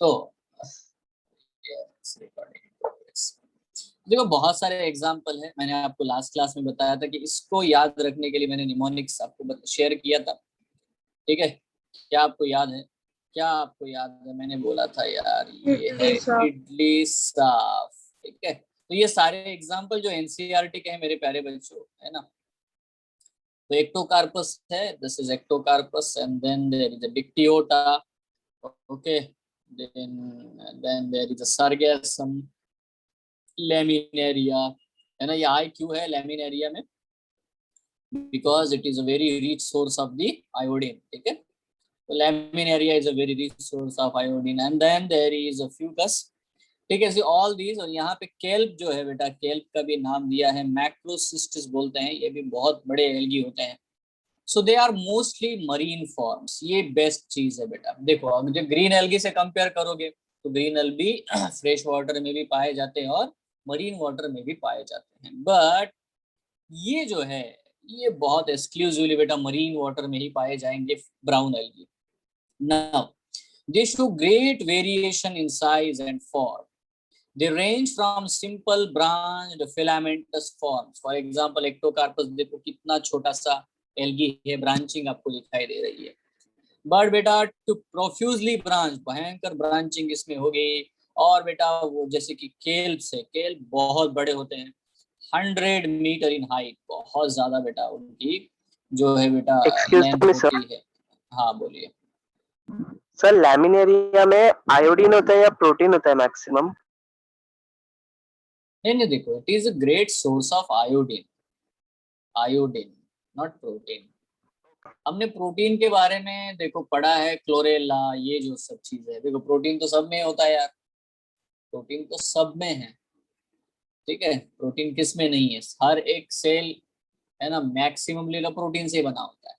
तो देखो बहुत सारे एग्जाम्पल है, मैंने आपको लास्ट क्लास में बताया था कि इसको याद रखने के लिए मैंने निमोनिक्स आपको शेयर किया था। ठीक है, क्या आपको याद है? क्या आपको याद है? मैंने बोला था यार, ये है इडली साफ। ठीक है, तो ये सारे एग्जाम्पल जो एनसीईआरटी के हैं मेरे प्यारे बच्चों, है ना। तो एक्टोकार्पस है, this is Ectocarpus, and then there is a Dictyota, okay, then there is a Sargassum, Laminaria, है ना। ये आई क्यों है लेमिनेरिया में? Because it is a very rich source of the iodine. ठीक है, तो Laminaria is a very rich source of iodine, and then there is a Fucus. ठीक है, ऑल दीज। और यहाँ पे केल्प जो है बेटा, केल्प का भी नाम दिया है, मैक्रोसिस्टिस बोलते हैं, ये भी बहुत बड़े एल्गी होते हैं। So they are mostly marine forms. ये बेस्ट चीज है बेटा। देखो अब जो ग्रीन एल्गी से कंपेयर करोगे तो ग्रीन एल्गी फ्रेश वाटर में भी पाए जाते हैं और मरीन वाटर में भी पाए जाते हैं, बट ये जो है ये बहुत एक्सक्लूसिवली बेटा मरीन वाटर में ही पाए जाएंगे, brown algae. Now they show great variation in size and form. They range from simple branched filamentous forms. For example, ectocarpus देखो कितना छोटा सा एल्गी है, ब्रांचिंग आपको दिखाई दे रही है। बट बेटा टू प्रोफ्यूजली ब्रांच, भयंकर ब्रांचिंग इसमें होगी। और बेटा वो जैसे कि केल्प से, केल्प बहुत बड़े होते हैं, 100 मीटर इन हाइट, बहुत ज्यादा बेटा उनकी जो है बेटा लेंथ होती है। हाँ बोलिए सर। लैमिनेरिया में आयोडीन होता है या प्रोटीन होता है मैक्सिमम? नहीं, देखो it is a great source of iodine, iodine not protein. हमने प्रोटीन के बारे में देखो पढ़ा है, क्लोरेला, ये जो सब चीजें है। देखो प्रोटीन तो सब में होता है यार, प्रोटीन तो सब में है। ठीक है, प्रोटीन किस में नहीं है? हर एक सेल, है ना, मैक्सिमम लेगा प्रोटीन से बना होता है।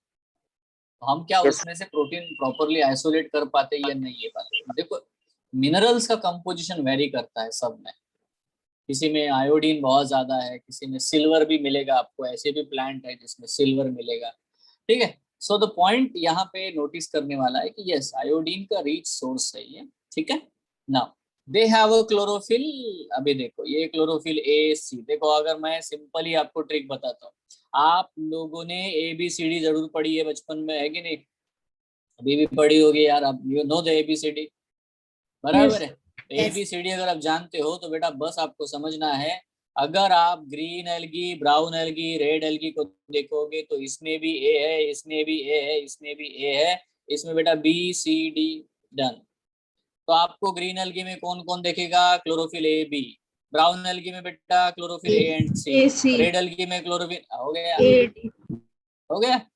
तो हम क्या yes. उसमें से प्रोटीन प्रॉपरली आइसोलेट कर पाते या नहीं ये पाते? देखो मिनरल्स का कंपोजिशन वेरी करता है सब में। किसी में आयोडीन बहुत ज्यादा है, किसी में सिल्वर भी मिलेगा आपको, ऐसे भी प्लांट है जिसमें सिल्वर मिलेगा। ठीक है, सो द पॉइंट यहाँ पे नोटिस करने वाला है कि यस आयोडीन का रिच सोर्स है ये। ठीक है, now they have a chlorophyll. अभी देखो ये क्लोरोफिल ए सी। देखो अगर मैं सिंपली आपको ट्रिक बताता हूँ, आप लोगों ने ABCD जरूर पढ़ी है बचपन में, है कि नहीं? अभी भी पढ़ी होगी यार, आप यू नो द ABCD, बराबर है। ABCD अगर आप जानते हो तो बेटा बस आपको समझना है, अगर आप green algae, brown algae, red algae को देखोगे तो इसमें भी ए है, इसमें भी ए है, इसमें भी ए है, इसमें बेटा BCD, डन। तो आपको ग्रीन एल्गी में कौन कौन देखेगा? Chlorophyll A B. Brown algae में बेटा chlorophyll A and C. Red algae में क्लोरोफिल, हो गया, हो गया।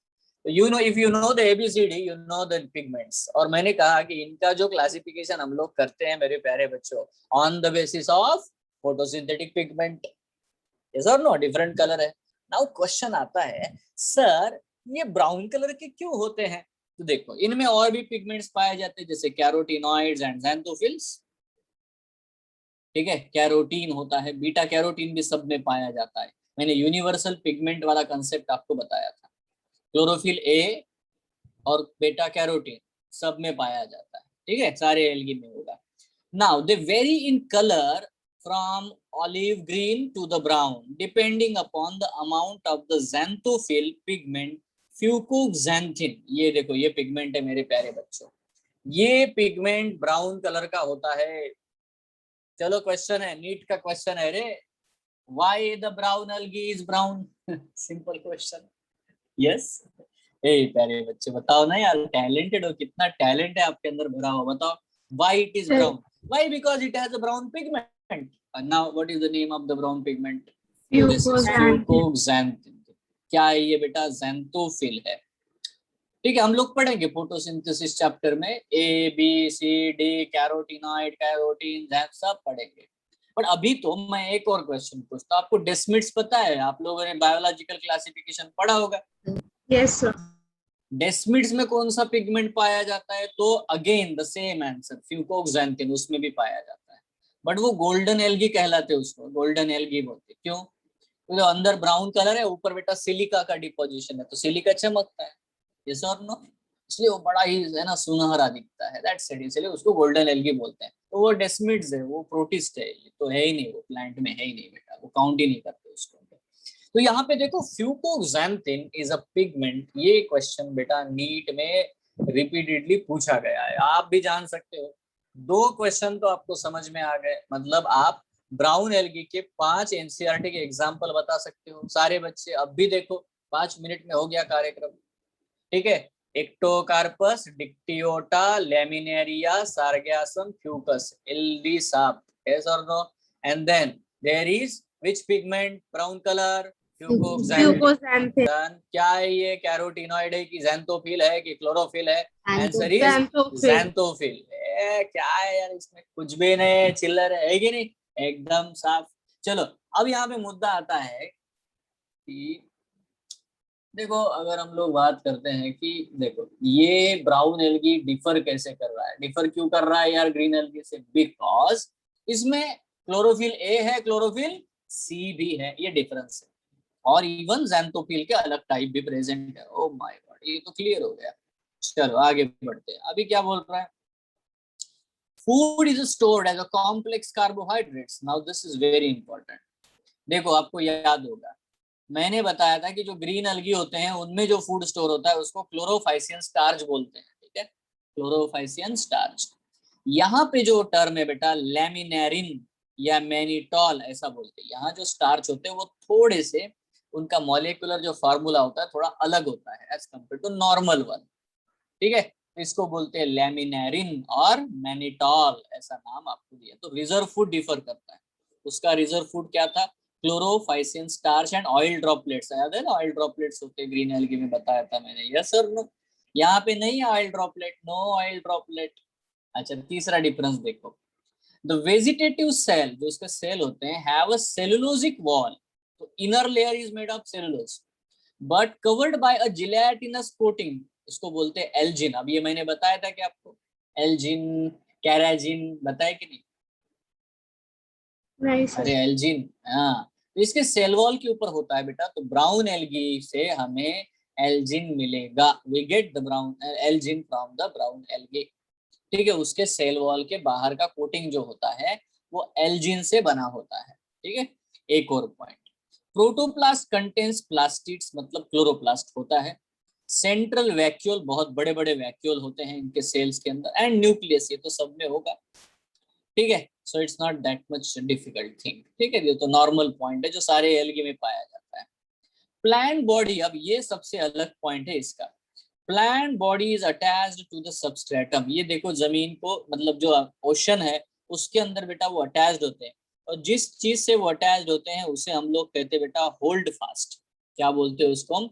You know, if you know the ABCD you know the pigments. और मैंने कहा कि इनका जो क्लासिफिकेशन हम लोग करते हैं मेरे प्यारे बच्चों, on the basis of photosynthetic pigment, yes और नो, डिफरेंट कलर है। नाउ क्वेश्चन आता है, सर ये ब्राउन कलर के क्यों होते हैं? तो देखो इनमें और भी पिगमेंट्स पाए जाते हैं जैसे कैरोटीनॉइड्स एंड ज़ैंथोफिल्स। ठीक है, कैरोटीन होता है, बीटा कैरोटीन भी सब में पाया जाता है। मैंने यूनिवर्सल पिगमेंट वाला कंसेप्ट आपको बताया था। क्लोरोफिल ए और बेटा कैरोटीन सब में पाया जाता है। ठीक है, सारे एल्गी में होगा। Now they vary in colour from olive green to the brown depending upon the amount of the xanthophyll pigment fucoxanthin. ये देखो ये पिगमेंट है मेरे प्यारे बच्चों, ये पिगमेंट ब्राउन कलर का होता है। चलो क्वेश्चन है, नीट का क्वेश्चन है रे, why the brown algae is brown? Simple question. Yes, ए प्यारे बच्चे बताओ ना यार, टैलेंटेड हो, कितना टैलेंट है आपके अंदर भरा हुआ, बताओ। Why it is brown? Why? Because it has a brown pigment. And now what is the name of the brown pigment? This is fucoxanthin. क्या है ये बेटा? ज़ैंथोफिल है। ठीक है, हम लोग पढ़ेंगे फोटोसिंथेसिस चैप्टर में ABCD, कैरोटीनॉइड, कैरोटीन, सब पढ़ेंगे। बट अभी तो मैं एक और क्वेश्चन पूछता हूँ, आपको डेस्मिड्स पता है? आप लोगों ने बायोलॉजिकल क्लासिफिकेशन पढ़ा होगा। Yes sir. डेस्मिड्स में कौन सा पिगमेंट पाया जाता है? तो अगेन द सेम आंसर, फ्यूकोक्सैंथिन, उसमें भी पाया जाता है। बट वो गोल्डन एल्गी कहलाते हैं, उसको गोल्डन एल्गी बोलते हैं। क्यों? तो अंदर ब्राउन कलर है, ऊपर बेटा सिलिका का डिपोजिशन है, तो सिलिका चमकता है। यस और नो? इसलिए वो बड़ा ही है ना सुनहरा दिखता है, दैट्स इट, इसलिए उसको गोल्डन एल्गी बोलते हैं। तो वो डेस्मिड्स है, वो प्रोटिस्ट है, ये तो है ही नहीं, वो प्लांट में है ही नहीं बेटा, वो काउंट ही नहीं करते उसको। तो यहाँ पे देखो फ्यूकोक्सैंथिन इज अ पिगमेंट, ये क्वेश्चन बेटा नीट में रिपीटेडली पूछा गया है, आप भी जान सकते हो। 2 क्वेश्चन तो आपको समझ में आ गए, मतलब आप ब्राउन एल्गी के 5 एनसीईआरटी के एग्जाम्पल बता सकते हो सारे बच्चे। अब भी देखो 5 मिनट में हो गया कार्यक्रम, ठीक है। Ectocarpus, Dictyota, Laminaria, Sargassum, Fucus, एल्डी साप, yes or no? And then there is which pigment, brown color, फ्यूकोक्सैंथिन। फ्यूकोक्सैंथिन। क्या है ये, कैरोटीनॉइड है कि ज़ैंथोफिल है कि क्लोरोफिल है? Answer is xanthophyll. ज़ैंथोफिल। क्या है यार, इसमें कुछ भी नहीं, चिल्लर है कि नहीं, एकदम साफ। चलो अब यहाँ पे मुद्दा आता है कि देखो अगर हम लोग बात करते हैं कि देखो ये ब्राउन एल्गी डिफर कैसे कर रहा है, डिफर क्यों कर रहा है यार ग्रीन एल्गी से, बिकॉज इसमें क्लोरोफिल ए है, क्लोरोफिल सी भी है, ये डिफरेंस है। और इवन ज़ैंथोफिल के अलग टाइप भी प्रेजेंट है। ओ माय गॉड, ये तो क्लियर हो गया। चलो आगे बढ़ते हैं, अभी क्या बोल रहा है, food is stored as a complex carbohydrates. Now this is very important. देखो आपको याद होगा मैंने बताया था कि जो ग्रीन अलगी होते हैं उनमें जो फूड स्टोर होता है उसको क्लोरोफाइसियन स्टार्च बोलते हैं, ठीक है, क्लोरोफाइसियन स्टार्च। यहाँ पे जो टर्म है बेटा लैमिनेरिन या मैनिटॉल ऐसा बोलते हैं। यहाँ जो स्टार्च होते हैं वो थोड़े से उनका मॉलिक्यूलर जो फार्मूला होता है थोड़ा अलग होता है as compare to normal one, ठीक है। इसको बोलते हैं लैमिनेरिन और मैनिटॉल, ऐसा नाम आपको दिया। तो रिजर्व फूड डिफर करता है, उसका रिजर्व फूड क्या था, क्लोरोफाइसिन स्टार्च एंड ऑयल ड्रॉपलेट्स। याद है ना, ऑयल ड्रॉपलेट्स होते हैं ग्रीन एल्गी में, बताया था मैंने, यस सर नो? यहाँ पे नहीं है oil droplet, no oil droplet. अच्छा तीसरा डिफरेंस देखो, द वेजिटेटिव सेल, जो उसके सेल होते हैं, हैव अ सेलुलोजिक वॉल। तो inner layer is made of cellulose but covered by a gelatinous coating, इसको बोलते हैं एल्जिन। अब ये मैंने बताया था कि आपको एल्जिन, कैराजिन बताया कि नहीं? नहीं सर। अरे एल्जिन, हाँ। तो इसके सेल वॉल के ऊपर होता है बेटा। तो ब्राउन एल्गी से हमें एल्जिन मिलेगा, we get the brown algin from the brown algae, ठीक है। उसके सेल वॉल के बाहर का कोटिंग जो होता है वो एल्जिन से बना होता है, ठीक है। एक और पॉइंट, प्रोटोप्लास्ट कंटेन्स प्लास्टिड्स, मतलब क्लोरोप्लास्ट होता है। सेंट्रल वैक्यूल, बहुत बड़े बड़े वैक्यूल होते हैं इनके सेल्स के अंदर, एंड न्यूक्लियस, ये तो सब में होगा, ठीक है। So it's not that much difficult thing, ठीक है। ये तो नॉर्मल पॉइंट है जो सारे एल्गी में पाया जाता है। प्लांट बॉडी, अब ये सबसे अलग पॉइंट है इसका। Plant body is attached to the substratum. ये देखो जमीन को, मतलब जो ओशन है उसके अंदर बेटा वो अटैच्ड होते हैं, और जिस चीज से वो अटैच्ड होते हैं उसे हम लोग कहते हैं बेटा होल्ड फास्ट। क्या बोलते हैं उसको हम?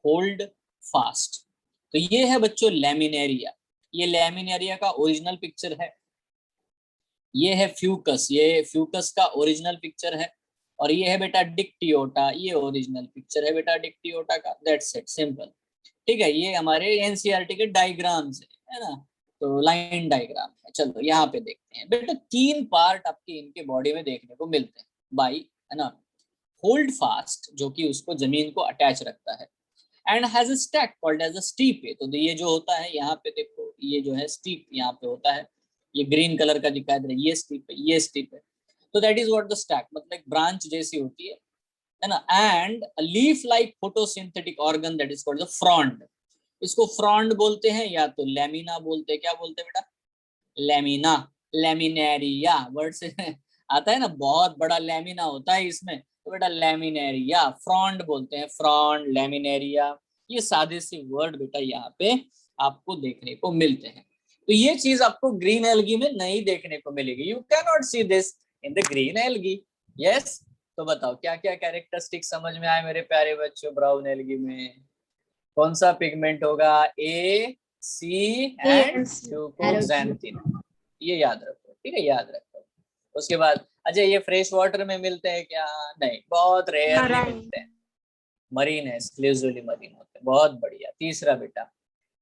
Hold fast. तो ये है बच्चों लैमिनेरिया, ये लैमिनेरिया का ओरिजिनल पिक्चर है। ये है फ्यूकस, ये फ्यूकस का ओरिजिनल पिक्चर है। और ये है बेटा डिक्टियोटा, ये ओरिजिनल पिक्चर है बेटा डिक्टियोटा का, दैट्स इट, सिंपल, ठीक है। ये हमारे एनसीईआरटी के डायग्राम्स है ना, तो लाइन डायग्राम है। चलो यहाँ पे देखते हैं बेटा, 3 पार्ट आपके इनके बॉडी में देखने को मिलते हैं बाई, है ना। होल्ड फास्ट, जो कि उसको जमीन को अटैच रखता है, and has a stalk called as a stipe है। तो ये जो होता है यहाँ पे देखो, ये जो है स्टीप यहाँ पे होता है, ये ग्रीन कलर का दिखाई दे रहा है, ये स्टीप है, ये स्टीप है। तो that is what the stack, मतलब एक ब्रांच जैसी होती है ना। And leaf like photosynthetic organ that is called the frond. इसको फ्रॉन्ड बोलते हैं या तो लैमिना बोलते हैं। क्या बोलते हैं बेटा? लैमिना, लैमिनेरिया वर्ड से आता है ना, बहुत बड़ा लैमिना होता है इसमें, तो बेटा लैमिनेरिया। फ्रॉन्ड बोलते हैं, फ्रॉन्ड, लैमिनेरिया, ये सादे से वर्ड बेटा यहाँ पे आपको देखने को मिलते हैं। तो ये चीज आपको ग्रीन एल्गी में नहीं देखने को मिलेगी, you can not see this in the green algae, yes. तो बताओ क्या क्या कैरेक्टरिस्टिक समझ में आए मेरे प्यारे बच्चों ब्राउन एल्गी में? कौन सा पिगमेंट होगा? ए, सी एंड फ्यूकोक्सैंथिन, ये याद रखो, ठीक है, याद रखो। उसके बाद अच्छा, ये फ्रेश वाटर में मिलते हैं क्या? नहीं, बहुत रेयरली मिलते हैं। मरीन है, एक्सक्लूसिवली मरीन होते हैं। बहुत बढ़िया। तीसरा बेटा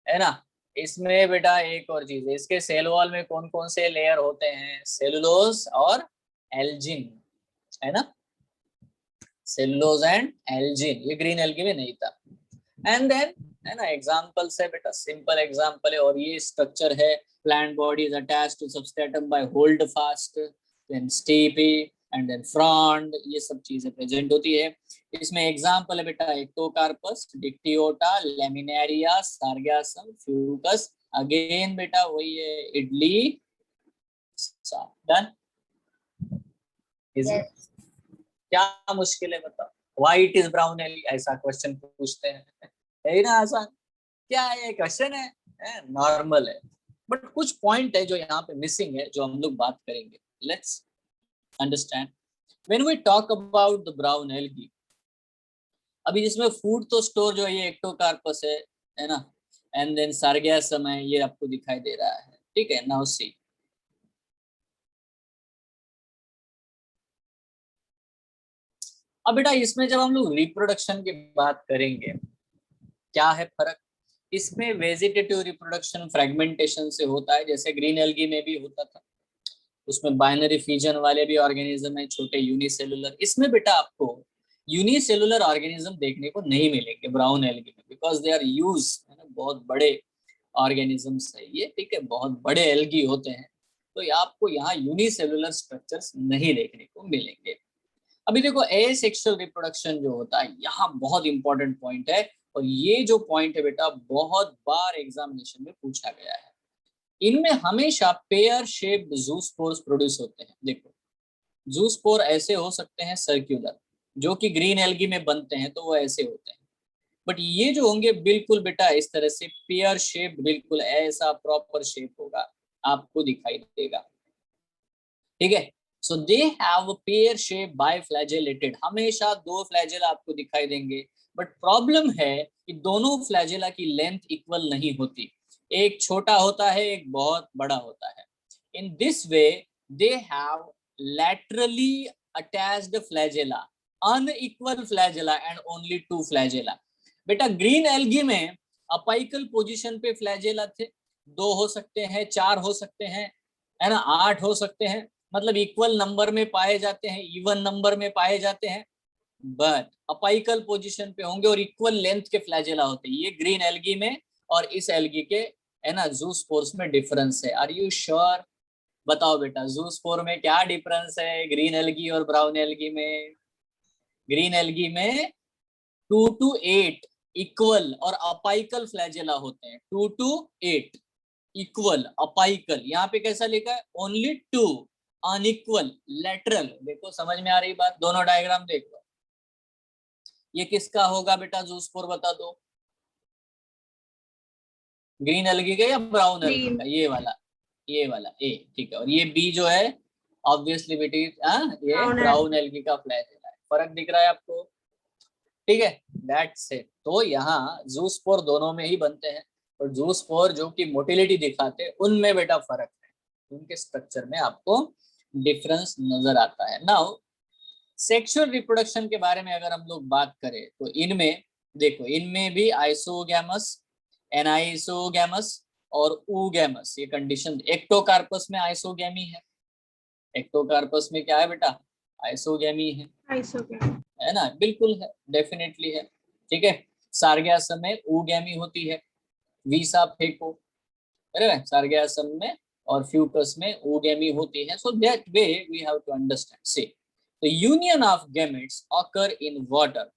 है ना, इसमें बेटा एक और चीज है, इसके सेल वॉल में कौन कौन से लेयर होते हैं? सेलुलोज और एल्जिन, है ना, सेलुलोज एंड एल्जिन। ये ग्रीन एल्गी में नहीं था। एंड देन है ना एग्जांपल से बेटा, सिंपल एग्जांपल है, और ये स्ट्रक्चर है, plant body is attached to substratum by holdfast, then stipe and then frond, ये सब चीजें प्रेजेंट होती है। इसमें एग्जांपल है बेटा Ectocarpus, Dictyota, Laminaria, Sargassum, Fucus, again बेटा वही है इडली। डन? क्या मुश्किल है बताओ? व्हाइट इज ब्राउन एली, ऐसा क्वेश्चन पूछते हैं, है ना आसान? क्या है ये क्वेश्चन है, नॉर्मल है, बट कुछ पॉइंट है जो यहाँ पे मिसिंग है, जो हम लोग बात करेंगे। Let's understand when we talk about the brown algae. अभी इसमें फूड तो स्टोर जो है ये एक्टोकार्पस है ना, एंड देन सार्गासम है, ये आपको दिखाई दे रहा है, ठीक है। नाउ सी, अब बेटा इसमें जब हम लोग रिप्रोडक्शन की बात करेंगे, क्या है फर्क? इसमें वेजिटेटिव रिप्रोडक्शन फ्रेगमेंटेशन से होता है, जैसे ग्रीन एल्गी में भी होता था, उसमें बाइनरी फ्यूजन वाले भी ऑर्गेनिज्म है, छोटे यूनिसेलुलर। इसमें बेटा आपको यूनिसेलुलर ऑर्गेनिज्म देखने को नहीं मिलेंगे ब्राउन एल्गी में, बिकॉज दे आर यूज, है ना, बहुत बड़े ऑर्गेनिजम्स है ये, ठीक है, बहुत बड़े एल्गी होते हैं, तो आपको यहाँ यूनिसेलुलर स्ट्रक्चर्स नहीं देखने को मिलेंगे। अभी देखो एसेक्सुअल रिप्रोडक्शन जो होता है, यहाँ बहुत इंपॉर्टेंट पॉइंट है, और ये जो पॉइंट है बेटा बहुत बार एग्जामिनेशन में पूछा गया है। इनमें हमेशा पेयर शेप्ड ज़ूस्पोर्स प्रोड्यूस होते हैं। देखो ज़ूस्पोर ऐसे हो सकते हैं सर्क्युलर, जो कि ग्रीन एल्गी में बनते हैं तो वो ऐसे होते हैं, बट ये जो होंगे बिल्कुल बेटा इस तरह से पेयर शेप्ड, बिल्कुल ऐसा प्रॉपर शेप होगा, आपको दिखाई देगा, ठीक है। So they have pear shape बाइफ्लैजेलेटेड, हमेशा दो फ्लैजेला आपको दिखाई देंगे, बट प्रॉब्लम है कि दोनों फ्लैजेला की लेंथ इक्वल नहीं होती, एक छोटा होता है एक बहुत बड़ा होता है। In this way they have laterally attached flagella, unequal flagella and only two flagella. बेटा ग्रीन एल्गी में अपाइकल पोजीशन पे फ्लैजेला थे, दो हो सकते हैं, चार हो सकते हैं, है ना, आठ हो सकते हैं, मतलब इक्वल नंबर में पाए जाते हैं, इवन नंबर में पाए जाते हैं, बट अपाइकल पोजीशन पे होंगे और इक्वल लेंथ के फ्लैजेला होते हैं। ये ग्रीन एल्गी में और इस एल्गी के, है ना, ज़ूस्पोर्स में डिफरेंस है। Are you sure? बताओ बेटा ज़ूस्पोर में क्या डिफरेंस है ग्रीन एल्गी और ब्राउन एल्गी में? ग्रीन एल्गी में 2 to 8 इक्वल और अपाइकल फ्लैजेला होते हैं, 2 to 8 इक्वल अपाइकल। यहाँ पे कैसा लिखा है? Only 2 unequal lateral. देखो समझ में आ रही बात? दोनों डायग्राम देख लो, ये किसका होगा बेटा ज़ूस्पोर बता दो, ग्रीन एल्गी का या ब्राउन एल्गी का? ये वाला ए, ठीक है, और ये बी जो है ऑब्वियसली बेटी ये ब्राउन एल्गी का फ्लैजेला है। फर्क दिख रहा है आपको? ठीक है, दैट्स इट। तो यहाँ ज़ूस्पोर दोनों में ही बनते हैं, और ज़ूस्पोर जो कि मोटिलिटी दिखाते हैं उनमें बेटा फर्क है, उनके स्ट्रक्चर में आपको डिफरेंस नजर आता है। नाउ सेक्सुअल रिप्रोडक्शन के बारे में अगर हम लोग बात करें तो इनमें देखो, इनमें भी आइसोगैमस, एनाइसोगैमस और ऊगैमस, ये कंडीशन। एक्टोकार्पस में आइसोगैमी है, एक्टोकार्पस में क्या है बेटा? आइसोगैमी है ना, बिल्कुल है, डेफिनेटली है, ठीक है। सार्गासम में ऊगैमी होती है, वीसा फेको, बराबर, सार्गासम में और फ्यूकस में ऊगैमी होती है। So that way we have to understand. See the union of gametes occur in water,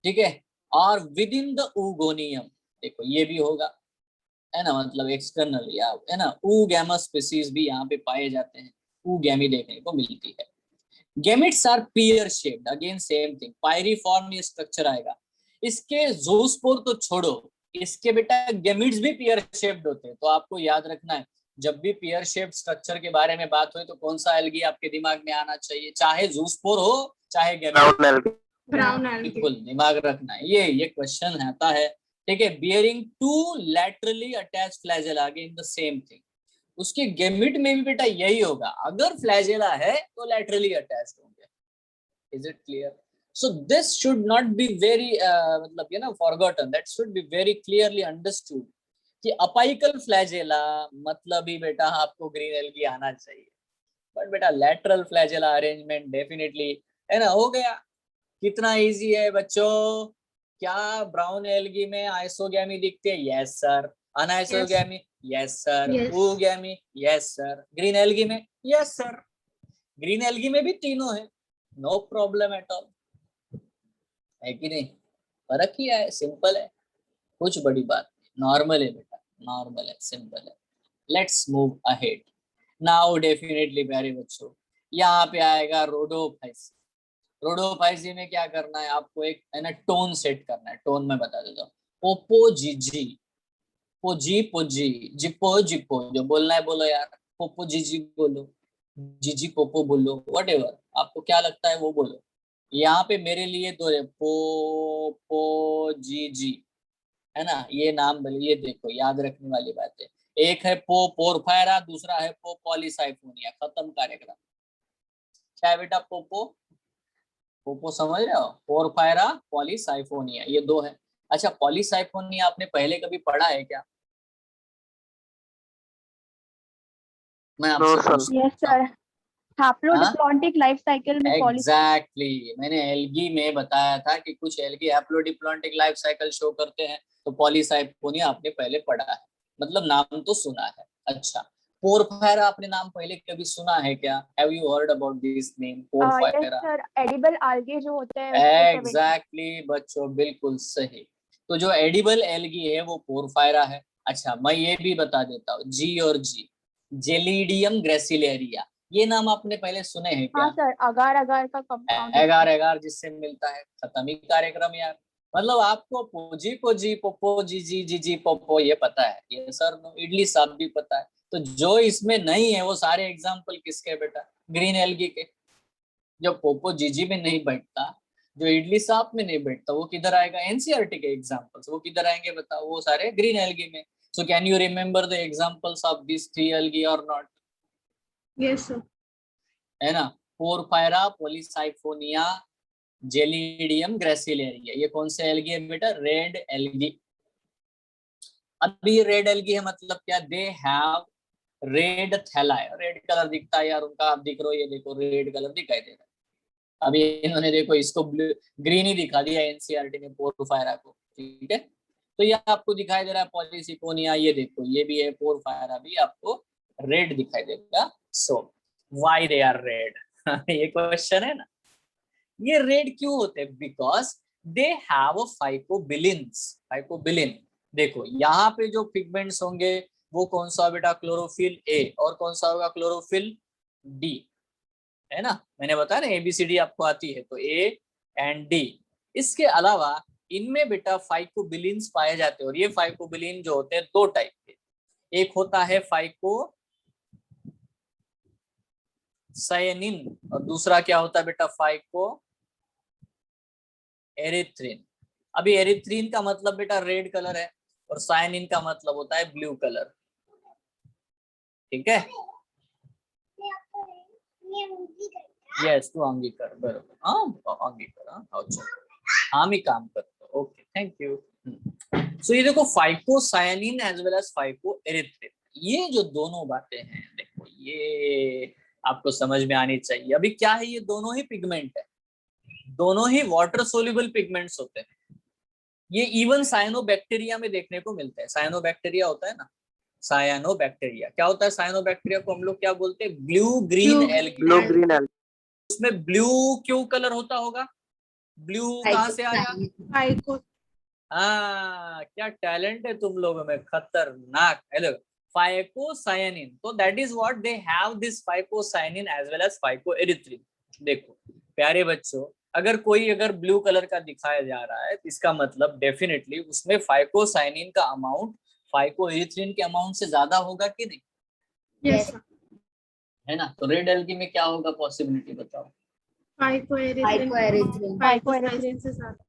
ठीक है, और विद इन द oogoneum। देखो ये भी होगा, है ना, मतलब एक्सटर्नल, या है ना, oogamous स्पीसीज भी यहाँ पे पाए जाते हैं, oogammy देखने को मिलती है। Gametes are pear shaped, again same thing, pyriform ये स्ट्रक्चर आएगा। इसके ज़ूस्पोर तो छोड़ो, इसके बेटा गैमेट्स भी पेयर शेप्ड होते हैं। तो आपको याद रखना है, जब भी पेयर शेप्ड स्ट्रक्चर के बारे में बात हो तो कौन सा एल्गी आपके दिमाग में आना चाहिए, चाहे ज़ूस्पोर हो चाहे गैमेट, बिल्कुल दिमाग रखना है, ये क्वेश्चन आता है, ठीक है। Bearing two laterally attach flagella, again the same thing, उसके गैमेट में भी बेटा यही होगा, अगर फ्लैजेला है तो लैटरली अटैच्ड होंगे। Is it clear? So this should not be very मतलब ये ना forgotten, that should be very clearly understood कि अपाइकल फ्लैजेला मतलब ही बेटा आपको ग्रीन एल्गी आना चाहिए, बट बेटा लैटरल फ्लैजेला अरेंजमेंट डेफिनेटली, है ना, हो गया। कितना इजी है बच्चों, क्या ब्राउन एल्गी में आइसोगैमी दिखती है? Yes sir. Anisogamy? Yes sir. Yes. Oogamy? Yes sir. Green algae में? Yes sir. ग्रीन एल्गी में भी तीनों है, नो प्रॉब्लम एट ऑल, है कि नहीं? फर्क ही है, सिंपल है, कुछ बड़ी बात नहीं, नॉर्मल है बेटा, नॉर्मल है, सिंपल है। Let's move ahead now. Definitely प्यारे बच्चों, यहाँ पे आएगा रोडोफाइसी। रोडोफाइसी में क्या करना है आपको, एक है ना टोन सेट करना है। टोन में बता देता हूँ, पोपो जीजी, पोजी पोजी, जिपो जिपो, जो बोलना है बोलो यार। पोपो जीजी बोलो, जीजी पोपो बोलो, व्हाटएवर आपको क्या लगता है वो बोलो। यहाँ पे मेरे लिए दो है, पो पो जी जी, है ना, ये नाम बोले, ये देखो याद रखने वाली बात है। एक है पो पोरफायरा, दूसरा है पो पॉलीसाइफोनिया, खत्म कार्यक्रम। क्या है बेटा? पोपो, पोपो समझ रहे हो, पोरफायरा पॉलीसाइफोनिया, ये दो है। अच्छा, पॉलीसाइफोनिया आपने पहले कभी पढ़ा है क्या? मैं नो आपसे सर। पूछता यस सर, हूँ। हैप्लोडिप्लॉन्टिक लाइफ साइकिल में एग्जैक्टली, मैंने एल्गी में बताया था कि कुछ algae haplodiplontic life cycle show करते हैं, तो पॉलीसाइफोनिया आपने पहले पढ़ा है, मतलब नाम तो सुना है। अच्छा, पोरफायरा आपने नाम पहले कभी सुना है क्या? Have you heard about this name yes porphyra? Sir, edible algae जो होते हैं उसके 70। एग्जैक्टली बच्चों, बिल्कुल सही। तो जो एडिबल एल्गी है वो पोरफायरा है। अच्छा, मैं ये भी बता देता हूँ, जी और जी, जेलीडियम ग्रेसिलेरिया, ये नाम आपने पहले सुने हैं हाँ क्या? सर, अगार अगार का कंपाउंड होता एगार है। एगार जिससे मिलता है, खत्म ही कार्यक्रम यार। मतलब आपको पोजी पोजी पोपो जी जी जी जी पोपो ये पता है, ये सर नो इडली साहब भी पता है। तो जो इसमें नहीं है वो सारे एग्जाम्पल किसके बेटा? ग्रीन एल्गी के। जो पोपो जीजी में नहीं बैठता, जो इडली सांप में नहीं बैठता, वो किधर आएगा? एनसीईआरटी के एग्जांपल्स, वो किधर आएंगे बताओ? वो सारे ग्रीन एल्गी में। So can you remember the examples of this three algae और नॉट? Yes sir. है ना, पोरफायरा, पॉलीसाइफोनिया, जेलिडियम ग्रेसिलेरिया, ये कौन से एल्गी है बेटा? Red algae. अभी ये रेड एल्गी है मतलब क्या? They have red thalli, red colour दिखता है यार उनका, आप दिख रहे हो, ये देखो रेड कलर दिखाई दे रहा है। अभी इन्होंने देखो इसको ग्रीन ही दिखा दिया एनसीईआरटी ने पोरफायरा को, ठीक है। तो ये आपको दिखाई दे रहा है पॉलीसिकोनिया, ये देखो ये भी है, पोरफायरा भी आपको रेड दिखाई देगा। So why they are red? ये क्वेश्चन है ना। ये रेड क्यों होते हैं? Because they have phycobilins. Phycobilin, देखो यहाँ पे जो पिगमेंट्स होंगे वो कौन सा बेटा? क्लोरोफिल ए, और कौन सा होगा? क्लोरोफिल डी, है ना। मैंने बताया ना ABCD आपको आती है, तो A एंड D। इसके अलावा इनमें बेटा फाइकोबिलिन्स पाए जाते हैं, और ये फाइकोबिलिन जो होते हैं दो टाइप के, एक होता है फाइको सायनिन, और दूसरा क्या होता है बेटा? Phyco erythrin. अभी एरिथ्रिन का मतलब बेटा रेड कलर है, और सायनिन का मतलब होता है ब्लू कलर, ठीक है। यस, तू आंगी कर, बरोबर, हाँ आंगी कर, हाँ अच्छा, हम ही काम करते, ओके थैंक यू। सो ये देखो, phycocyanin as well as phycoerythrin, ये जो दोनों बातें हैं देखो, ये आपको समझ में आनी चाहिए। अभी क्या है, ये दोनों ही पिगमेंट है, दोनों ही वाटर सोल्यूबल पिगमेंट्स होते हैं। ये इवन साइनोबैक्टीरिया में देखने को मिलते हैं। साइनोबैक्टीरिया होता है ना, साइनोबैक्टीरिया क्या होता है? साइनोबैक्टीरिया को हम लोग क्या बोलते हैं? Blue green algae. Blue green algae. उसमें ब्लू क्यों कलर होता होगा? ब्लू कहाँ से आया? फाइको। हाँ, क्या टैलेंट है तुम लोगों में, खतरनाक। हेलो, फाइकोसायनिन, तो that is what they have, this phycocyanin as well as phycoerythrin. देखो प्यारे बच्चों, अगर ब्लू कलर का दिखाया जा रहा है, तो इसका मतलब डेफिनेटली उसमें फाइकोसायनिन का अमाउंट फाइकोएरिथ्रिन के अमाउंट से ज्यादा होगा कि नहीं? यस, है ना। तो रेड एल्गी में क्या होगा पॉसिबिलिटी बताओ? फाइकोएरिथ्रिन से ज्यादा।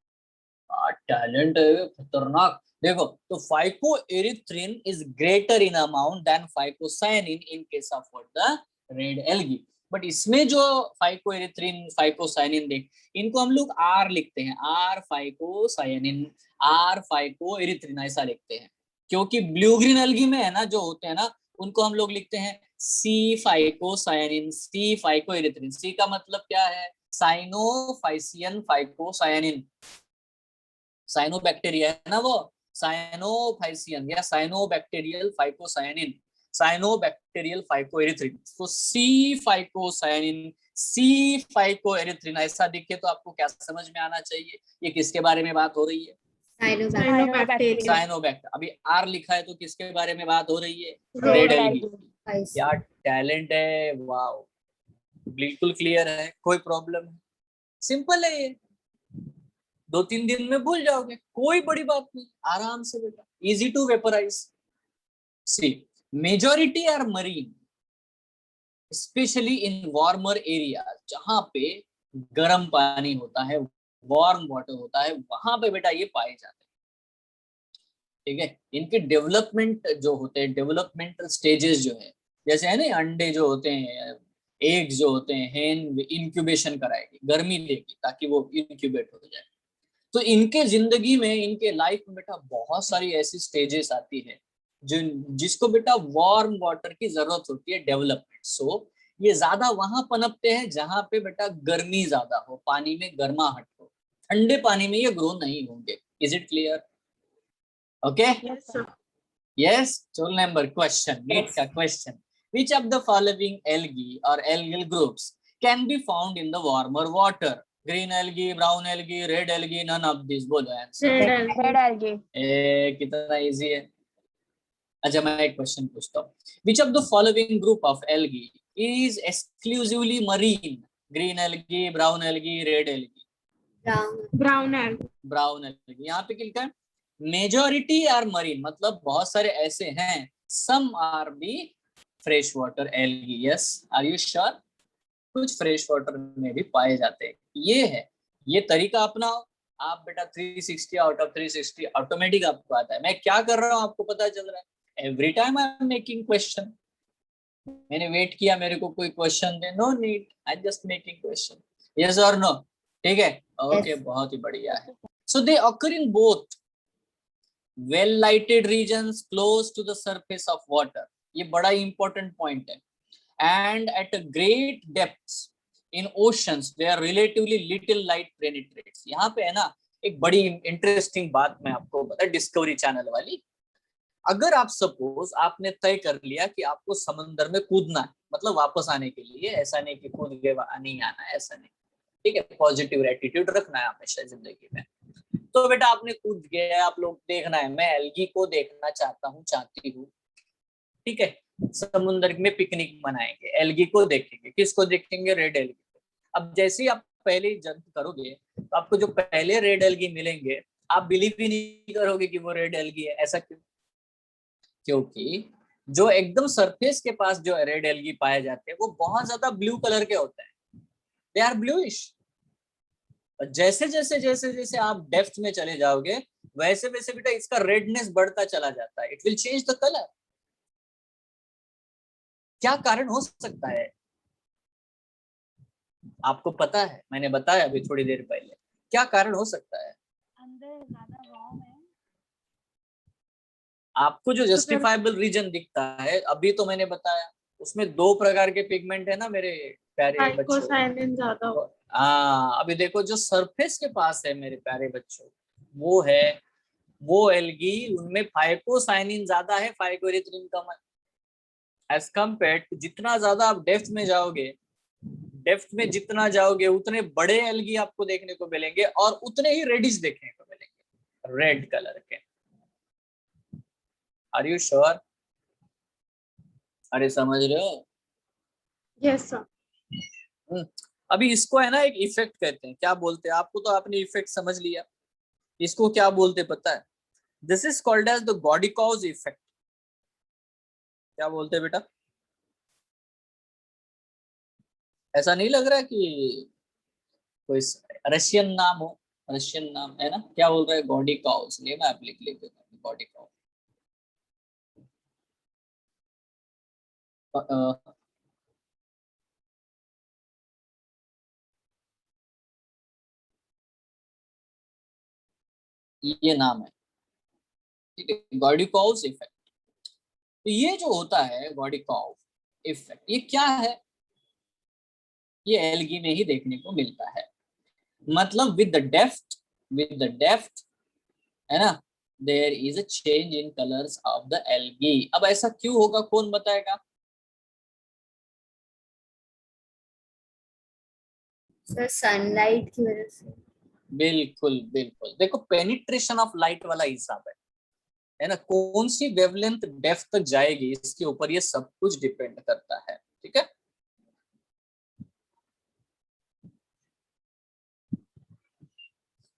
टैलेंट है, खतरनाक। देखो, तो phycoerythrin is greater in amount than phycocyanin in case of what? The red algae. But इसमें जो फाइकोएरिथ्रिन फाइकोसायनिन देख, इनको हम लोग आर लिखते हैं, आर फाइकोसायनिन, आर फाइकोएरिथ्रिन ऐसा लिखते हैं, क्योंकि ब्लू ग्रीन एल्गी में है ना जो होते हैं ना, उनको हम लोग लिखते हैं सी फाइकोसायनिन, सी फाइकोएरिथ्रिन। सी का मतलब क्या है? साइनोफाइसियन फाइकोसायनिन। साइनोबैक्टीरिया है ना वो, साइनोफाइसियन या साइनोबैक्टीरियल फाइकोसायनिन, साइनोबैक्टीरियल फाइकोएरिथ्रिन। तो सी फाइकोसायनिन, सी फाइकोएरिथ्रिन ऐसा दिखे तो आपको क्या समझ में आना चाहिए, ये किसके बारे में बात हो रही है? साइनोबैक्टीरिया। साइनोबैक्ट। अभी आर लिखा है तो किसके बारे में बात हो रही है? Red red algae. क्या टैलेंट है, वाओ, बिल्कुल क्लियर है, कोई प्रॉब्लम है, सिंपल है ये, 2-3 दिन में भूल जाओगे, कोई बड़ी बात नहीं, आराम से बेटा, easy to vaporise. See majority are marine, specially in warmer area, जहां पे गर्म पानी होता है, वार्म वाटर होता है, वहां पे बेटा ये पाए जाते हैं। ठीक है, इनके डेवलपमेंट जो होते हैं, डेवलपमेंटल स्टेजेस जो है, जैसे है ना अंडे जो होते हैं, एग्स जो होते हैं, हेन इंक्यूबेशन कराएगी, गर्मी लेगी ताकि वो इंक्यूबेट हो जाए। तो इनके जिंदगी में, इनके लाइफ में बेटा बहुत सारी ऐसी स्टेजेस आती है जिसको बेटा वार्म वाटर की जरूरत होती है, डेवलपमेंट। सो ये ज्यादा वहां पनपते हैं जहां पे बेटा गर्मी ज्यादा हो, पानी में गर्माहट हो, ठंडे पानी में ये ग्रो नहीं होंगे। Is it clear? Okay, Yes, sir. yes. Roll number question, neat ka question. Which of the following algae or algal groups can be found in the warmer water? Green algae, brown algae, red algae, none of these. बोलो answer. Red algae. कितना easy है। अच्छा, मैं एक question पूछता हूँ। Which of the following group of algae is exclusively marine? Green algae, brown algae, red algae? Brown algae. Brown algae. यहाँ पे क्या लिखा है? मेजॉरिटी आर मरीन, मतलब बहुत सारे ऐसे हैं, some are be fresh water algae. Yes, are you sure? कुछ फ्रेश वाटर में भी पाए जाते हैं। ये है, ये तरीका अपनाओ आप बेटा, 360 आउट ऑफ 360 ऑटोमेटिक आपको आता है। मैं क्या कर रहा हूँ आपको पता चल रहा है। Every time I am making question, मैंने वेट किया मेरे को कोई क्वेश्चन दे, no need, I just making question. Yes और नो? ठीक है, ओके, बहुत ही बढ़िया है। So they occur in both well lighted regions close to the surface of water, ये बड़ा इंपॉर्टेंट पॉइंट है, and at great depths in oceans where relatively little light penetrates. यहाँ पे है ना एक बड़ी इंटरेस्टिंग बात मैं आपको बता, डिस्कवरी चैनल वाली। अगर आप सपोज आपने तय कर लिया कि आपको समंदर में कूदना है, मतलब वापस आने के लिए, ऐसा नहीं कि कूद के नहीं आना है, ऐसा नहीं, ठीक है, पॉजिटिव एटीट्यूड रखना है हमेशा जिंदगी में। तो बेटा आपने कूद गया, आप लोग देखना है, मैं एल्गी को देखना चाहता हूँ, चाहती हूँ, ठीक है, समुद्र में पिकनिक मनाएंगे, एल्गी को देखेंगे। किसको देखेंगे? Red algae. अब जैसे ही आप पहले जंप करोगे तो आपको जो पहले रेड एल्गी मिलेंगे, आप बिलीव ही नहीं करोगे कि वो रेड एल्गी है। ऐसा क्यों? क्योंकि जो एकदम सरफेस के पास जो रेड एल्गी पाए जाते हैं वो बहुत ज्यादा ब्लू कलर के होते हैं, दे आर ब्लूइश। जैसे जैसे जैसे जैसे आप डेप्थ में चले जाओगे वैसे वैसे बेटा इसका रेडनेस बढ़ता चला जाता है, it will change the colour. क्या कारण हो सकता है आपको पता है? मैंने बताया अभी थोड़ी देर पहले, क्या कारण हो सकता है? अंदर ज्यादा वार्म है। आपको जो जस्टिफाइबल रीजन दिखता है, अभी तो मैंने बताया, उसमें 2 प्रकार के पिगमेंट है ना मेरे प्यारे बच्चों। फाइकोसायनिन ज्यादा हो। हाँ, अभी देखो जो सरफेस के पास है मेरे प्यारे बच्चों, वो है वो एल्गी, उनमें फाइकोसायनिन ज्यादा है, फाइकोएरिथ्रिन कम है। एज कम्पेयर्ड, जितना ज्यादा आप डेप्थ में जाओगे, डेप्थ में जितना जाओगे उतने बड़े एल्गी आपको देखने को मिलेंगे और उतने ही रेडिश देखने को मिलेंगे, रेड कलर के। Are you sure? अरे समझ रहे हो? Yes sir. अभी इसको है ना एक इफेक्ट कहते हैं, क्या बोलते हैं? आपको तो आपने इफेक्ट समझ लिया, इसको क्या बोलते पता है? This is called as the Gaidukov effect. क्या बोलते हैं बेटा? ऐसा नहीं लग रहा कि कोई रशियन नाम हो? रशियन नाम है ना, क्या बोल रहा है? गॉडिकॉज। लेना आप लिख लेते हैं गॉडिकॉज। ये नाम है, ठीक है, गॉडिकॉज इफेक्ट। तो ये जो होता है गॉडिकॉज इफेक्ट, ये क्या है? ये एल्गी में ही देखने को मिलता है। मतलब विद द डेप्थ है ना, there is a change in colours of the algae. अब ऐसा क्यों होगा, कौन बताएगा? सर सनलाइट की वजह से। बिल्कुल बिल्कुल, देखो पेनिट्रेशन ऑफ लाइट वाला हिसाब है ना, कौन सी वेवलेंथ डेप्थ तक जाएगी इसके ऊपर ये सब कुछ डिपेंड करता है। ठीक है,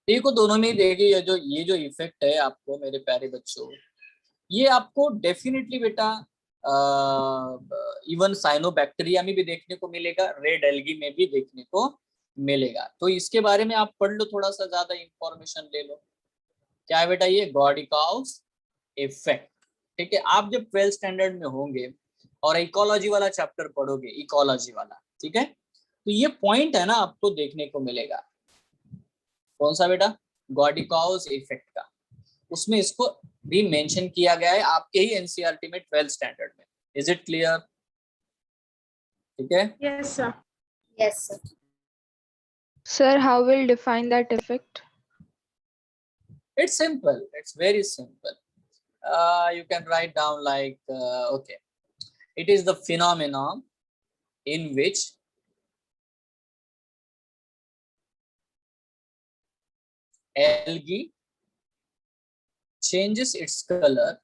देखो दोनों में देखिए ये जो इफेक्ट है आपको मेरे प्यारे बच्चों, ये आपको डेफिनेटली बेटा इवन साइनोबैक्टीरिया में भी देखने को मिलेगा, रेड एल्गी में भी देखने को मिलेगा। तो इसके बारे में आप पढ़ लो, थोड़ा सा ज्यादा इंफॉर्मेशन ले लो। क्या है बेटा ये गॉडिकाउस इफेक्ट। ठीक है, आप जब 12th स्टैंडर्ड में होंगे और इकोलॉजी वाला चैप्टर पढ़ोगे, इकोलॉजी वाला, ठीक है, तो ये पॉइंट है ना आपको देखने को मिलेगा। कौन सा बेटा? गॉडिकाउस इफेक्ट का, उसमें इसको भी मेंशन किया गया है आपके ही एनसीईआरटी में 12th स्टैंडर्ड में। Is it clear? ठीक है, yes sir. Yes sir. Sir, how will define that effect? it's simple, it's very simple. You can write down like okay, it is the phenomenon in which algae changes its color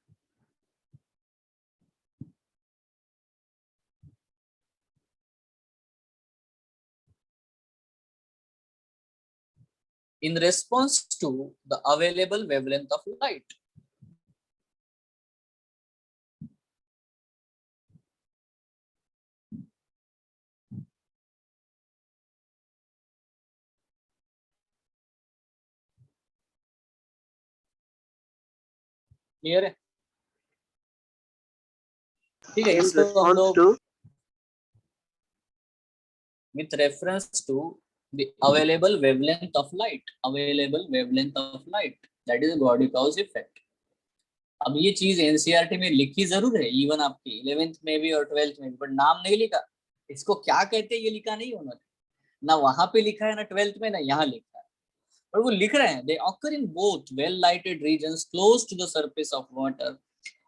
in response to the available wavelength of light. Clear है? ठीक है, In इसको हम response लोग to with reference to the available wavelength of light, available wavelength of light, that is Gaudicaus effect. अब ये चीज NCERT में लिखी जरूर है, इवन आपकी 11th में भी और 12th में भी, बट नाम नहीं लिखा। इसको क्या कहते हैं ये लिखा नहीं उन्होंने, ना वहां पे लिखा है, ना 12th में, ना यहाँ लिखा है, और वो लिख रहे हैं, they occur in both well lighted regions close to the surface of water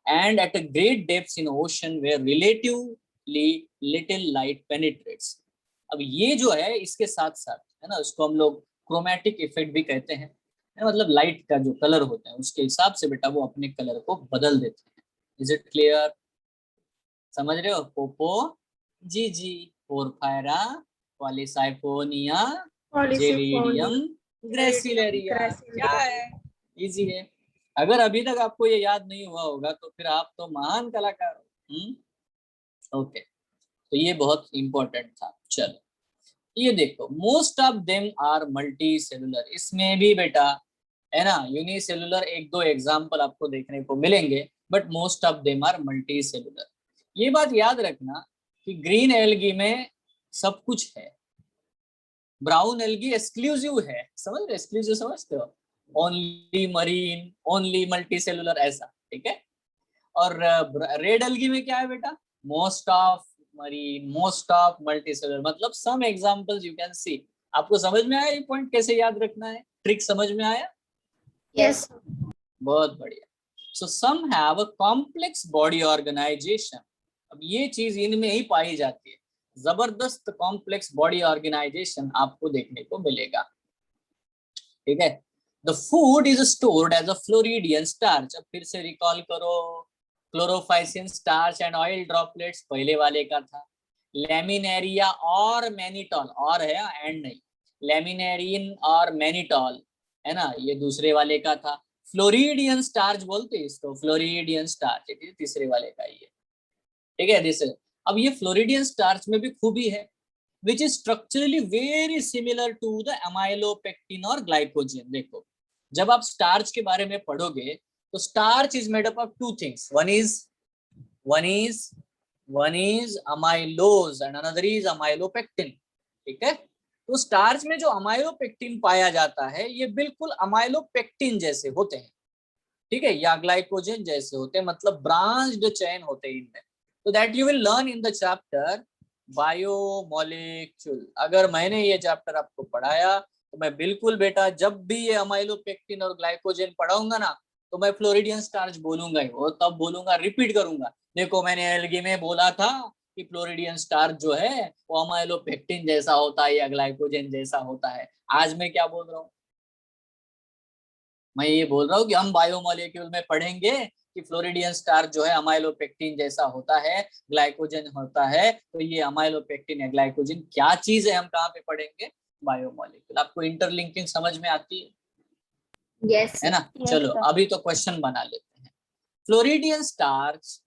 and at a great depths in ocean where relatively little light penetrates. अब ये जो है इसके साथ साथ है ना, उसको हम लोग क्रोमैटिक इफेक्ट भी कहते हैं, मतलब लाइट का जो कलर होता है उसके हिसाब से बेटा वो अपने कलर को बदल देते हैं। Is it clear? समझ रहे हो? पोपो जी जी, पोरफायरा, पॉलीसाइफोनिया, जेलिडियम, ग्रेसिलेरिया। क्या है? इजी है। अगर अभी तक आपको ये याद नहीं हुआ होगा तो फिर आप तो महान कलाकार हो। ओके, तो ये बहुत इंपॉर्टेंट था। चलो ये देखो, most of them are multi cellular, इसमें भी बेटा है ना यूनिसेलुलर एक दो एग्जाम्पल आपको देखने को मिलेंगे, but most of them are multi cellular. ये बात याद रखना कि ग्रीन एल्गी में सब कुछ है, ब्राउन एल्गी एक्सक्लूसिव है, समझ रहे? एक्सक्लूसिव समझते हो? Only marine, only multi cellular, ऐसा। ठीक है, और रेड एल्गी में क्या है बेटा? Most of marine, most of multicellular, मतलब some examples you can see. आपको समझ में आया ये पॉइंट कैसे याद रखना है? ट्रिक समझ में आया? यस। बहुत बढ़िया। So some have a complex body organization. अब ये चीज इनमें ही पाई जाती है, जबरदस्त कॉम्प्लेक्स बॉडी ऑर्गेनाइजेशन आपको देखने को मिलेगा। ठीक है, the food is stored as a floridean starch. अब फिर से रिकॉल करो, chlorophycean starch and oil droplets पहले वाले का था। लैमिनेरिया और मैनिटॉल, और है एंड नहीं, लैमिनेरिन और मैनिटॉल है ना, ये दूसरे वाले का था। फ्लोरिडियन स्टार्च बोलते हैं इसको, फ्लोरिडियन स्टार्च, तीसरे वाले का ये। ठीक है, दिस। अब ये फ्लोरिडियन स्टार्च में भी खूबी है, which is structurally very similar to the amylopectin और glycogen। देखो जब आप स्टार्च के बारे में पढ़ोगे तो starch is made up of two things, one is amylose and another is amylopectin। ठीक है, तो स्टार्च में जो अमाइलोपेक्टिन पाया जाता है ये बिल्कुल अमाइलोपेक्टिन जैसे होते हैं, ठीक है, या ग्लाइकोजन जैसे होते हैं, मतलब ब्रांच्ड चेन होते हैं इनमें। तो that you will learn in the chapter biomolecule. अगर मैंने ये चैप्टर आपको पढ़ाया तो मैं बिल्कुल बेटा जब भी ये अमाइलोपेक्टिन और ग्लाइकोजन पढ़ाऊंगा ना तो मैं फ्लोरिडियन स्टार्च बोलूंगा ही, और तब बोलूंगा, रिपीट करूंगा, देखो मैंने एल्गी में बोला था कि फ्लोरिडियन स्टार्च जो है वो अमाइलोपेक्टिन जैसा होता है या ग्लाइकोजन जैसा होता है। आज मैं क्या बोल रहा हूँ, मैं ये बोल रहा हूँ कि हम बायोमोलिक्यूल में पढ़ेंगे कि फ्लोरिडियन स्टार्च जो है अमाइलोपेक्टिन जैसा होता है, ग्लाइकोजन होता है, तो ये अमाइलोपेक्टिन या ग्लाइकोजन क्या चीज है हम कहाँ पे पढ़ेंगे, बायोमोलिक्यूल। आपको इंटरलिंकिंग समझ में आती है, Yes, है ना? Yes, चलो sir. अभी तो क्वेश्चन बना लेते हैं। Floridean starch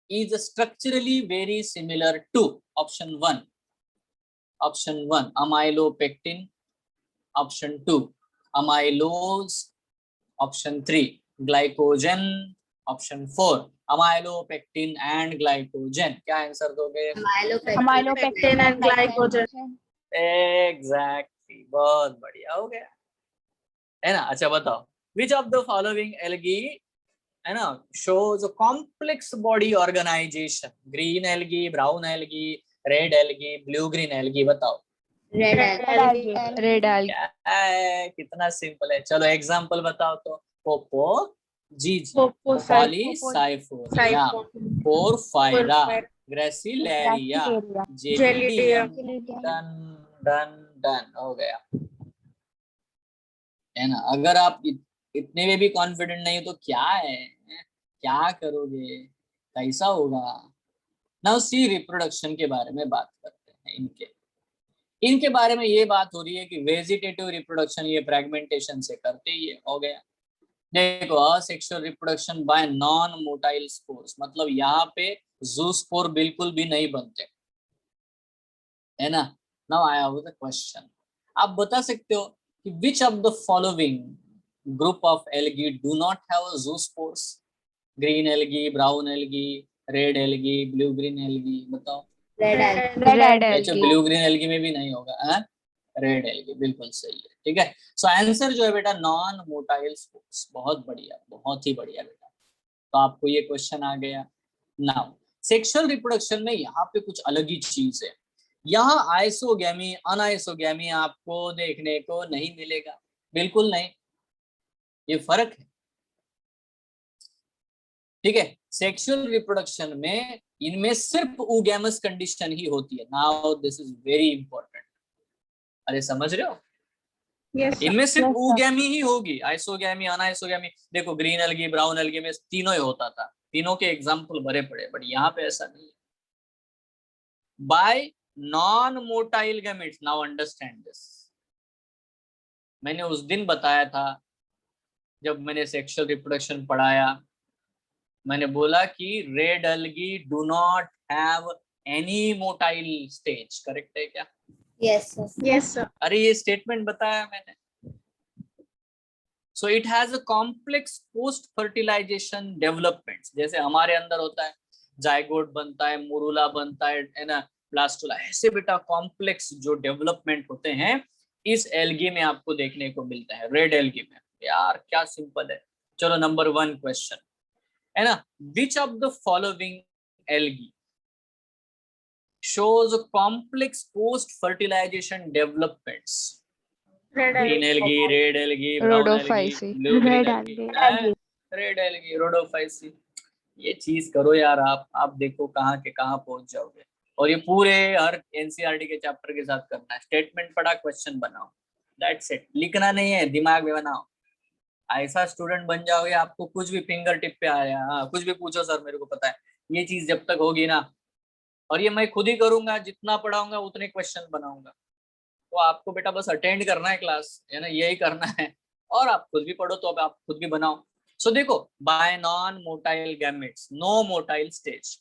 is structurally very similar to option 1 amylopectin, option 2 amylose, option 3 glycogen, option 4 amylopectin and glycogen। क्या आंसर दोगे? Amylopectin and glycogen. एग्जैक्टली, बहुत बढ़िया हो गया, है ना? अच्छा बताओ, विच ऑफ द फॉलोइंग एल्गी, है ना, shows a complex body organization? Green algae, brown algae, red algae, blue green algae, बताओ red algae. Red algae. क्या है, कितना सिंपल है। चलो एग्जांपल बताओ तो, पोपो जीजी, Polysiphonia, porphyra, gracilaria, gelidium, done done done हो गया, है ना? अगर आप इतने में भी कॉन्फिडेंट नहीं हो तो क्या है, क्या करोगे, कैसा होगा? नाउ सी, रिप्रोडक्शन के बारे में बात करते हैं। इनके बारे में ये बात हो रही है कि वेजिटेटिव रिप्रोडक्शन ये फ्रेगमेंटेशन से करते ही है, हो गया। देखो, asexual reproduction by non motile spores, मतलब यहाँ पे जूस्पोर बिल्कुल भी नहीं बनते, है ना? Now I have the question, आप बता सकते हो कि which of the following group of algae do not have zoospores? Green algae, brown algae, red algae, blue green algae, बताओ। Red algae. Red अच्छा, algae. ब्लू ग्रीन एल्गी में भी नहीं होगा, है? रेड एल्गी, बिल्कुल सही है, ठीक है। सो आंसर जो है बेटा नॉन मोटाइल स्पोर्स। बहुत बढ़िया, बहुत ही बढ़िया बेटा, तो आपको ये क्वेश्चन आ गया। नाउ सेक्सुअल रिप्रोडक्शन में यहाँ पे कुछ अलग ही चीज है, यहाँ आइसोगैमी अनआइसोगैमी आपको देखने को नहीं मिलेगा, बिल्कुल नहीं, ये फर्क है, ठीक है। सेक्सुअल रिप्रोडक्शन में इनमें सिर्फ ऊगैमस कंडीशन ही होती है। Now this is very important, अरे समझ रहे हो? Yes, sir. इनमें सिर्फ Yes, sir. ऊगैमी ही होगी, आइसोगैमी अनआइसोगैमी। देखो ग्रीन एल्गी, ब्राउन एल्गी में तीनों ही होता था, तीनों के एग्जाम्पल भरे पड़े, बट यहाँ पे ऐसा नहीं है। Bye non motile gametes, now understand this. मैंने उस दिन बताया था जब मैंने सेक्सुअल रिप्रोडक्शन पढ़ाया, मैंने बोला कि red algae do not have any motile stage, correct है क्या? Yes, sir. Yes, sir. अरे ये स्टेटमेंट बताया मैंने। So it has a complex post fertilisation development, जैसे हमारे अंदर होता है जाइगोट बनता है, मोरूला बनता है ना, ब्लास्टुला, ऐसे बेटा कॉम्प्लेक्स जो डेवलपमेंट होते हैं इस एल्गी में आपको देखने को मिलता है, रेड एल्गी में। यार क्या सिंपल है। चलो नंबर 1 क्वेश्चन, है ना, विच of the following algae shows complex post fertilization developments? Red green algae. Algae, red algae, brown algae, Rhodophysi. Blue green Red algae, algae. Red algae, Rhodophyceae. ये चीज करो यार, आप देखो कहाँ के कहाँ पहुंच जाओगे। और ये पूरे हर एनसीईआरटी के चैप्टर के साथ करना है, स्टेटमेंट पढ़ा, क्वेश्चन बनाओ, दैट्स इट। लिखना नहीं है, दिमाग में बनाओ। ऐसा स्टूडेंट बन जाओगे आपको कुछ भी फिंगर टिप पे आया, हाँ कुछ भी पूछो सर मेरे को पता है। ये चीज जब तक होगी ना, और ये मैं खुद ही करूंगा, जितना पढ़ाऊंगा उतने क्वेश्चन बनाऊंगा, तो आपको बेटा बस अटेंड करना है क्लास, है ना, यही करना है। और आप खुद भी पढ़ो तो अब आप खुद भी बनाओ। सो देखो, by non motile gametes, no motile stage,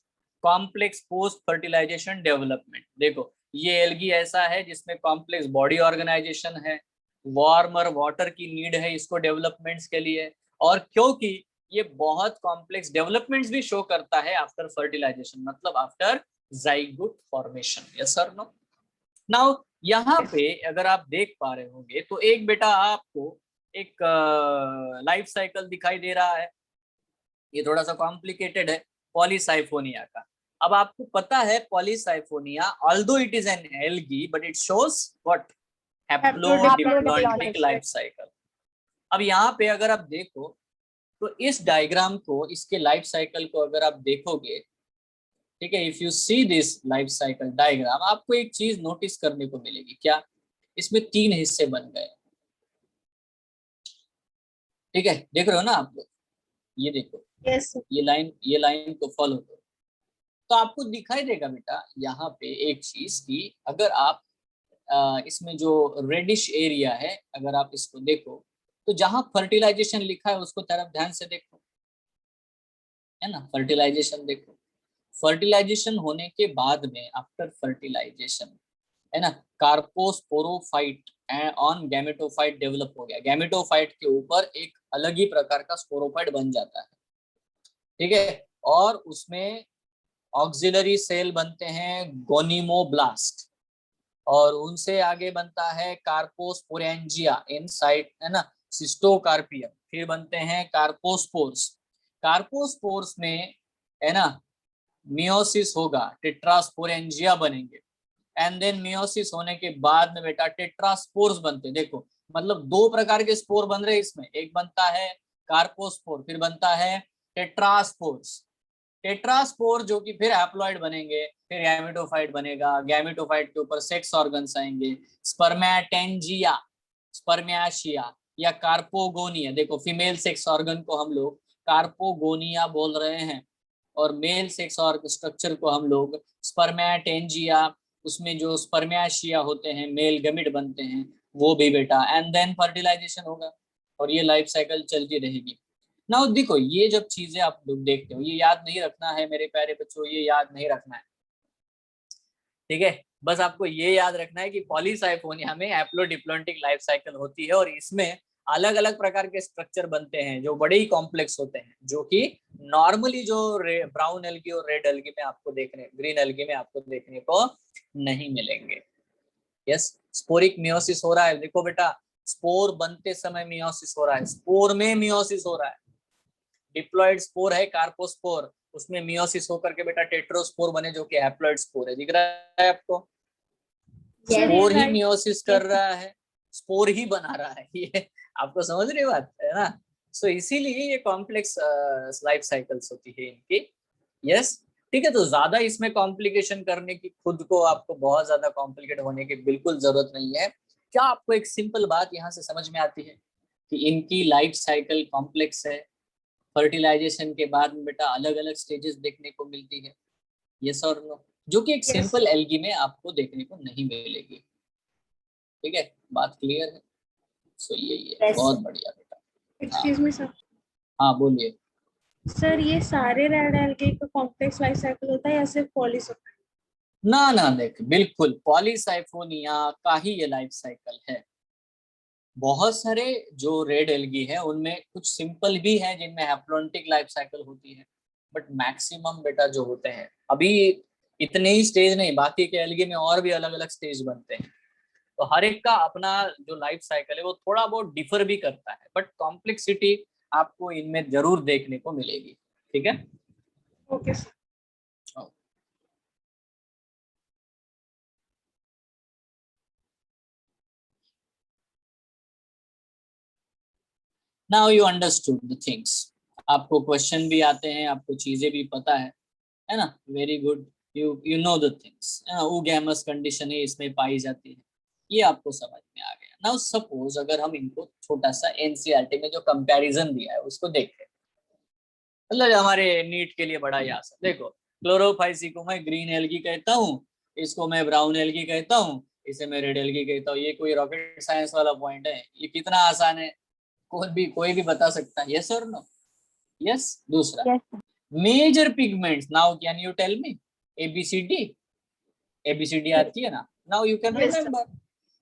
complex post fertilisation development. देखो ये एल्गी ऐसा है जिसमें कॉम्प्लेक्स बॉडी ऑर्गेनाइजेशन है, वार्मर वाटर की नीड है इसको डेवलपमेंट्स के लिए, और क्योंकि ये बहुत कॉम्प्लेक्स डेवलपमेंट्स भी शो करता है आफ्टर फर्टिलाइजेशन, मतलब after zygote formation. Yes sir no? Now यहाँ पे अगर आप देख पा रहे होंगे तो एक बेटा आपको एक लाइफ साइकिल दिखाई दे रहा है, ये थोड़ा सा कॉम्प्लिकेटेड है, पॉलीसाइफोनिया का। अब आपको पता है Polysiphonia although it is an algae but it shows what, haplodiplontic life cycle. अब यहाँ पे अगर आप देखो तो इस डायग्राम को, इसके लाइफ साइकिल को अगर आप देखोगे, ठीक है, if you see this life cycle diagram, आपको एक चीज नोटिस करने को मिलेगी। क्या? इसमें 3 हिस्से बन गए, ठीक है, देख रहे हो ना आप लोग? ये देखो, Yes, sir. ये लाइन को फॉलो करो तो आपको दिखाई देगा बेटा यहाँ पे एक चीज की, अगर आप इसमें जो रेडिश एरिया है, अगर आप इसको देखो तो जहां फर्टिलाइजेशन लिखा है उसको तरफ ध्यान से देखो, है ना, फर्टिलाइजेशन देखो। फर्टिलाइजेशन होने के बाद में, आफ्टर फर्टिलाइजेशन, है ना, कार्पोस्पोरोफाइट ऑन गैमेटोफाइट डेवलप हो गया। गैमेटोफाइट के ऊपर एक अलग ही प्रकार का स्पोरोफाइट बन जाता है, ठीक है, और उसमें ऑक्सिलरी सेल बनते हैं गोनिमोब्लास्ट, और उनसे आगे बनता है कार्पोस्पोरेंजिया इनसाइड, है ना, सिस्टोकार्पियम, फिर बनते हैं कार्पोस्पोर्स। कार्पोस्पोर्स में, है ना, मियोसिस होगा, टेट्रास्पोरेंजिया बनेंगे, एंड देन मियोसिस होने के बाद में बेटा टेट्रास्पोर्स बनते। देखो मतलब 2 प्रकार के स्पोर बन रहे हैं इसमें, एक बनता है कार्पोस्पोर, फिर बनता है टेट्रास्पोर्स। टेट्रास्पोर जो कि फिर हैप्लॉइड बनेंगे, फिर गैमेटोफाइट बनेगा, गैमेटोफाइट के ऊपर सेक्स ऑर्गन्स आएंगे, स्पर्मेटेंजिया, स्पर्मियाशिया या कार्पोगोनिया। देखो फीमेल सेक्स ऑर्गन को हम लोग कार्पोगोनिया बोल रहे हैं, और मेल सेक्स ऑर्गन स्ट्रक्चर को हम लोग स्पर्मेटेंजिया, उसमें जो स्पर्मियाशिया होते हैं, मेल गैमेट बनते हैं, वो भी बेटा, एंड देन फर्टिलाइजेशन होगा, और ये लाइफ साइकिल चलती रहेगी। ना देखो ये जब चीजें आप लोग देखते हो, ये याद नहीं रखना है मेरे प्यारे बच्चों, ये याद नहीं रखना है, ठीक है, बस आपको ये याद रखना है कि पॉलीसाइफोनिया में हैप्लोडिप्लॉइडिक लाइफ साइकिल होती है, और इसमें अलग अलग प्रकार के स्ट्रक्चर बनते हैं जो बड़े ही कॉम्प्लेक्स होते हैं, जो कि नॉर्मली जो ब्राउन एल्गी और रेड एल्गी में आपको देखने, ग्रीन एल्गी में आपको देखने को नहीं मिलेंगे। यस, स्पोरिक मियोसिस हो रहा है, देखो बेटा स्पोर बनते समय मियोसिस हो रहा है, स्पोर में मियोसिस हो रहा है, डिप्लॉइड स्पोर है कार्पोस्पोर, उसमें मियोसिस होकर के बेटा टेट्रोस्पोर बने जो कि हैप्लॉइड स्पोर है। दिख रहा है आपको? स्पोर ही मियोसिस कर रहा है, स्पोर ही बना रहा है, ये आपको समझ रही बात है ना? सो इसीलिए ये कॉम्प्लेक्स लाइफ साइकिल्स होती है इनकी। यस, ठीक है, तो ज्यादा इसमें कॉम्प्लिकेशन करने की, खुद को आपको बहुत ज्यादा कॉम्प्लिकेट होने की बिल्कुल जरूरत नहीं है। क्या आपको एक सिंपल बात यहाँ से समझ में आती है कि इनकी लाइफ साइकिल कॉम्प्लेक्स है, फर्टिलाइजेशन के बाद में बेटा अलग अलग स्टेजेस देखने को मिलती है, यस और नो, जो कि एक सिंपल एल्गी में आपको देखने को नहीं मिलेगी। ठीक है, बात क्लियर है? सो यही है, बहुत बढ़िया बेटा। Excuse me, sir. हाँ बोलिए। सर ये सारे रेड एल्गी का कॉम्प्लेक्स लाइफ साइकिल होता है या सिर्फ पॉलीस होता है? ना ना देख, बिल्कुल पॉलीसाइफोनिया का ही ये लाइफ साइकिल है। बहुत सारे जो रेड एल्गी है उनमें कुछ सिंपल भी है जिनमें हैप्लोडिप्लॉइडिक लाइफ साइकिल होती है, बट मैक्सिमम बेटा जो होते हैं, अभी इतने ही स्टेज नहीं, बाकी के एल्गी में और भी अलग अलग स्टेज बनते हैं, तो हर एक का अपना जो लाइफ साइकिल है वो थोड़ा बहुत डिफर भी करता है, बट कॉम्प्लेक्सिटी आपको इनमें जरूर देखने को मिलेगी। ठीक है, okay sir. Now you understood the things, आपको क्वेश्चन भी आते हैं, आपको चीजें भी पता है ना? Very good, you know the things. Gamos condition है इसमें पाई जाती है, ये आपको समझ में आ गया। नाउ सपोज अगर हम इनको छोटा सा एनसीईआरटी में जो कंपैरिजन दिया है उसको देखें, मतलब हमारे नीट के लिए बड़ा ही आसान। देखो क्लोरोफाइसी को मैं ग्रीन एल्गी कहता हूँ, इसको मैं ब्राउन एल्गी कहता हूँ, इसे मैं रेड एल्गी कहता हूँ। ये कोई रॉकेट साइंस वाला पॉइंट है? ये कितना आसान है, कोई भी बता सकता है, यस और नो? यस। दूसरा, major pigments, now can you tell me? A B C D आती है ना? नाउ यू कैन रिमेम्बर,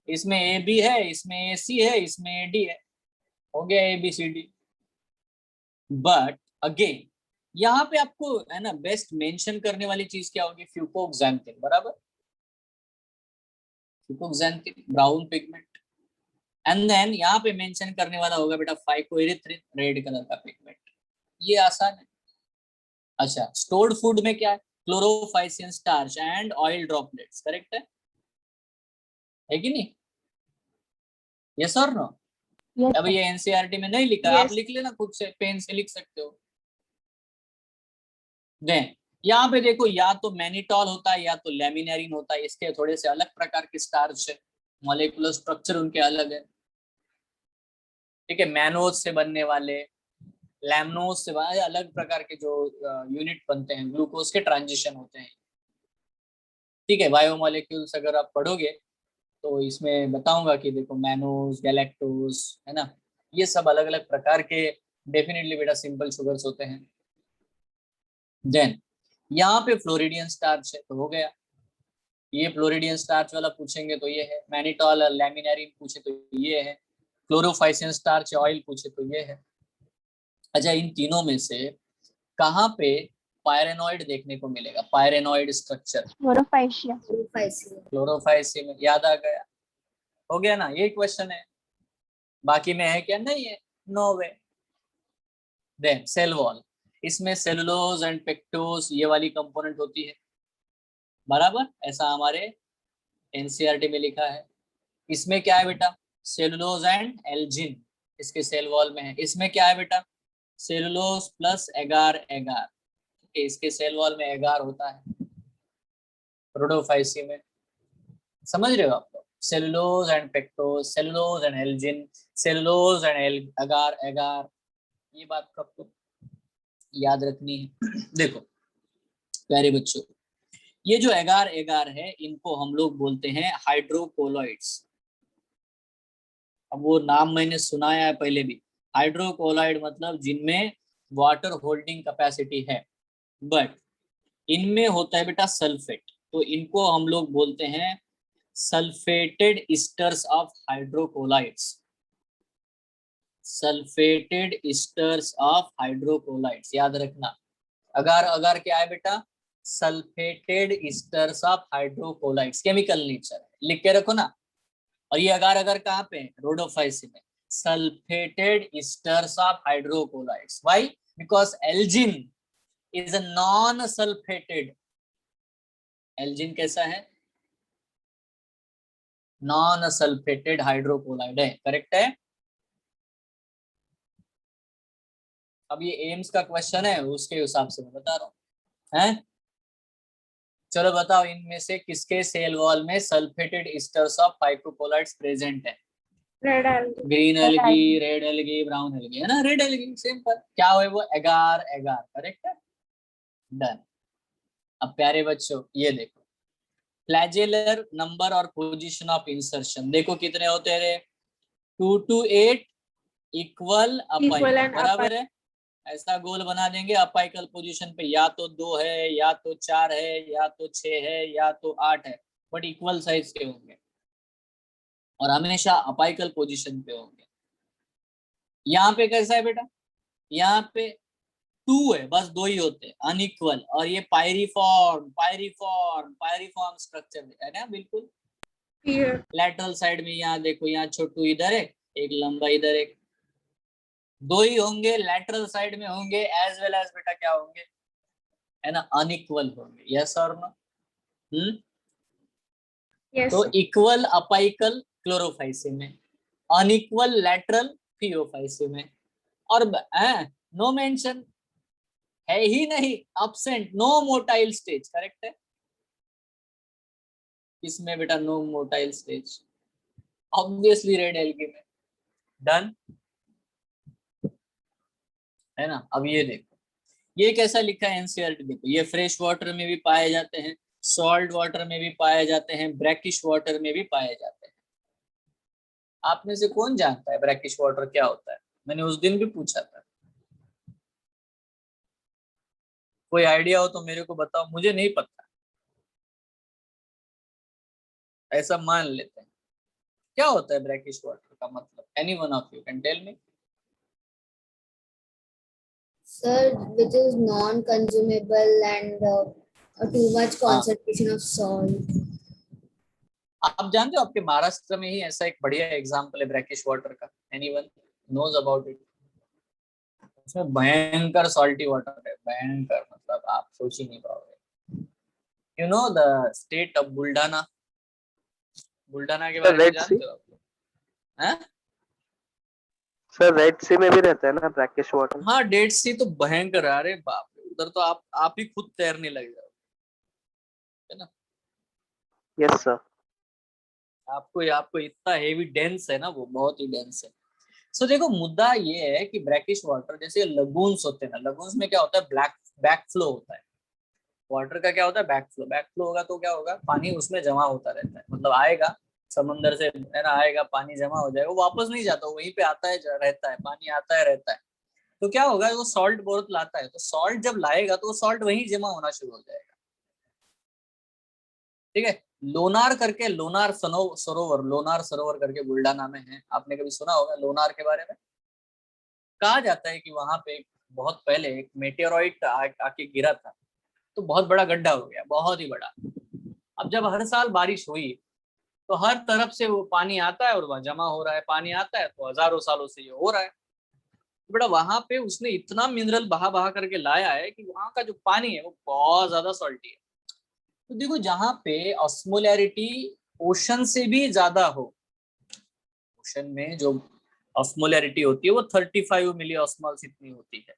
इसमें ए बी है, इसमें ए सी है, इसमें ए डी है, हो गया एबीसीडी। बट अगेन यहाँ पे आपको है ना बेस्ट मेंशन करने वाली चीज क्या होगी? फ्यूकोक्सैंथिन, बराबर, fucoxanthin brown pigment, and then यहाँ पे मेंशन करने वाला होगा बेटा फाइकोइरिथ्रिन, रेड कलर का पिगमेंट। ये आसान है। अच्छा, स्टोर्ड फूड में क्या है? Chlorophyceae starch and oil droplets, correct है कि नहीं? यस और नो? अब ये एनसीईआरटी में नहीं लिखा, आप Yes. लिख लेना खुद से, पेन से लिख सकते हो। दें यहाँ पे देखो, या तो मैनिटॉल होता है या तो लैमिनेरिन होता है। इसके थोड़े से अलग प्रकार के स्टार्च है, मॉलिक्यूलर स्ट्रक्चर उनके अलग है। ठीक है, मैनोज से बनने वाले, लैमनोज से अलग प्रकार के जो यूनिट बनते हैं, ग्लूकोज के ट्रांजिशन होते हैं। ठीक है, बायोमोलिक्यूल्स अगर आप पढ़ोगे तो इसमें बताऊंगा कि देखो मैनोज, गैलेक्टोज, है ना, ये सब अलग अलग प्रकार के डेफिनेटली बेटा सिंपल शुगर्स होते हैं। देन यहाँ पे फ्लोरिडियन स्टार्च है तो हो गया, ये फ्लोरिडियन स्टार्च वाला पूछेंगे तो ये है, मैनिटॉल और लैमिनेरिन पूछे तो ये है, क्लोरोफाइसिन स्टार्च ऑयल पूछे तो ये है। अच्छा, इन तीनों में से कहाँ पे पायरेनॉइड देखने को मिलेगा? पायरेनॉइड स्ट्रक्चर क्लोरोफाइसिन में, याद आ गया, हो गया ना, ये क्वेश्चन है। बाकी में है क्या? नहीं है, नो वे। देन सेल वॉल, इसमें सेलुलोज एंड पेक्टोज ये वाली कंपोनेंट होती है, बराबर, ऐसा हमारे एनसीईआरटी में लिखा है। इसमें क्या है बेटा? सेलुलोज एंड एल्जिन इसके सेल वॉल में है। इसमें क्या है बेटा? सेलुलोज प्लस एगार एगार, इसके सेल वॉल में एगार होता है रोडोफाइसी में। समझ रहे हो आप लोग? Cellulose and pectose, cellulose and Elgin, cellulose and एगार एगार, ये बात को आपको याद रखनी है। देखो प्यारे बच्चों, ये जो एगार एगार है इनको हम लोग बोलते हैं हाइड्रोकोलॉइड्स। अब वो नाम मैंने सुनाया है पहले भी, हाइड्रोकोलॉइड मतलब जिनमें वाटर होल्डिंग कैपेसिटी है, बट इनमें होता है बेटा सल्फेट, तो इनको हम लोग बोलते हैं sulphated esters of hydrocolloids. Sulphated esters of hydrocolloids, याद रखना। अगार अगार क्या है बेटा? Sulphated esters of hydrocolloids, chemical nature है, लिख के रखो ना। और ये अगार अगार कहाँ पे है? रोडोफाइसिन में, sulphated esters of hydrocolloids. Why? Because algin is a non sulphated. Algin कैसा है? नॉन सल्फेटेड हाइड्रोकोलाइड है, करेक्ट है। अब ये एम्स का क्वेश्चन है, उसके हिसाब से मैं बता रहा हूँ, हैं? चलो बताओ, इनमें से किसके सेल वॉल में सल्फेटेड ईस्टर्स ऑफ हाइड्रोकोलाइड्स प्रेजेंट है? Red algae, green algae, red algae, brown algae, है ना? रेड एल्गी सिंपल, क्या हुआ वो? एगार एगार, करेक्ट है, डन। अब प्यारे बच्चों ये देखो, फ्लैजेलर नंबर और पोजीशन ऑफ इंसर्शन देखो कितने होते हैं रे? 2 to 8 equal Equal apical, and बराबर है। ऐसा गोल बना देंगे अपाइकल पोजीशन पे, या तो 2 है, या तो 4 है, या तो 6 है, या तो 8 है, बट इक्वल साइज के होंगे और हमेशा अपाइकल पोजीशन पे होंगे। यहाँ पे कैसा है बेटा? यहाँ पे 2 है, बस 2 ही होते हैं, अनइक्वल। और ये पायरिफॉर्म पायरिफॉर्म पायरिफॉर्म स्ट्रक्चर है ना, बिल्कुल। here, लैटरल साइड में यहाँ देखो, यहाँ छोटू इधर है, एक लंबा इधर, एक 2 ही होंगे, लैटरल साइड में होंगे, एज वेल एज बेटा क्या होंगे, है ना, अनइक्वल होंगे। यस और नो? yes, तो sir. इक्वल अपाइकल क्लोरोफाइसी में, अनइक्वल लैटरल फियोफाइसी में, और नो मेंशन है ही नहीं, absent, no motile stage, correct है। इसमें बेटा no motile stage, obviously red algae में, डन है ना। अब ये देखो, ये कैसा लिखा है एनसीईआरटी, देखो ये फ्रेश वाटर में भी पाए जाते हैं, सॉल्ट वाटर में भी पाए जाते हैं, ब्रैकिश वाटर में भी पाए जाते हैं। आप में से कौन जानता है ब्रैकिश वाटर क्या होता है? मैंने उस दिन भी पूछा था, कोई आइडिया हो तो मेरे को बताओ, मुझे नहीं पता, ऐसा मान लेते हैं। क्या होता है ब्रैकिश वाटर का मतलब? Any one of you can tell me. Sir, which is non-consumable and too much concentration of salt. आप जानते हो आपके महाराष्ट्र में ही ऐसा एक बढ़िया एग्जांपल है ब्रैकिश वाटर का, एनीवन नोज अबाउट इट? उसमें भयंकर सॉल्टी वाटर है, भयंकर, मतलब आप सोच ही नहीं पाओगे। You know the state of Buldhana, Buldhana के बारे में रेड सी, जानते हो आप लोग? है? सर रेड सी में भी रहता है ना ब्रैकिश वाटर? हाँ, डेड सी तो भयंकर है, अरे बाप रे, उधर तो आप ही खुद तैरने लग जाओ, है ना। Yes sir. आपको इतना हेवी डेंस है ना, वो बहुत ही डेंस है। सो देखो, मुद्दा ये है कि ब्रैकिश वाटर जैसे लगून्स होते हैं ना, लगून्स में क्या होता है, ब्लैक बैक फ्लो होता है। वाटर का क्या होता है, बैक फ्लो होगा तो क्या होगा, पानी उसमें जमा होता रहता है, मतलब आएगा समंदर से, है ना, आएगा पानी जमा हो जाएगा, वो वापस नहीं जाता, वहीं पे आता है रहता है, पानी आता है रहता है। तो क्या होगा, वो सॉल्ट बहुत लाता है, तो सॉल्ट जब लाएगा तो वो सॉल्ट वहीं जमा होना शुरू हो जाएगा। ठीक है। लोनार करके, लोनार सरोवर करके बुल्डाना में है, आपने कभी सुना होगा लोनार के बारे में। कहा जाता है कि वहां पे बहुत पहले एक मेटेओराइट आके गिरा था, तो बहुत बड़ा गड्ढा हो गया, बहुत ही बड़ा। अब जब हर साल बारिश हुई तो हर तरफ से वो पानी आता है और वहां जमा हो रहा है, पानी आता है, तो हजारों सालों से ये हो रहा है। बेटा वहां पे उसने इतना मिनरल बहा बहा करके लाया है कि वहां का जो पानी है वो बहुत ज्यादा सॉल्टी है। तो देखो, जहां पे ऑस्मोलैरिटी ओशन से भी ज्यादा हो, ओशन में जो ऑस्मोलैरिटी होती है वो 35 मिली ऑस्मॉल्स इतनी होती है।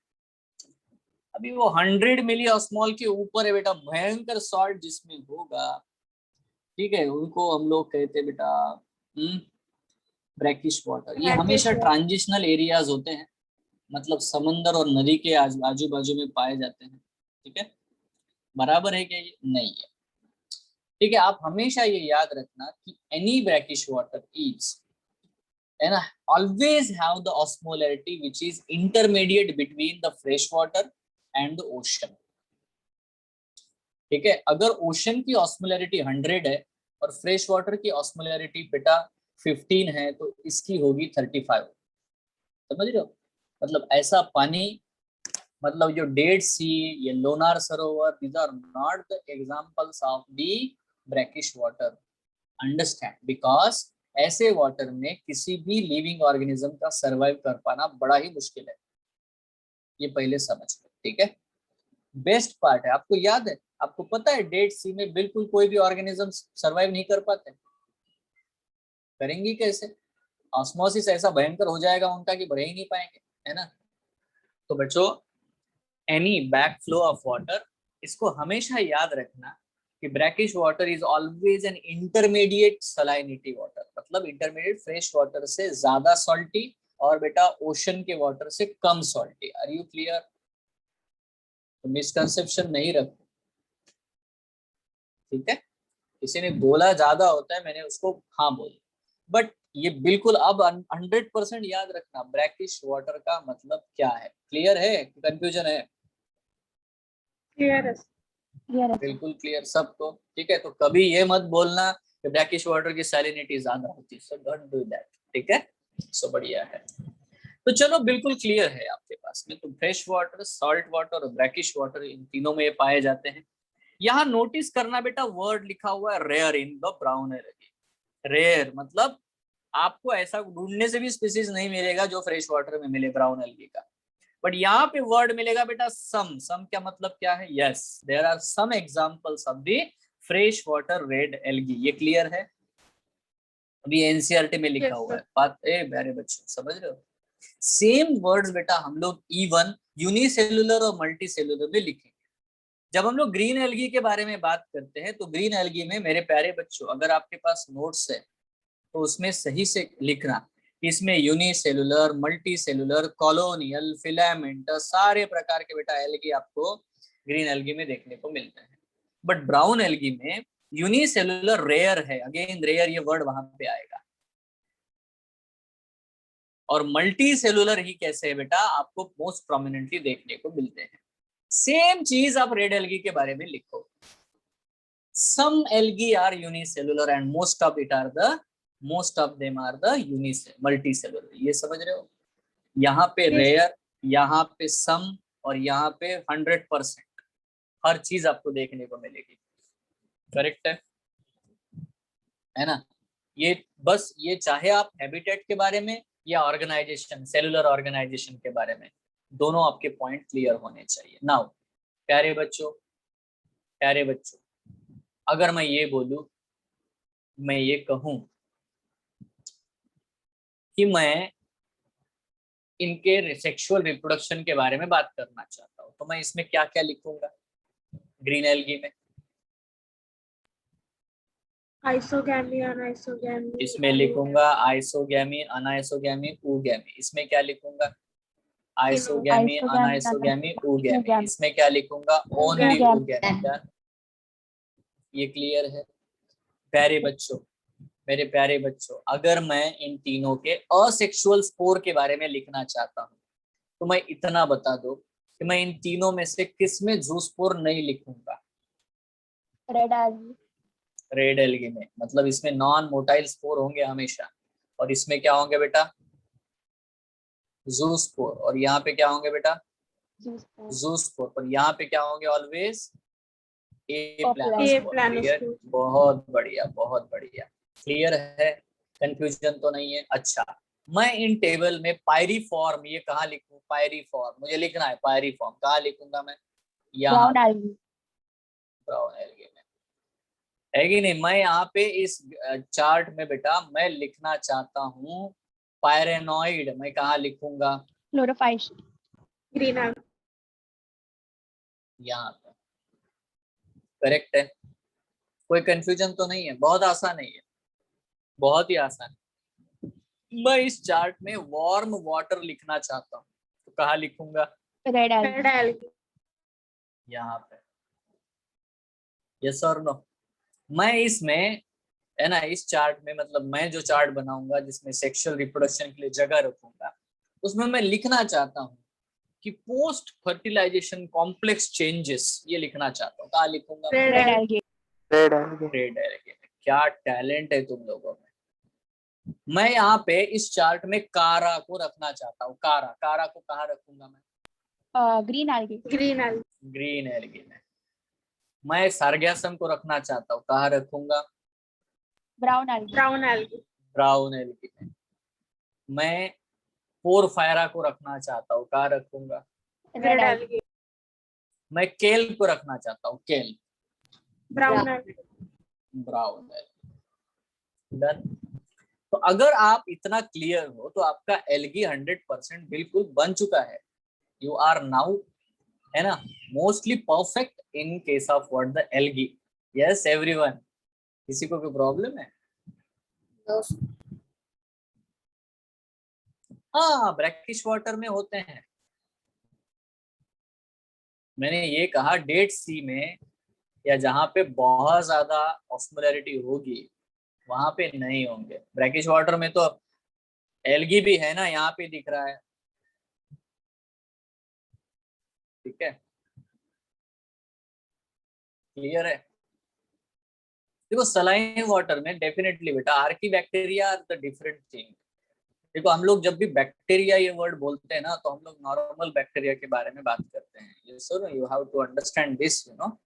अभी वो 100 मिली ऑस्मॉल के ऊपर है बेटा, भयंकर सॉल्ट जिसमें होगा, ठीक है, उनको हम लोग कहते हैं बेटा ब्रैकिश वाटर। ये ब्रैकिश हमेशा वाटर। ट्रांजिशनल एरियाज होते हैं, मतलब समंदर और नदी के आजू बाजू में पाए जाते हैं। ठीक है, बराबर है क्या, ये नहीं है। ठीक है, आप हमेशा ये याद रखना कि एनी ब्रैकिश वाटर इज, है ना, always have the osmolarity which is intermediate between the fresh water and the ocean. ठीक है, अगर ओशन की ऑस्मोलैरिटी 100 है और फ्रेश वाटर की ऑस्मोलैरिटी बेटा 15 है, तो इसकी होगी 35। समझ रहे हो, मतलब ऐसा पानी, मतलब जो डेड सी, ये लोनार सरोवर, these are not the examples of the brackish water. Understand, because ऐसे वाटर में किसी भी लिविंग ऑर्गेनिज्म का सरवाइव कर पाना बड़ा ही मुश्किल है, ये पहले समझ लो। ठीक है, बेस्ट पार्ट है, आपको याद है, आपको पता है डेड सी में बिल्कुल कोई भी ऑर्गेनिज्म सरवाइव नहीं कर पाते, करेंगी कैसे, ऑस्मोसिस ऐसा भयंकर हो जाएगा उनका कि बढ़ ही नहीं पाएंगे, है ना। तो बच्चों, any back flow of water, इसको हमेशा याद रखना कि brackish water is always an intermediate salinity water, मतलब इंटरमीडिएट फ्रेश वाटर से ज्यादा सॉल्टी और बेटा ओशन के वाटर से कम सॉल्टी। Are you clear? तो मिसकंसेप्शन नहीं रखो, ठीक है। किसी ने बोला ज्यादा होता है, मैंने उसको हाँ बोल, बट ये बिल्कुल अब 100% याद रखना ब्रैकिश वाटर का मतलब क्या है। क्लियर है कि कंफ्यूजन है? क्लियर है। बिल्कुल क्लियर सबको, ठीक है। तो कभी ये मत बोलना कि ब्रैकिश वाटर की सैलिनिटी ज्यादा होती है, सो डोंट डू दैट, ठीक है। सो बढ़िया है। तो चलो, बिल्कुल क्लियर है आपके पास में, तो फ्रेश वाटर, सॉल्ट वाटर और ब्रैकिश वाटर, इन तीनों में ये पाए जाते हैं। यहाँ नोटिस करना बेटा, वर्ड लिखा हुआ है rare in the brown algae. Rare मतलब आपको ऐसा ढूंढने से भी स्पीसीज नहीं मिलेगा जो फ्रेश वाटर में मिले ब्राउन एल्गी का, बट यहाँ पे वर्ड मिलेगा बेटा सम क्या मतलब क्या है, yes there are some examples of the fresh water red algae. ये क्लियर है? अभी एनसीईआरटी में लिखा यस हुआ सर। है, बात ए प्यारे बच्चों समझ रहे हो। सेम वर्ड्स बेटा हम लोग इवन यूनिसेलुलर और मल्टी सेलुलर में लिखेंगे। जब हम लोग ग्रीन एल्गी के बारे में बात करते हैं, तो ग्रीन एल्गी में मेरे प्यारे बच्चों, अगर आपके पास नोट्स है तो उसमें सही से लिखना, इसमें unicellular, multi cellular, colonial, filament, सारे प्रकार के बेटा एल्गी आपको ग्रीन एल्गी में देखने को मिलते हैं। बट ब्राउन एल्गी में यूनिसेलुलर रेयर है, अगेन रेयर ये वर्ड वहां पे आएगा, और मल्टी सेलुलर ही कैसे है बेटा, आपको मोस्ट प्रोमिनेंटली देखने को मिलते हैं। सेम चीज आप रेड एल्गी के बारे में लिखो, some algae are unicellular and most of them are the multicellular। ये समझ रहे हो, यहाँ पे यस। रेयर, यहाँ पे सम, और यहाँ पे 100%, हर चीज आपको देखने को मिलेगी। करेक्ट है ना। ये बस, ये चाहे आप हैबिटेट के बारे में या ऑर्गेनाइजेशन, सेलुलर ऑर्गेनाइजेशन के बारे में, दोनों आपके पॉइंट क्लियर होने चाहिए। नाउ प्यारे बच्चों, अगर मैं ये बोलूं, मैं ये कहूं कि मैं इनके सेक्सुअल रिप्रोडक्शन के बारे में बात करना चाहता हूँ, तो मैं इसमें क्या क्या लिखूंगा ग्रीन एल्गी में? आइसोगैमी, अनाइसोगैमी, इसमें लिखूंगा आइसोगैमी, अनाइसोगैमी, ऊगैमी। इसमें क्या लिखूंगा? Isogamy, anisogamy, oogamy. इसमें क्या लिखूंगा? Only oogamy. क्या ये क्लियर है प्यारे बच्चों? मेरे प्यारे बच्चों, अगर मैं इन तीनों के असेक्सुअल स्पोर के बारे में लिखना चाहता हूँ तो मैं इतना बता दो कि मैं इन तीनों में से किस में जूस्पोर नहीं लिखूंगा? Red algae. रेड एल्गी में, मतलब इसमें नॉन मोटाइल स्पोर होंगे हमेशा, और इसमें क्या होंगे बेटा? जूस्पोर। और यहाँ पे क्या होंगे बेटा? जूस्पोर। और यहाँ पे क्या होंगे? Always a planospore. क्लियर? बहुत बढ़िया, बहुत बढ़िया। क्लियर है? कंफ्यूजन तो नहीं है? अच्छा, मैं इन टेबल में पायरीफॉर्म ये कहाँ लिखूं? पायरीफॉर्म मुझे लिखना है। पायरीफॉर्म कहाँ लिखूंगा मैं? यहाँ ब्राउन एल्गी। ब्राउन एल्गी में है कि नहीं? मैं यहाँ पे इस चार्ट में बेटा मैं लिखना चाहता हूँ पायरेनॉइड। मैं कहाँ लिखूंगा? क्लोरोफाइट। Green algae. यहाँ पे। करेक्ट है? कोई कंफ्यूजन तो नहीं है? बहुत आसान है ये, बहुत ही आसान। मैं इस चार्ट में वार्म वाटर लिखना चाहता हूँ तो कहाँ लिखूंगा? Red red algae. एल्गी। यहाँ पे। यस और नो? मैं इसमें, है ना, इस चार्ट में, मतलब मैं जो चार्ट बनाऊंगा जिसमें सेक्सुअल रिप्रोडक्शन के लिए जगह रखूंगा, उसमें मैं लिखना चाहता हूँ कि पोस्ट फर्टिलाइजेशन कॉम्प्लेक्स चेंजेस, ये लिखना चाहता हूँ। कहाँ लिखूंगा? Red red algae. Algae. Red algae. Red algae में। क्या टैलेंट है तुम लोगों में। मैं यहाँ पे इस चार्ट में कारा को रखना चाहता हूँ। कारा, कारा को कहाँ रखूंगा मैं? Green algae. Green algae. Green algae में। मैं सार्गेसम को रखना चाहता हूँ, कहाँ रखूंगा? Brown algae. Brown algae. Brown algae में। मैं पोरफायरा को रखना चाहता हूँ, कहाँ रखूंगा? Red algae. मैं केल्प को रखना चाहता हूँ। Kelp. Brown algae. Brown algae. Done. तो अगर आप इतना क्लियर हो तो आपका एल्गी 100% बिल्कुल बन चुका है। यू आर नाउ, है ना, mostly perfect in case of what? The algae. Yes everyone? किसी को कोई प्रॉब्लम है? No. हाँ, ब्रैकिश वाटर में होते हैं। मैंने ये कहा डेड सी में या जहाँ पे बहुत ज्यादा ऑस्मोलैरिटी होगी वहां पे नहीं होंगे। ब्रैकिश वाटर में तो एल्गी भी है ना, यहाँ पे दिख रहा है। ठीक है? क्लियर है? देखो सलाइन वाटर में डेफिनेटली बेटा archaebacteria are the different thing. देखो हम लोग जब भी बैक्टीरिया ये वर्ड बोलते हैं ना तो हम लोग नॉर्मल बैक्टीरिया के बारे में बात करते हैं। Yes sir, you have to understand this, you know,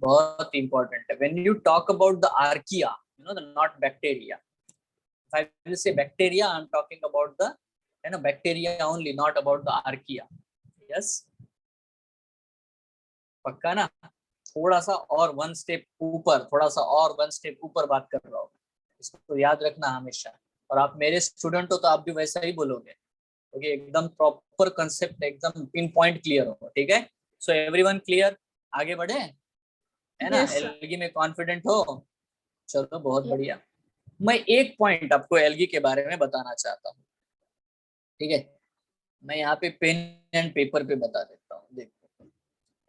बहुत इंपॉर्टेंट है। When you talk about the archaea, you know, the not bacteria, if I will say bacteria, I am talking about the, you know, bacteria only, not about the archaea. Yes, पक्का ना? थोड़ा सा और one step ऊपर, थोड़ा सा और one step ऊपर बात कर रहा हूँ, इसको तो याद रखना हमेशा। और आप मेरे स्टूडेंट हो तो आप भी वैसा ही बोलोगे, क्योंकि एकदम प्रॉपर कंसेप्ट, एकदम पिन पॉइंट क्लियर हो। ठीक है? So everyone clear? आगे बढ़े, है ना? Yes, sir. एल्गी में कॉन्फिडेंट हो? चलो बहुत बढ़िया। मैं एक पॉइंट आपको एल्गी के बारे में बताना चाहता हूँ। ठीक है? मैं यहाँ पे पेन एंड पेपर पे बता देता हूँ। देखो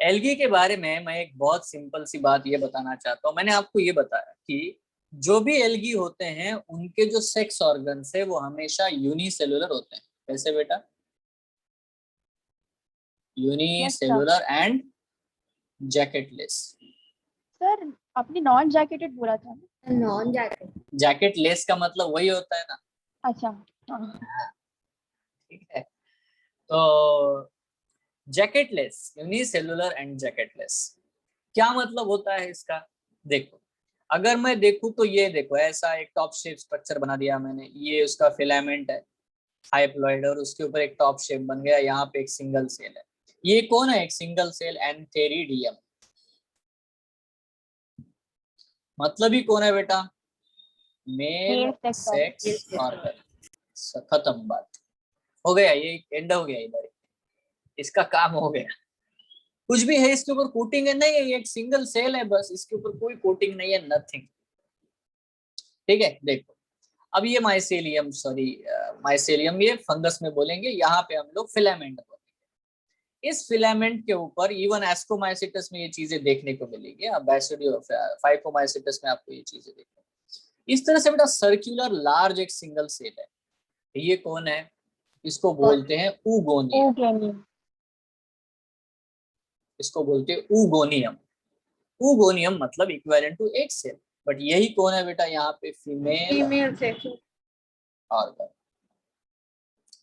एल्गी के बारे में मैं एक बहुत सिंपल सी बात ये बताना चाहता हूँ। मैंने आपको ये बताया कि जो भी एल्गी होते हैं उनके जो सेक्स ऑर्गन्स है वो हमेशा यूनिसेलुलर होते हैं। कैसे बेटा? Unicellular and jacketless. सर आपने नॉन जैकेटेड बोला था ना? Non-jacket. जैकेटलेस का मतलब वही होता है ना। अच्छा हाँ। ठीक है? तो जैकेटलेस, यूनिसेलुलर एंड जैकेटलेस, क्या मतलब होता है इसका? देखो अगर मैं देखूं तो ये देखो ऐसा एक टॉप शेप स्ट्रक्चर बना दिया मैंने। ये उसका फिलामेंट है हाइप्लॉइड, और उसके ऊपर एक टॉप शेप बन गया। यहाँ पे एक सिंगल सेल है। ये कौन है? एक सिंगल सेल एंथेरिडियम। मतलब ही कौन है बेटा? Mail sex organ. खत्म बात, हो गया, ये एंड हो गया इधर, इसका काम हो गया। कुछ भी है इसके ऊपर कोटिंग है नहीं है, ये एक सिंगल सेल है बस, इसके ऊपर कोई कोटिंग नहीं है, नथिंग। ठीक है, देखो अब ये माइसेलियम, सॉरी माइसेलियम ये फंगस में बोलेंगे, यहाँ पे हम लोग फिलामेंट बोलेंगे। इस फिलामेंट के ऊपर इवन एस्कोमाइसिटस में ये चीजें देखने को मिलेगी, फाइकोमाइसिटस में आपको ये चीजें देखने। इस तरह से बेटा सर्कुलर लार्ज एक सिंगल सेल है, ये कौन है, इसको बोलते हैं ऊगोनियम, ओगेनियम। इसको बोलते हैं ऊगोनियम। ऊगोनियम मतलब इक्विवेलेंट टू एक सेल, बट यही कौन है बेटा यहाँ पे, female female sex. Organ.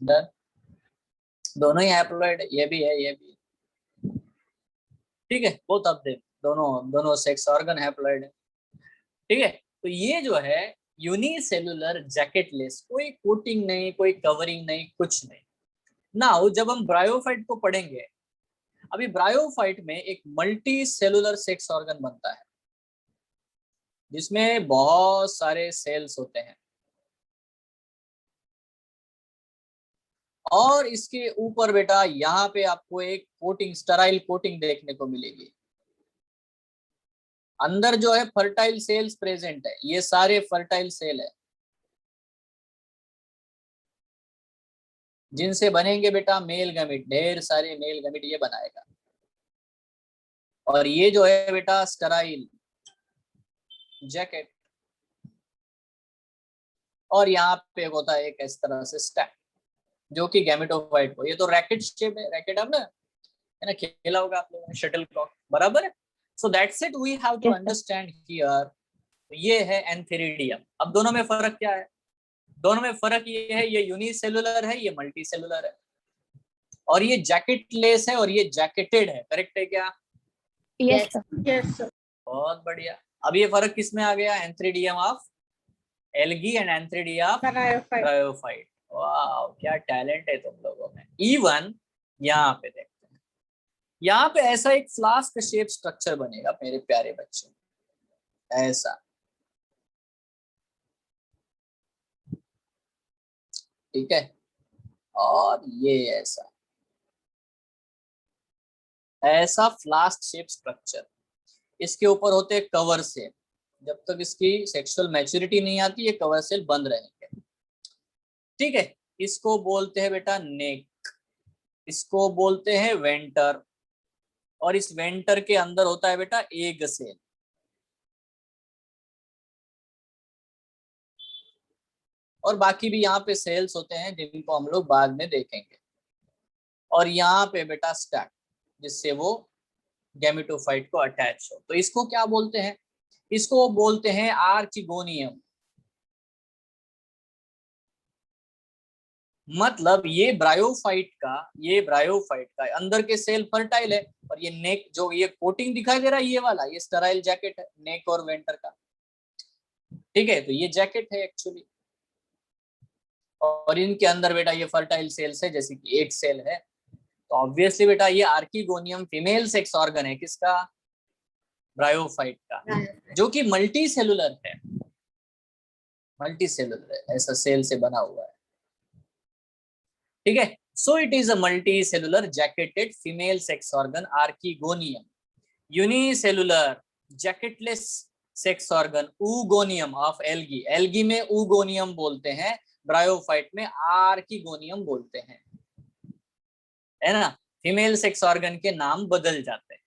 Done, दोनों ही हैप्लॉइड, ये भी है ये भी है। ठीक है, बोथ ऑफ देम, दोनों सेक्स ऑर्गन हैप्लॉइड है। ठीक है, तो ये जो है यूनिसेलुलर जैकेटलेस, कोई कोटिंग नहीं, कोई कवरिंग नहीं, कुछ नहीं। नाउ जब हम ब्रायोफाइट को पढ़ेंगे, अभी ब्रायोफाइट में एक मल्टी सेलुलर सेक्स ऑर्गन बनता है जिसमें बहुत सारे सेल्स होते हैं, और इसके ऊपर बेटा यहाँ पे आपको एक कोटिंग, स्टेराइल कोटिंग देखने को मिलेगी। अंदर जो है फर्टाइल सेल्स प्रेजेंट है, ये सारे फर्टाइल सेल है जिनसे बनेंगे बेटा मेल गैमेट, ढेर सारे मेल गैमेट ये बनाएगा। और ये जो है बेटा स्टेराइल जैकेट, और यहाँ पे होता है एक इस तरह से स्टैक जो कि गैमेटोफाइट को, ये तो रैकेट शेप है, रैकेट है ना, खेला होगा आप लोगों ने शटलकॉक, बराबर है। So that's it, we have to understand here. ये है एंथेरिडियम। अब दोनों में फर्क क्या है, दोनों में फर्क ये है, ये यूनिसेलुलर है, ये मल्टी सेलुलर है, और ये जैकेटलेस है और ये जैकेटेड है, करेक्ट है क्या? Yes sir. Yes sir. बहुत बढ़िया। अब ये फर्क किसमें आ गया, antheridium of algae and antheridium of bryophyte. वाह, क्या टैलेंट है तुम लोगों में। इवन यहाँ पे देखते हैं, यहाँ पे ऐसा एक फ्लास्क शेप स्ट्रक्चर बनेगा मेरे प्यारे बच्चे, ऐसा, ठीक है, और ये ऐसा ऐसा फ्लास्क शेप स्ट्रक्चर, इसके ऊपर होते हैं कवर सेल। जब तक इसकी सेक्सुअल मैच्योरिटी नहीं आती, ये कवर सेल बंद रहेंगे। ठीक है, इसको बोलते हैं बेटा नेक, इसको बोलते हैं वेंटर, और इस वेंटर के अंदर होता है बेटा एग सेल। और बाकी भी यहाँ पे सेल्स होते हैं जिनको हम लोग बाद में देखेंगे। और यहाँ पे बेटा स्टैक, जिससे वो गैमेटोफाइट को अटैच हो। तो इसको क्या बोलते हैं, इसको बोलते हैं आर्चिगोनियम। मतलब ये ब्रायोफाइट का अंदर के सेल फर्टाइल है, और ये नेक जो ये कोटिंग दिखाई दे रहा है, ये वाला ये स्टेराइल जैकेट है नेक और वेंटर का। ठीक है, तो ये जैकेट है एक्चुअली, और इनके अंदर बेटा ये फर्टाइल सेल्स है, जैसे कि एक सेल है। तो ऑब्वियसली बेटा ये आर्किगोनियम फीमेल सेक्स ऑर्गन है, किसका, ब्रायोफाइट का, जो कि मल्टी सेलुलर है, मल्टी सेलुलर है, ऐसा सेल से बना हुआ है। ठीक है, so it is a multicellular jacketed female sex organ archegonium. Unicellular jacketless sex organ oogonium of algae, algae में ऊगोनियम बोलते हैं, ब्रायोफाइट में आर्किगोनियम बोलते हैं, है ना। फीमेल सेक्स ऑर्गन के नाम बदल जाते हैं,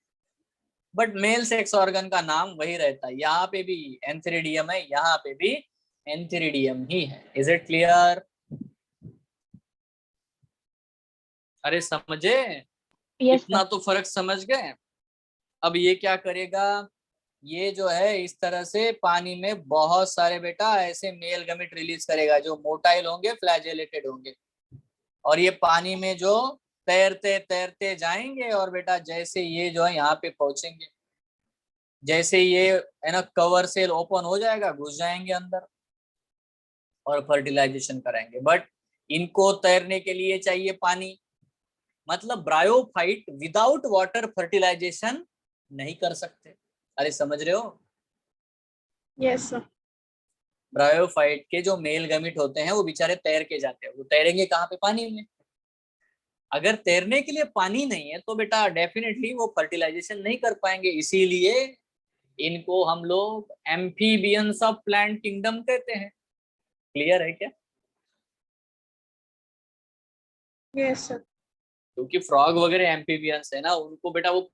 बट मेल सेक्स ऑर्गन का नाम वही रहता है। यहाँ पे भी एंथेरिडियम है, यहाँ पे भी एंथेरिडियम ही है। Is it clear? अरे समझे, इतना तो फर्क समझ गए। अब ये क्या करेगा, ये जो है इस तरह से पानी में बहुत सारे बेटा ऐसे मेल गैमेट रिलीज करेगा जो मोटाइल होंगे, फ्लैजेलेटेड होंगे, और ये पानी में जो तैरते तैरते जाएंगे, और बेटा जैसे ये जो है यहाँ पे पहुंचेंगे, जैसे ये है ना कवर सेल ओपन हो जाएगा, घुस जाएंगे अंदर और फर्टिलाइजेशन कराएंगे। बट इनको तैरने के लिए चाहिए पानी, मतलब ब्रायोफाइट विदाउट वाटर फर्टिलाइजेशन नहीं कर सकते। अरे समझ रहे हो? Yes sir. ब्रायोफाइट के जो मेल गैमेट होते हैं वो बेचारे तैर के जाते हैं, वो तैरेंगे कहाँ पे? पानी में। अगर तैरने के लिए पानी नहीं है तो बेटा डेफिनेटली वो फर्टिलाइजेशन नहीं कर पाएंगे, इसीलिए इनको हम लोग एम्फीबियंस ऑफ प्लांट किंगडम कहते हैं। क्लियर है क्या? Yes sir. क्योंकि फ्रॉग वगैरह एम्फीबियंस है ना, उनको बेटा वो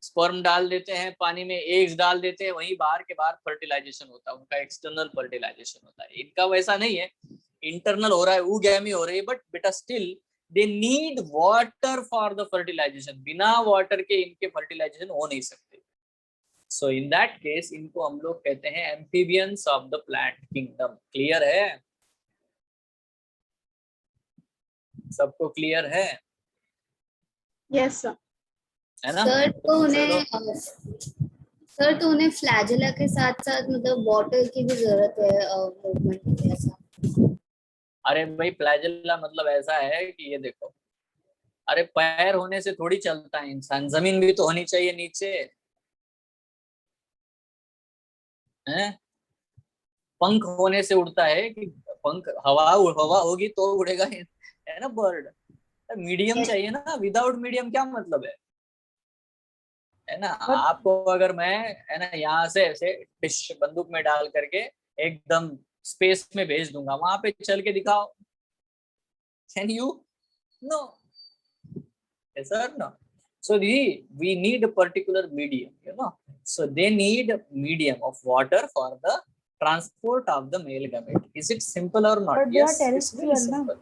स्पर्म डाल देते हैं पानी में, एग्स डाल देते हैं, वहीं बाहर के बाहर फर्टिलाइजेशन होता है, उनका एक्सटर्नल फर्टिलाइजेशन होता है। इनका वैसा नहीं है, इंटरनल हो रहा है, ऊगैमी हो रही है, बट बेटा still they need water for the fertilization. बिना वाटर के इनके फर्टिलाइजेशन हो नहीं सकते। सो इन दैट केस इनको हम लोग कहते हैं amphibians of the plant kingdom. Clear है? सबको क्लियर है? Yes sir. है ना? सर तो चलो। उन्हें फ्लैजेला के साथ साथ मतलब वाटर की भी जरूरत है मूवमेंट के लिए, ऐसा? अरे भाई फ्लैजेला मतलब ऐसा है कि ये देखो, अरे पैर होने से थोड़ी चलता है इंसान, जमीन भी तो होनी चाहिए नीचे, हैं? पंख होने से उड़ता है कि पंख हवा हवा होगी तो उड़ेगा, है ना बर्ड? मीडियम चाहिए ना, विदाउट मीडियम क्या मतलब है ना? आपको अगर मैं, है ना, यहाँ से ऐसे फिश बंदूक में डाल करके एकदम स्पेस में भेज दूंगा, वहां पे चल के दिखाओ, can you? No. Yes or no? So we need a particular medium, you know. So they need a medium of water for the transport of the male gamete. Is it simple or not? But they Yes, are it's very terrestrial, na? simple.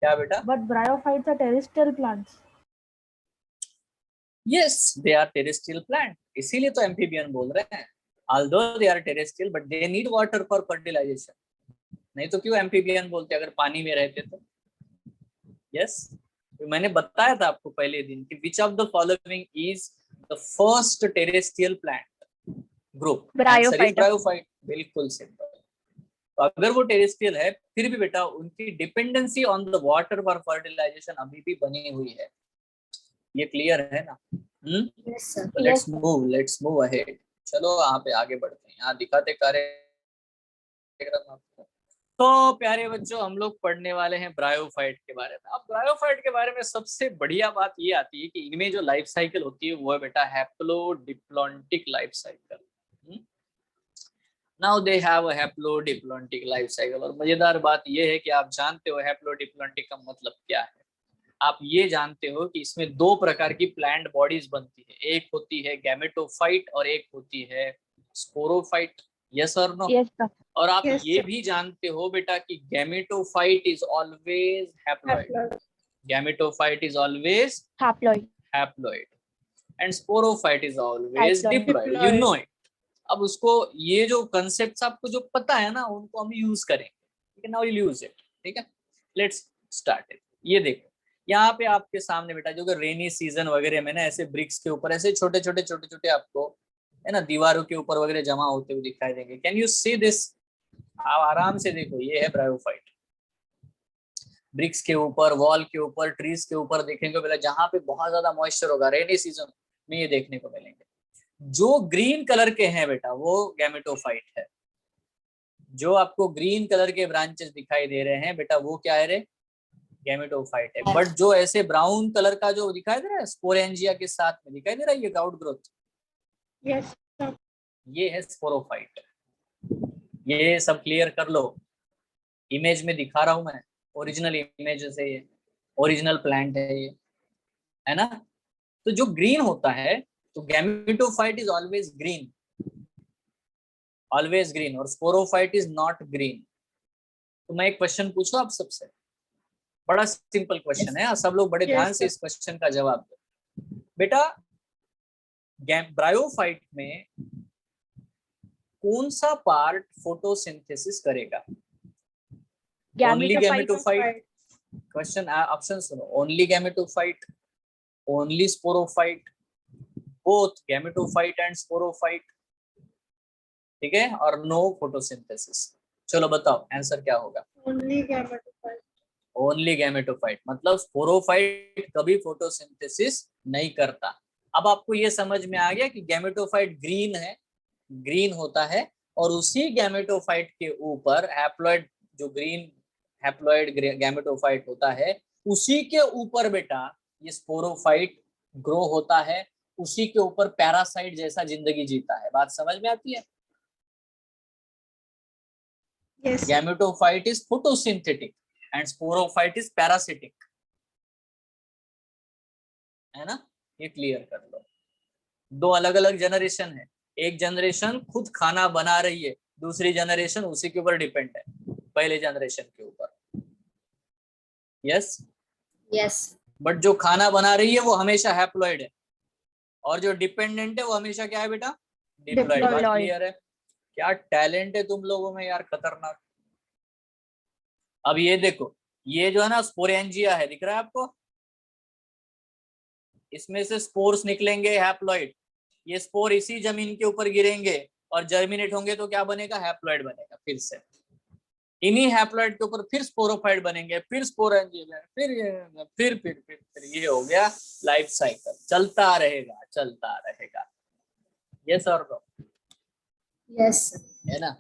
क्या बेटा? But bryophytes are terrestrial plants. Yes, they are terrestrial plant. इसीलिए तो amphibian बोल रहे हैं. Although they are terrestrial, but they need water for fertilization. नहीं तो क्यों amphibian बोलते अगर पानी में रहते तो? Yes. मैंने बताया था आपको पहले दिन कि which of the following is the first terrestrial plant group? Bryophyte. बिल्कुल सिंपल। तो अगर वो टेरेस्ट्रियल है फिर भी बेटा उनकी dependency on the water for fertilization अभी भी बनी हुई है। ये क्लियर है ना? Yes sir. Let's move ahead. चलो यहाँ पे आगे बढ़ते हैं, यहाँ दिखाते कार्यक्रम आपको। तो प्यारे बच्चों हम लोग पढ़ने वाले हैं ब्रायोफाइट के बारे में। अब ब्रायोफाइट के बारे में सबसे बढ़िया बात ये आती है कि इनमें जो लाइफ साइकिल होती है वो है बेटा haplodiplontic life cycle. Now they have a haplodiplontic life cycle. और मजेदार बात ये है कि आप जानते हो हैप्लोडिप्लॉन्टिक का मतलब क्या है? आप ये जानते हो कि इसमें दो प्रकार की प्लांट बॉडीज बनती है, एक होती है गैमेटोफाइट और एक होती है स्पोरोफाइट। यस और नो? Yes, sir. और आप Yes, ये sir. भी जानते हो बेटा कि gametophyte is always haploid. Gametophyte is always Haploid. Haploid and sporophyte is always Haploid. Diploid. You know it. अब उसको ये जो कंसेप्ट्स आपको जो पता है ना उनको हम यूज करेंगे। ठीक है, नाउ यू यूज इट। ठीक है, लेट्स स्टार्ट इट। ये देखो यहाँ पे आपके सामने बेटा जो रेनी सीजन वगैरह में ना ऐसे ब्रिक्स के ऊपर ऐसे छोटे छोटे आपको, है ना, दीवारों के ऊपर वगैरह जमा होते हुए दिखाई देंगे। Can you see this? आप आराम से देखो, ये है ब्रायोफाइट। ब्रिक्स के ऊपर, वॉल के ऊपर, ट्रीज के ऊपर देखेंगे पहले, जहां पे बहुत ज्यादा मॉइस्चर होगा रेनी सीजन में ये देखने को मिलेंगे। जो ग्रीन कलर के हैं बेटा वो गैमेटोफाइट है। जो आपको ग्रीन कलर के ब्रांचेस दिखाई दे रहे हैं बेटा वो क्या है रे? गैमेटोफाइट है। बट जो ऐसे ब्राउन कलर का जो दिखाई दे रहा है स्पोरेंजिया के साथ में दिखाई दे रहा है, ये आउट ग्रोथ, यस ये है स्पोरोफाइट। ये सब क्लियर कर लो। इमेज में दिखा रहा हूं मैं, ओरिजिनल इमेज से, ये ओरिजिनल प्लांट है ये, है ना? तो जो ग्रीन होता है तो gametophyte is always green, always green, और स्पोरोफाइट इज नॉट ग्रीन। तो मैं एक क्वेश्चन पूछूं आप सबसे, बड़ा सिंपल क्वेश्चन है, सब लोग बड़े ध्यान से इस क्वेश्चन का जवाब दो बेटा। ब्रायोफाइट में कौन सा पार्ट फोटोसिंथेसिस करेगा? Only gametophyte? क्वेश्चन ऑप्शन सुनो, only gametophyte, only sporophyte, both gametophyte and sporophyte, ठीक है, और नो फोटोसिंथेसिस। चलो बताओ आंसर क्या होगा? Only gametophyte. ओनली गैमेटोफाइट मतलब स्पोरोफाइट कभी फोटोसिंथेसिस नहीं करता। अब आपको ये समझ में आ गया कि गैमेटोफाइट ग्रीन है, ग्रीन होता है, और उसी गैमेटोफाइट के ऊपर हैप्लॉइड, जो ग्रीन हैप्लॉइड गैमेटोफाइट होता है, उसी के ऊपर बेटा ये स्पोरोफाइट ग्रो होता है, उसी के ऊपर पैरासाइट जैसा जिंदगी जीता है। बात समझ में आती है? Yes. Gametophyte is photosynthetic and sporophyte is parasitic, है ना? ये क्लियर कर लो। दो अलग अलग जनरेशन है, एक जनरेशन खुद खाना बना रही है, दूसरी जनरेशन उसी के ऊपर डिपेंड है, पहले जनरेशन के ऊपर। यस यस बट जो खाना बना रही है वो हमेशा हैप्लॉइड है, और जो डिपेंडेंट है वो हमेशा क्या है बेटा? डिप्लॉइड। बात Diploid. क्लियर है? क्या टैलेंट है तुम लोगों में यार, खतरनाक। अब ये देखो, ये जो है ना स्पोरेंजिया है, दिख रहा है आपको? इसमें से स्पोर्स निकलेंगे हैप्लॉइड, ये स्पोर इसी जमीन के ऊपर गिरेंगे और जर्मिनेट होंगे तो क्या बनेगा? हैप्लॉइड बनेगा। फिर से इन्हीं हैप्लॉइड के ऊपर फिर स्पोरोफाइट बनेंगे, फिर स्पोरेंजिया, फिर ये हो गया लाइफ साइकिल, चलता रहेगा चलता रहेगा। यस और नो? यस है ना?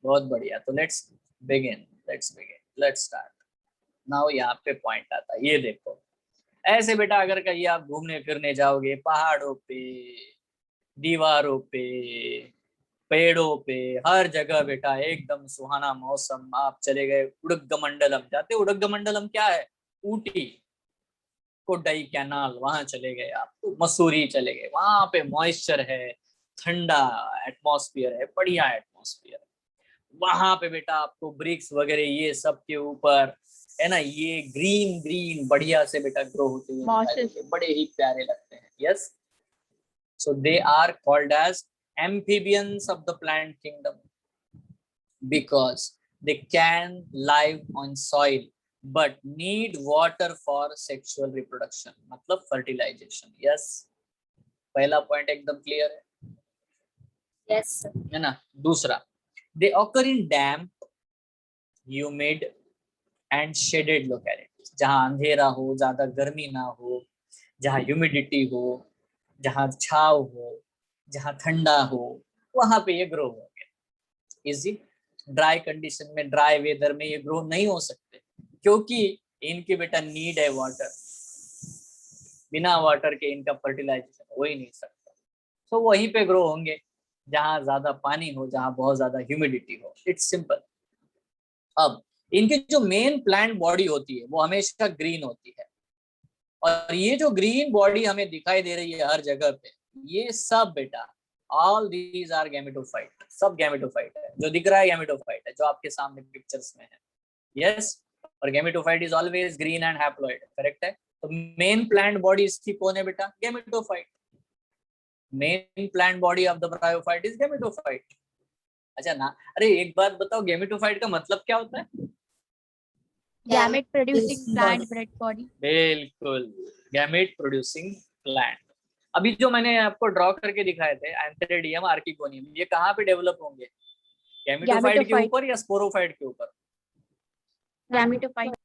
बहुत बढ़िया। तो let's begin, let's start now. यहाँ पे पॉइंट आता है, ये देखो। ऐसे बेटा अगर कहीं आप घूमने फिरने जाओगे, पहाड़ों पे, दीवारों पे, पेड़ों पे, हर जगह बेटा एकदम सुहाना मौसम, आप चले गए उडगमंडलम, जाते? उडगमंडलम क्या है? ऊटी, कोडाई कैनाल, वहां चले गए आप, तो मसूरी चले गए, वहां पे मॉइस्चर है, ठंडा एटमॉस्फेयर है, बढ़िया एटमॉस्फेयर। वहां पे बेटा आपको ब्रिक्स वगैरह ये सब के ऊपर है ना, ये ग्रीन ग्रीन बढ़िया से बेटा ग्रो होते हुए दिखाई Mosses. देंगे, बड़े ही प्यारे लगते हैं। Yes, so they are called as amphibians of the plant kingdom because they can live on soil but need water for sexual reproduction, मतलब fertilization। yes, पहला पॉइंट एकदम क्लियर है, यस है ना? दूसरा, they occur in damp, humid and shaded localities, जहां अंधेरा हो, ज्यादा गर्मी ना हो, जहां ह्यूमिडिटी हो, जहां छाव हो, जहां ठंडा हो, वहां पे ये ग्रो होंगे। इजी, ड्राई कंडीशन में, ड्राई वेदर में ये ग्रो नहीं हो सकते, क्योंकि इनकी बेटा नीड है वाटर, बिना वाटर के इनका फर्टिलाइजेशन हो ही नहीं सकता। तो वहीं पे ग्रो होंगे जहां ज्यादा पानी हो, जहां बहुत ज्यादा ह्यूमिडिटी हो। It's simple. अब इनकी जो मेन प्लांट बॉडी होती है वो हमेशा ग्रीन होती है, और ये जो ग्रीन बॉडी हमें दिखाई दे रही है हर जगह पे, ये सब बेटा ऑल दीज आर गैमेटोफाइट, सब गैमेटोफाइट है। जो दिख रहा है गैमेटोफाइट है, जो आपके सामने पिक्चर्स में है। यस, और gametophyte is always green and haploid, correct है? तो मेन प्लांट बॉडी इसकी कौन है बेटा? Gametophyte. Main plant body of the bryophyte is gametophyte. अच्छा ना, अरे एक बात बताओ, गैमेटोफाइट का मतलब क्या होता है? Gamete producing plant bred body. बिल्कुल, गैमेट प्रोड्यूसिंग प्लांट। अभी जो मैंने आपको ड्रॉ करके दिखाए थे, एंथेरिडियम, आर्किगोनियम, ये कहाँ पे डेवलप होंगे? गैमेटोफाइट के Gametophyte. ऊपर या स्पोरोफाइट के ऊपर? Gametophyte.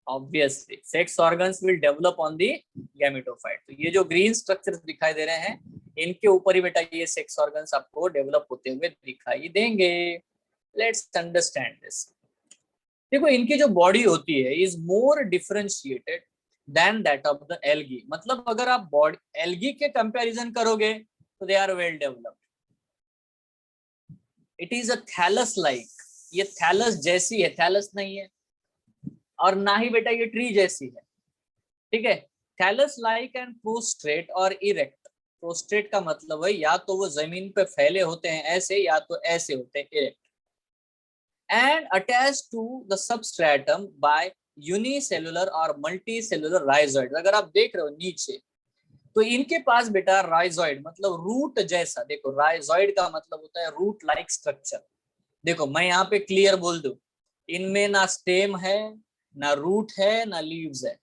Obviously sex organs will develop on the gametophyte. तो ये जो ग्रीन स्ट्रक्चर्स दिखाई दे रहे हैं, इनके ऊपर ही बेटा ये सेक्स ऑर्गन्स आपको डेवलप होते हुए दिखाई देंगे। Let's understand this. देखो, इनकी जो बॉडी होती है is more differentiated than that of the algae. मतलब अगर आप बॉडी एल्गी के कंपैरिजन करोगे तो they are well developed. It is a thallus like, ये थैलस जैसी है, थैलस नहीं है, और ना ही बेटा ये ट्री जैसी है, ठीक है? थैलस लाइक एंड प्रोस्ट्रेट और इरेक्ट। प्रोस्ट्रेट का मतलब है या तो वो जमीन पे फैले होते हैं ऐसे, या तो ऐसे होते हैं, erect, and attached to the substratum by unicellular और multicellular rhizoids। अगर आप देख रहे हो नीचे, तो इनके पास बेटा राइजॉइड मतलब रूट जैसा, देखो राइजॉइड का मतलब होता है रूट लाइक स्ट्रक्चर। देखो मैं यहाँ पे क्लियर बोल दूं, इनमें ना स्टेम है, ना रूट है, ना लीव्स है।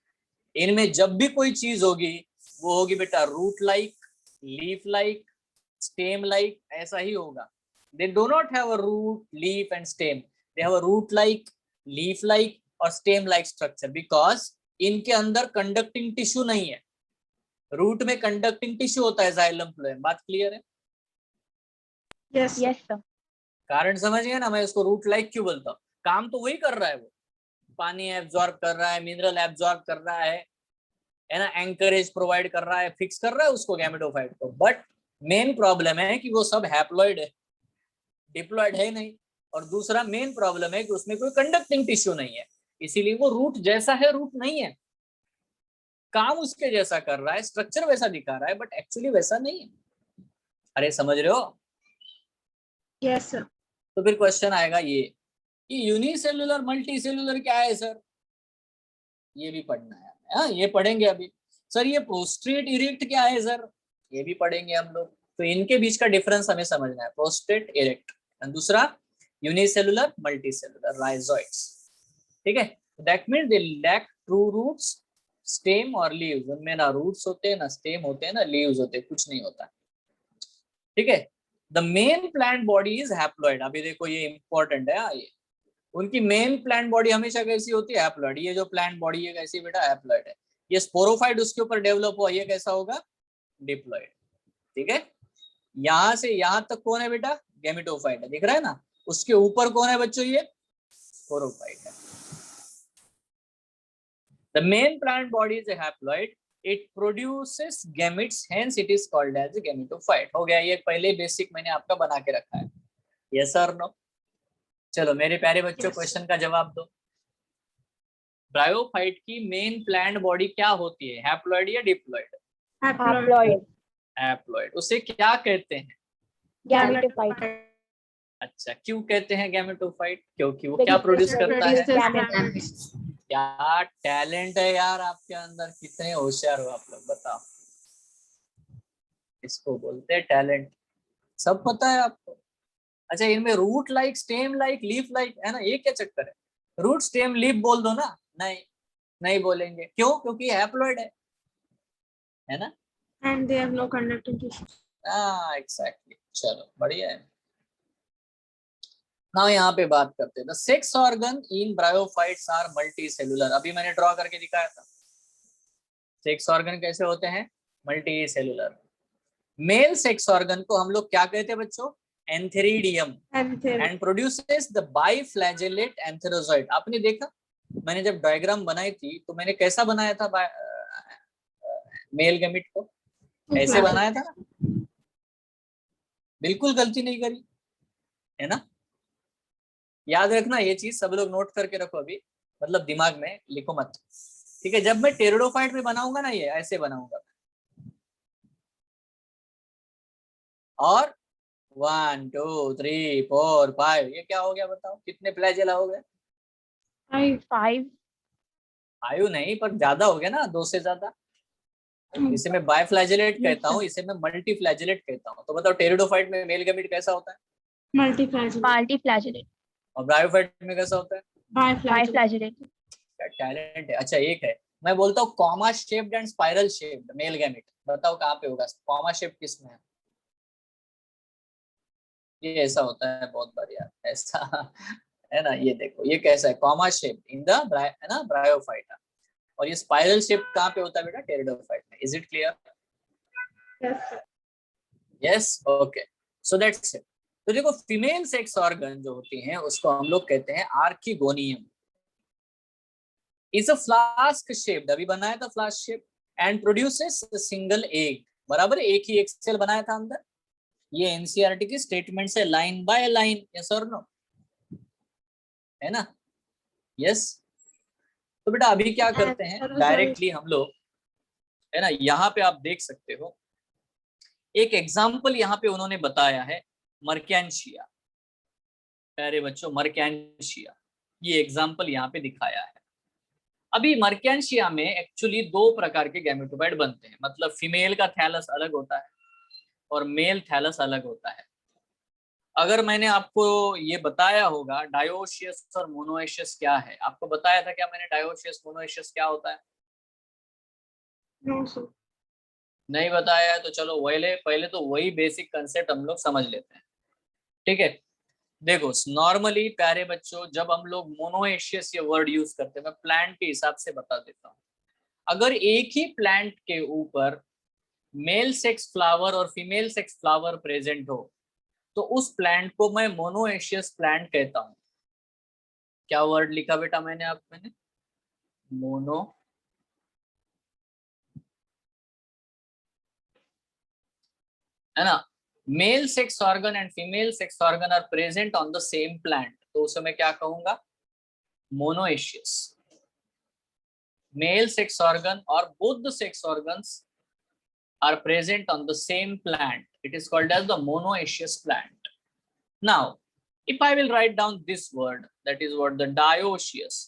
इनमें जब भी कोई चीज होगी वो होगी बेटा root like, leaf like, stem like, ऐसा ही होगा। They do not have a root, leaf and stem. They have a root-like, leaf-like और stem-like structure because इनके अंदर conducting tissue नहीं है। रूट में conducting tissue होता है, xylem phloem। बात क्लियर है? Yes. Yes, sir. कारण समझ गए ना, मैं इसको रूट लाइक क्यों बोलता हूँ। काम तो वही कर रहा है, वो पानी एब्जॉर्ब कर रहा है, मिनरल एब्जॉर्ब कर रहा है ना, एंकरेज प्रोवाइड कर रहा है, फिक्स कर रहा है उसको गैमेटोफाइट को। बट मेन प्रॉब्लम है कि वो सब हैप्लॉइड है, डिप्लॉइड है नहीं। और दूसरा मेन प्रॉब्लम है कि उसमें कोई कंडक्टिंग टिश्यू नहीं है, इसीलिए वो रूट जैसा है, रूट नहीं है। काम उसके जैसा कर रहा है, स्ट्रक्चर वैसा दिखा रहा है, बट एक्चुअली वैसा नहीं है। अरे समझ रहे हो? Yes sir. तो फिर क्वेश्चन आएगा ये कि यूनिसेल्युलर मल्टी सेल्युलर क्या है सर, ये भी पढ़ना है। हाँ, ये पढ़ेंगे अभी। सर ये प्रोस्ट्रेट इरेक्ट क्या है सर, ये भी पढ़ेंगे हम लोग। तो इनके बीच का डिफरेंस हमें समझना है, प्रोस्ट्रेट इरेक्ट और दूसरा यूनिसेल्युलर मल्टी सेल्युलर राइजोइड्स। ठीक है, that means they lack true roots, stem और लीव्स। उनमें ना रूट्स होते हैं, ना स्टेम होते हैं, ना लीव्स होते हैं, कुछ नहीं होता। ठीक है, the main plant body is haploid. अभी देखो ये इंपॉर्टेंट है। ये उनकी मेन प्लांट बॉडी हमेशा कैसी होती है, हैप्लॉइड। ये जो प्लांट बॉडी है कैसी बेटा, हैप्लॉइड है। ये स्पोरोफाइट उसके ऊपर डेवलप हुआ, ये कैसा होगा, डिप्लॉइड। ठीक है, यहां से यहां तक कौन है बेटा, गैमेटोफाइट है, दिख रहा है ना। उसके ऊपर कौन है बच्चों, ये स्पोरोफाइट है। The main plant body is a haploid. It produces gametes, hence it is called as a gametophyte. हो गया, ये पहले बेसिक मैंने आपका बना के रखा है। Yes or no? चलो मेरे प्यारे बच्चों, क्वेश्चन का जवाब दो। ब्रायोफाइट की मेन प्लांट बॉडी क्या होती है, हैप्लॉइड या डिप्लॉइड? हैप्लॉइड। हैप्लॉइड। उसे क्या कहते हैं? गैमेटोफाइट। अच्छा, क्यों कहते हैं गैमेटोफाइट? क्योंकि वो क्या प्रोड्यूस करता है? क्या टैलेंट है यार आपके अंदर, कितने होशियार हो आप लोग, बताओ। इसको बोलते हैं टैलेंट, सब पता है आपको। अच्छा, इनमें root like, stem like, leaf like है ना, ये क्या चक्कर है? रूट स्टेम लीफ बोल दो ना। नहीं, नहीं बोलेंगे, क्यों? क्योंकि हैप्लॉइड है ना। And they have no conducting tissue. हाँ एग्जैक्टली, चलो बढ़िया है। ना यहाँ पे बात करते हैं, the sex organ in bryophytes are multi cellular. अभी मैंने ड्रॉ करके दिखाया था, सेक्स ऑर्गन कैसे होते हैं, multicellular. Male sex organ को हम लोग क्या कहते हैं बच्चों, antheridium, and produces the biflagellate antherozoid. आपने देखा, मैंने जब डायग्राम बनाई थी तो मैंने कैसा बनाया था मेल गैमेट को, ऐसे बनाया था ना, बिल्कुल गलती नहीं करी है ना। याद रखना ये चीज, सब लोग नोट करके रखो अभी, मतलब दिमाग में लिखो मत। ठीक है, जब मैं टेरिडोफाइट में बनाऊंगा ना, ये ऐसे बनाऊंगा। और 1 2 3 4 5, ये क्या हो गया बताओ, कितने फ्लैजेला हो गए? 5 5 नहीं, पर ज्यादा हो गया ना, 2 से ज्यादा। इसे मैं बाइफ्लैजेलेट कहता हूँ, इसे मैं मल्टीफ्लैजेलेट कहता हूँ। तो बताओ टेरिडोफाइट में मेल गैमेट कैसा होता है? मल्टीफ्लैजेलेट। और ब्रायोफाइट में कैसा होता है? बाइफ्लैजेलेट। क्या टैलेंट है। अच्छा एक है, मैं बोलता हूँ comma shaped and spiral shaped male gamete, बताओ कहाँ पे होगा? कॉमा शेप किसमें है? ये ऐसा होता है, बहुत बढ़िया ऐसा है ना। ये देखो, ये कैसा है, कॉमा शेप इन द है ना ब्रायोफाइट। और ये स्पाइरल शेप कहाँ पे होता है बेटा? टेरिडोफाइट में। Is it clear? Yes, okay, so that's it. तो देखो, फीमेल सेक्स ऑर्गन जो होती हैं उसको हम लोग कहते हैं archegonium. Is a flask shaped, अभी बनाया था flask shape, and produces single egg. बराबर, एक ही एक सेल बनाया था अंदर। ये एनसीईआरटी की स्टेटमेंट से लाइन बाय लाइन, यस और नो, है ना। यस, तो बेटा अभी क्या करते हैं, डायरेक्टली हम लोग, है ना, यहाँ पे आप देख सकते हो एक एग्जाम्पल यहाँ पे उन्होंने बताया है, मर्केंशिया। प्यारे बच्चों, मर्केंशिया, ये एग्जाम्पल यहाँ पे दिखाया है। अभी मर्केंशिया में एक्चुअली 2 प्रकार के गैमेटोफाइट बनते हैं, मतलब फीमेल का थैलस अलग होता है और मेल थैलस अलग होता है। अगर मैंने आपको ये बताया होगा डायोशियस और मोनोएशियस क्या है, आपको बताया था क्या मैंने, डायोशियस मोनोएशियस क्या होता है? नहीं बताया है तो चलो पहले तो वही बेसिक कंसेप्ट हम लोग समझ लेते हैं। ठीक है, देखो नॉर्मली प्यारे बच्चों, जब हम लोग मोनोएशियस ये वर्ड यूज करते हैं, मैं प्लांट के हिसाब से बता देता हूँ। अगर एक ही प्लांट के ऊपर मेल सेक्स फ्लावर और फीमेल सेक्स फ्लावर प्रेजेंट हो, तो उस प्लांट को मैं मोनोएशियस प्लांट कहता हूं। क्या वर्ड लिखा बेटा मैंने मोनो, है ना। Male sex organ and female sex organ are present on the same plant, तो उसे मैं क्या कहूंगा, मोनोएशियस। मेल सेक्स ऑर्गन और both the sex organs are present on the same plant, it is called as the monoecious plant. Now if I will write down this word, that is what the dioecious.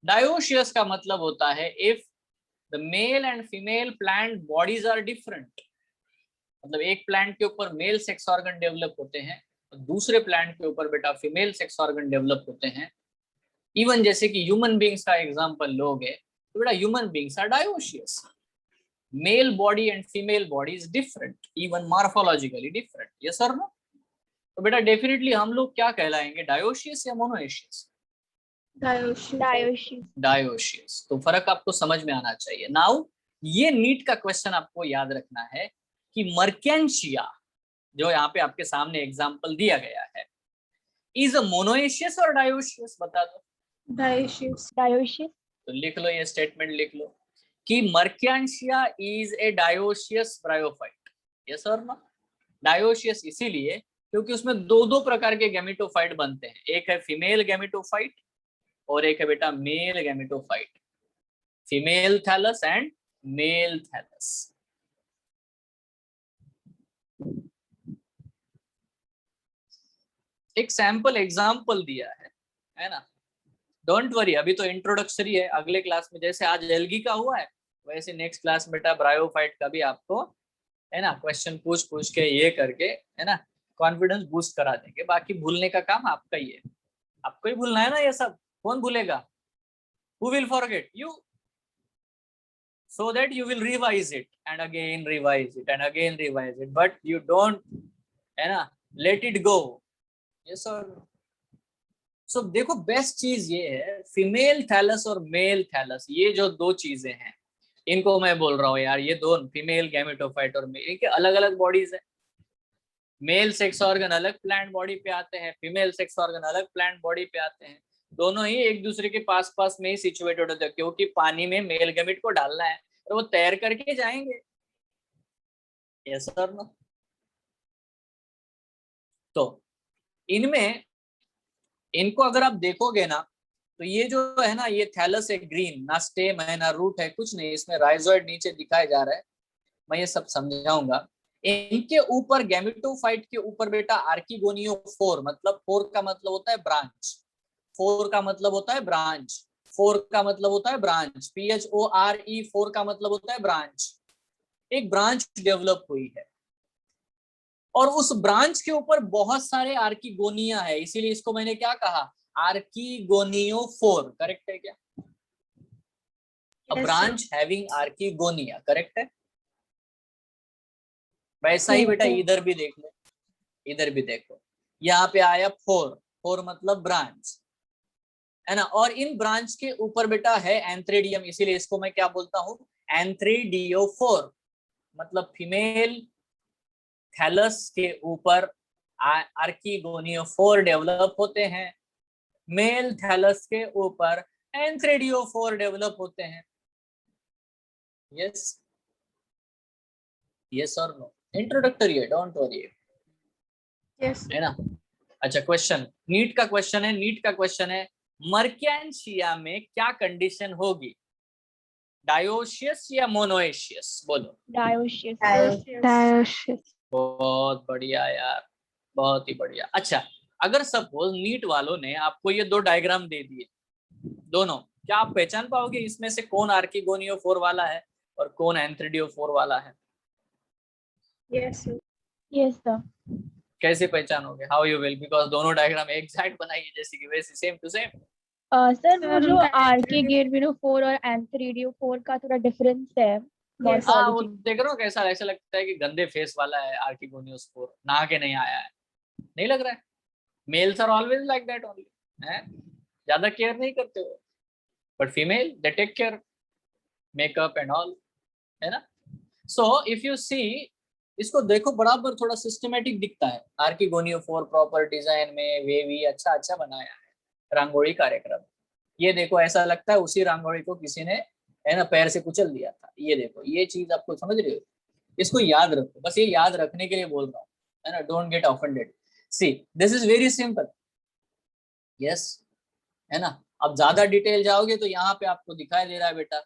Dioecious का मतलब होता है if the male and female plant bodies are different, मतलब एक plant के ऊपर mail sex organ develop होते हैं और दूसरे प्लांट के ऊपर बेटा फीमेल सेक्स ऑर्गन डेवलप होते हैं। इवन जैसे कि ह्यूमन बींग्स का एग्जांपल लोगे तो बेटा human beings are dioecious, male body and female body is different, even morphologically different, yes और नो। तो बेटा डेफिनेटली हम लोग क्या कहलाएंगे, डायोशियस या मोनोएशियस? डायोशियस। डायोशियस। तो फर्क आपको समझ में आना चाहिए। नाउ ये नीट का क्वेश्चन आपको याद रखना है कि मर्केंशिया जो यहाँ पे आपके सामने एग्जांपल दिया गया है, इज अ मोनोएशियस और डायोशियस, बता दो। डायोशियस। डायोशियस। तो लिख लो, ये स्टेटमेंट लिख लो कि Marchantia is a dioecious bryophyte, yes और नो। डायोशियस इसीलिए क्योंकि उसमें दो दो प्रकार के गैमेटोफाइट बनते हैं, एक है फीमेल गैमेटोफाइट और एक है बेटा male gametophyte, female thallus and male thallus. एक सैंपल एग्जांपल दिया है ना। डोंट वरी, अभी तो इंट्रोडक्टरी है, अगले क्लास में जैसे आज एल्गी का हुआ है वैसे नेक्स्ट क्लास बेटा ब्रायोफाइट का भी आपको, है ना, क्वेश्चन पूछ के ये करके, है ना, कॉन्फिडेंस बूस्ट करा देंगे। बाकी भूलने का काम आपका ही है, आपको ही भूलना है ना ये सब, कौन भूलेगा? Who will forget? You. So that you will revise it and again revise it and again revise it, but you don't, है ना, let it go. Yes or no? So देखो बेस्ट चीज ये है, फीमेल थैलस और mail thallus, ये जो दो चीजें हैं इनको मैं बोल रहा हूँ यार, ये दो फीमेल गैमेटोफाइट और मेल के अलग अलग बॉडीज है। मेल सेक्स ऑर्गन अलग प्लांट बॉडी पे आते हैं, फीमेल सेक्स ऑर्गन अलग प्लांट बॉडी पे आते हैं, दोनों ही एक दूसरे के पास पास में ही सिचुएटेड होते हैं, क्योंकि पानी में मेल गैमेट को डालना है और वो तैर करके जाएंगे, यस और नो। तो इनमें इनको अगर आप देखोगे ना तो ये जो है ना, ये थैलस है ग्रीन, ना स्टेम है ना रूट है, कुछ नहीं, इसमें राइजोइड नीचे दिखाया जा रहा है, मैं ये सब समझाऊंगा। इनके ऊपर गैमेटोफाइट के ऊपर बेटा आर्किगोनियोफोर, मतलब फोर का मतलब होता है ब्रांच, फोर का मतलब होता है ब्रांच, फोर का मतलब होता है ब्रांच, PHORE, फोर का मतलब होता है ब्रांच, एक ब्रांच डेवलप हुई है और उस ब्रांच के ऊपर बहुत सारे आर्किगोनिया है, इसीलिए इसको मैंने क्या कहा, आर्किगोनियोफोर, करेक्ट है क्या? A branch having archegonia, correct है? वैसा ही बेटा इधर भी देख लो, इधर भी देखो, यहाँ पे आया फोर, फोर मतलब ब्रांच, है ना, और इन ब्रांच के ऊपर बेटा है एंथ्रेडियम, इसीलिए इसको मैं क्या बोलता हूँ, एंथ्रेडियोफोर, मतलब फीमेल थैलस के ऊपर आर्किगोनियोफोर डेवलप होते हैं, मेल थैलस के ऊपर एंथ्रेडियोफोर डेवलप होते हैं, यस यस और नो। इंट्रोडक्टरी है, डोंट वरी, यस है ना। अच्छा क्वेश्चन, नीट का क्वेश्चन है, नीट का क्वेश्चन है, मर्केंशिया में क्या कंडीशन होगी, डायोशियस या मोनोएशियस? बोलो। डायोशियस। Dioecious. बहुत बढ़िया यार, बहुत ही बढ़िया। अच्छा अगर सपोज नीट वालों ने आपको ये दो डायग्राम दे दिए दोनों, क्या आप पहचान पाओगे इसमें से कौन आर्किगोनियोफोर वाला है और कौन एंथ्रेडियोफोर वाला है? Yes yes sir. कैसे पहचानोगे? हाउ यू विल, बिकॉज दोनों डायग्राम एक साइड बनाई है जैसे कि वैसे सेम टू सेम। सर वो जो उनका आर्किगेनोफोर और एंथ्रेडियोफोर का थोड़ा डिफरेंस है हाँ वो मॉर्फोलॉजी। देख रहे हो कैसा, ऐसा लगता है कि गंदे फेस वाला है आर्किगोनियोफोर, नहा के नहीं आया है, नहीं लग रहा है? Males are always like that only, है, ज्यादा केयर नहीं करते हो, but female they take care, makeup and all, है ना। सो इफ यू सी इसको देखो बराबर थोड़ा सिस्टमेटिक दिखता है, आर्किगोनियोफोर प्रॉपर डिजाइन में वेवी अच्छा अच्छा बनाया है रंगोली कार्यक्रम। ये देखो ऐसा लगता है उसी रंगोली को किसी ने है ना पैर से कुचल दिया था। ये देखो ये चीज आपको समझ रहे हो, इसको याद रखो, बस ये याद रखने के लिए बोल रहा हूँ, है ना, don't get offended. See this is very simple, yes, है ना। अब ज्यादा डिटेल जाओगे तो यहाँ पे आपको दिखाई दे रहा है बेटा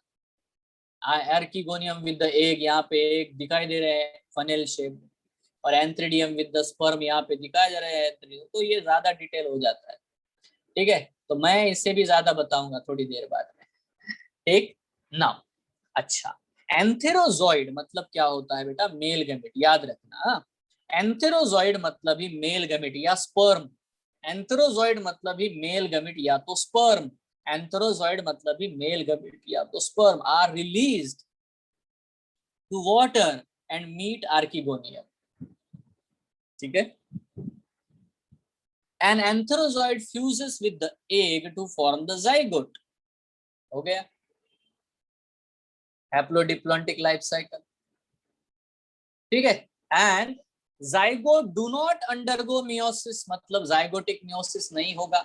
आर्किगोनियम विद द एग, यहाँ पे एग दिखाई दे रहे हैं फनेल शेप, और एंथ्रिडियम विद द स्पर्म यहाँ पे दिखाया जा रहा है, तो ये ज्यादा डिटेल हो जाता है, ठीक है। तो मैं इससे भी ज्यादा बताऊंगा थोड़ी देर बाद में, ठीक ना। अच्छा, एंथेरोजॉइड मतलब क्या होता है बेटा, मेल गैमेट, याद रखना। एंथेरोजॉइड मतलब ही मेल गैमेट या स्पर्म, एंथेरोजॉइड मतलब ही मेल गैमेट या तो स्पर्म, एंथेरोजॉइड मतलब ही मेल गैमेट या तो sperm are released to water and meet archegonium, ठीक है। An antherozoid fuses with the egg to form the zygote, हो गया, हैप्लोडिप्लॉन्टिक लाइफ साइकिल, ठीक है। And zygote do not undergo meiosis, मतलब जाइगोटिक मियोसिस नहीं होगा,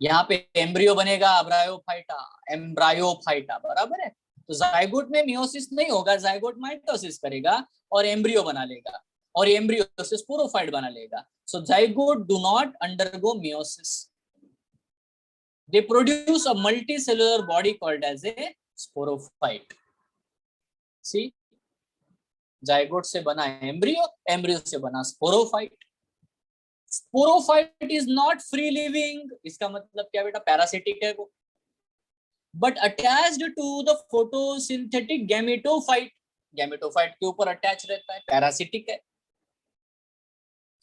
यहाँ पे एम्ब्रियो बनेगा एम्ब्रायोफाइटा बराबर है। तो जाइगोट में मियोसिस नहीं होगा, जाइगोट माइटोसिस करेगा और एम्ब्रियो बना लेगा, और एम्ब्रियो से स्पोरोफाइट बना लेगा। So zygote do not undergo meiosis, they produce a multicellular body called as a sporophyte. See, zygote से बना एम्ब्रियो, एम्ब्रियो से बना sporophyte. Sporophyte is not free living, इसका मतलब क्या बेटा, पैरासिटिक है वो, but attached to the photosynthetic gametophyte, gametophyte के ऊपर अटैच रहता है, पैरासिटिक है।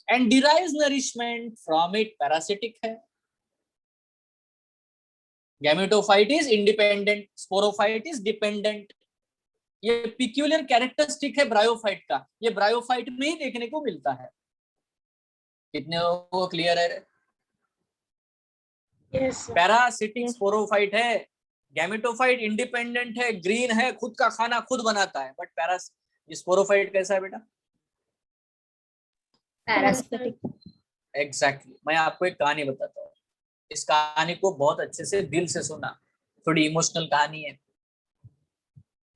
And derives nourishment from it, parasitic है। Gametophyte is independent, sporophyte is dependent. ये पिक्यूलियर कैरेक्टरिस्टिक है ब्रायोफाइट का, ये ब्रायोफाइट में ही देखने को मिलता है। कितने लोगों को क्लियर है? Yes, sir. पैरासिटिक स्पोरोफाइट है, गैमेटोफाइट इंडिपेंडेंट है, ग्रीन है, खुद का खाना खुद बनाता है, बट स्पोरोफाइट कैसा है बेटा? पैरासिटिक। एग्जैक्टली। मैं आपको एक कहानी बताता हूँ, इस कहानी को बहुत अच्छे से दिल से सुना, थोड़ी इमोशनल कहानी है,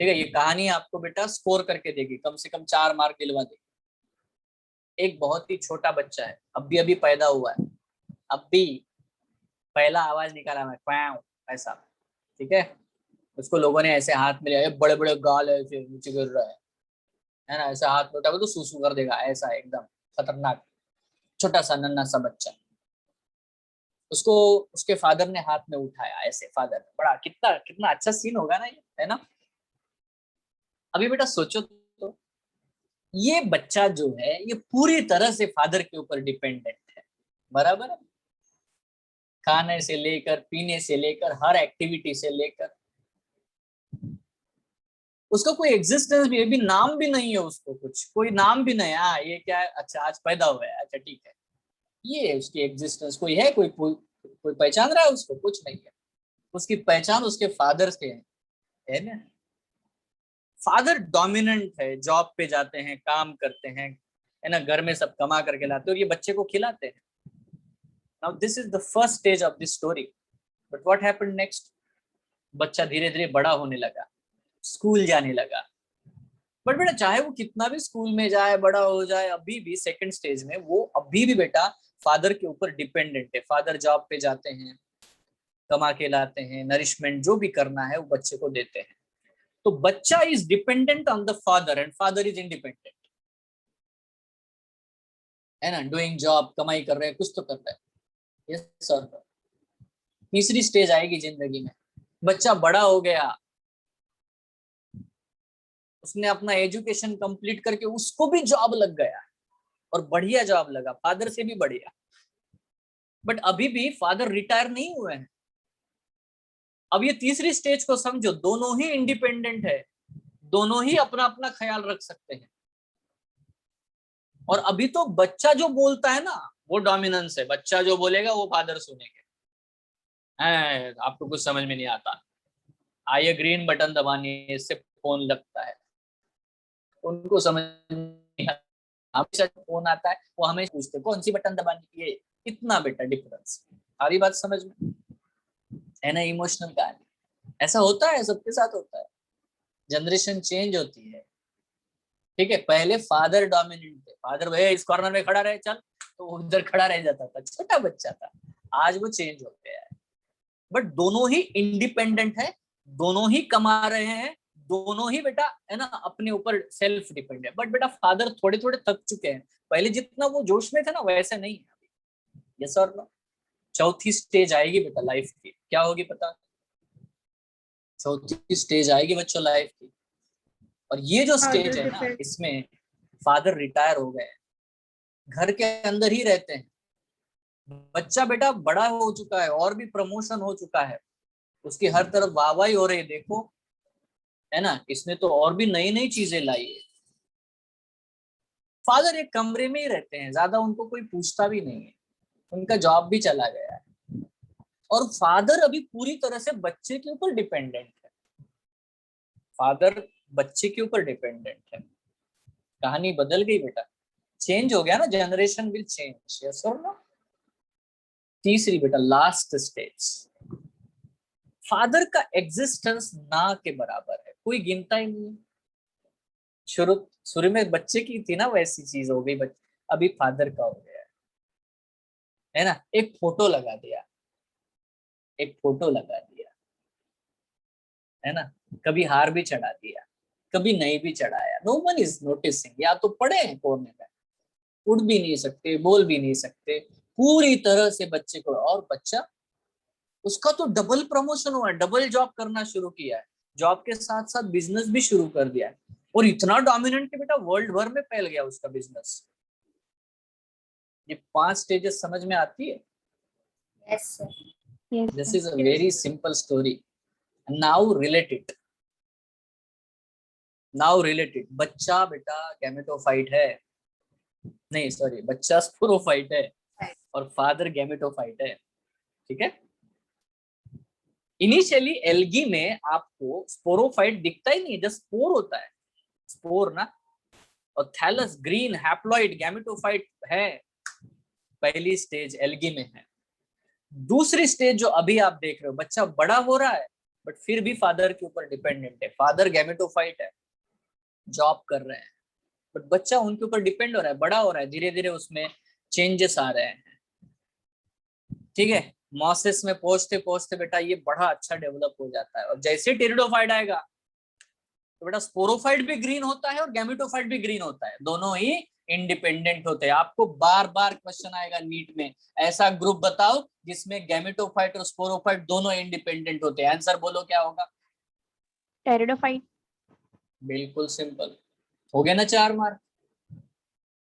ठीक है। ये कहानी आपको बेटा स्कोर करके देगी, कम से कम 4 मार्क दिलवा देगी। एक बहुत ही छोटा बच्चा है, अभी अभी पैदा हुआ है, अभी पहला आवाज निकाला मैं, क्वाउ ऐसा, ठीक है। उसको लोगों ने ऐसे हाथ में लिया, बड़े बड़े गाल ऐसे नीचे गिर रहा है ना, ऐसा हाथ में उठाओ तो सूसू कर देगा, ऐसा एकदम खतरनाक छोटा सा नन्हा सा बच्चा। उसको उसके फादर ने हाथ में उठाया ऐसे, फादर, बड़ा कितना कितना अच्छा सीन होगा ना ये, है ना। अभी बेटा सोचो तो, ये बच्चा जो है ये पूरी तरह से फादर के ऊपर डिपेंडेंट है, बराबर है। खाने से लेकर, पीने से लेकर, हर एक्टिविटी से लेकर, उसका कोई एग्जिस्टेंस भी नाम भी नहीं है, उसको कुछ कोई नाम भी नहीं है। हाँ ये क्या है, अच्छा आज पैदा हुआ है, अच्छा ठीक है, ये है उसकी एग्जिस्टेंस। कोई है, कोई पहचान रहा है उसको? कुछ नहीं है। उसकी पहचान उसके फादर से है ना। फादर डोमिनेंट है, जॉब पे जाते हैं, काम करते हैं, है ना, घर में सब कमा करके लाते और ये बच्चे को खिलाते हैं। Now this is the first stage of this story, but what happened next? बच्चा धीरे धीरे बड़ा होने लगा, स्कूल जाने लगा। बट बेटा चाहे वो कितना भी स्कूल में जाए, बड़ा हो जाए, अभी भी सेकंड स्टेज में वो अभी भी बेटा फादर के ऊपर डिपेंडेंट है। फादर जॉब पे जाते हैं, कमा के लाते हैं, नरिशमेंट जो भी करना है वो बच्चे को देते हैं। तो बच्चा is dependent on the father and father is independent, है ना, डूइंग जॉब, कमाई कर रहे हैं, कुछ तो कर रहे हैं। Yes sir. तीसरी स्टेज आएगी जिंदगी में, बच्चा बड़ा हो गया, उसने अपना एजुकेशन कंप्लीट करके उसको भी जॉब लग गया, और बढ़िया जॉब लगा, फादर से भी बढ़िया। बट अभी भी फादर रिटायर नहीं हुए हैं। अब ये तीसरी स्टेज को समझो, दोनों ही इंडिपेंडेंट है, दोनों ही अपना अपना ख्याल रख सकते हैं। और अभी तो बच्चा जो बोलता है ना वो डोमिनेंस है, बच्चा जो बोलेगा वो फादर सुनेंगे। आपको कुछ समझ में नहीं आता, आइए ग्रीन बटन दबानी, इससे फोन लगता है। उनको समझ नहीं आता। हमेशा फोन आता है वो हमें पूछते कौन सी बटन दबानी है, इतना बेटा डिफरेंस। सारी बात समझ में है ना। इमोशनल कहानी ऐसा होता है, सबके साथ होता है। जनरेशन चेंज होती है, ठीक है। पहले फादर डोमिनेंट थे, फादर भैया इस कॉर्नर में खड़ा रहे, चल, तो उधर खड़ा रह जाता था, छोटा बच्चा था। आज वो चेंज हो गया है, बट दोनों ही इंडिपेंडेंट है, दोनों ही कमा रहे हैं, दोनों ही बेटा है ना अपने ऊपर सेल्फ डिपेंडेंट। बट बेटा फादर थोड़े थोड़े थक चुके हैं, पहले जितना वो जोश में थे ना वैसे नहीं है अभी। यस और नो। चौथी स्टेज आएगी बेटा लाइफ की, क्या होगी पता? चौथी स्टेज आएगी बच्चों लाइफ की, और ये जो स्टेज है ना, इसमें फादर रिटायर हो गए, घर के अंदर ही रहते हैं, बच्चा बेटा बड़ा हो चुका है और भी प्रमोशन हो चुका है, उसकी हर तरफ वाहवाही हो रही है, देखो है ना, इसने तो और भी नई नई चीजें लाई है। फादर एक कमरे में ही रहते हैं, ज्यादा उनको कोई पूछता भी नहीं है, उनका जॉब भी चला गया है, और फादर अभी पूरी तरह से बच्चे के ऊपर डिपेंडेंट है। फादर बच्चे के ऊपर डिपेंडेंट है। कहानी बदल गई बेटा, चेंज हो गया ना, जनरेशन विल चेंज। यस और नो। तीसरी बेटा लास्ट स्टेज, फादर का एग्जिस्टेंस ना के बराबर है, कोई गिनता ही नहीं है। शुरू में बच्चे की थी ना वैसी चीज हो गई, अभी फादर का हो गया है ना। एक फोटो लगा दिया, एक फोटो लगा दिया है ना, कभी हार भी चढ़ा दिया, कभी नहीं भी चढ़ाया, नो वन इज नोटिसिंग। या तो पड़े हैं कोने में, उड़ भी नहीं सकते, बोल भी नहीं सकते, पूरी तरह से बच्चे को। और बच्चा, उसका तो डबल प्रमोशन हुआ है, डबल जॉब करना शुरू किया है, जॉब के साथ साथ बिजनेस भी शुरू कर दिया है, और इतना डोमिनेंट कि बेटा वर्ल्ड भर में फैल गया उसका बिजनेस। ये 5 स्टेजेस समझ में आती है? Yes sir. This is a very simple story. Now related, बच्चा बेटा गैमेटोफाइट है, नहीं सॉरी, बच्चा स्पोरोफाइट है और फादर गैमेटोफाइट है, ठीक है। इनिशियली एल्गी में आपको स्पोरोफाइट दिखता ही नहीं, जस्ट स्पोर होता है, स्पोर ना, और थैलस ग्रीन हैप्लॉइड गैमेटोफाइट है, पहली स्टेज एल्गी में है। दूसरी स्टेज जो अभी आप देख रहे हो, बच्चा बड़ा हो रहा है बट फिर भी फादर के ऊपर डिपेंडेंट है, फादर गैमेटोफाइट है, जॉब कर रहे हैं, बट बच्चा उनके ऊपर डिपेंड हो रहा है, बड़ा हो रहा है, धीरे धीरे उसमें चेंजेस आ रहे हैं, ठीक है। मॉसिस में पहुंचते पहुंचते बेटा ये बड़ा अच्छा डेवलप हो जाता है, और जैसे टेरिडोफाइट आएगा तो बेटा स्पोरोफाइट भी ग्रीन होता है और गैमेटोफाइट भी ग्रीन होता है, दोनों ही इंडिपेंडेंट होते हैं। आपको बार बार क्वेश्चन आएगा नीट में, ऐसा ग्रुप बताओ जिसमें गैमेटोफाइट और स्पोरोफाइट दोनों इंडिपेंडेंट होते हैं, आंसर बोलो क्या होगा? टेरिडोफाइट। बिल्कुल सिंपल, हो गया ना 4 मार्क।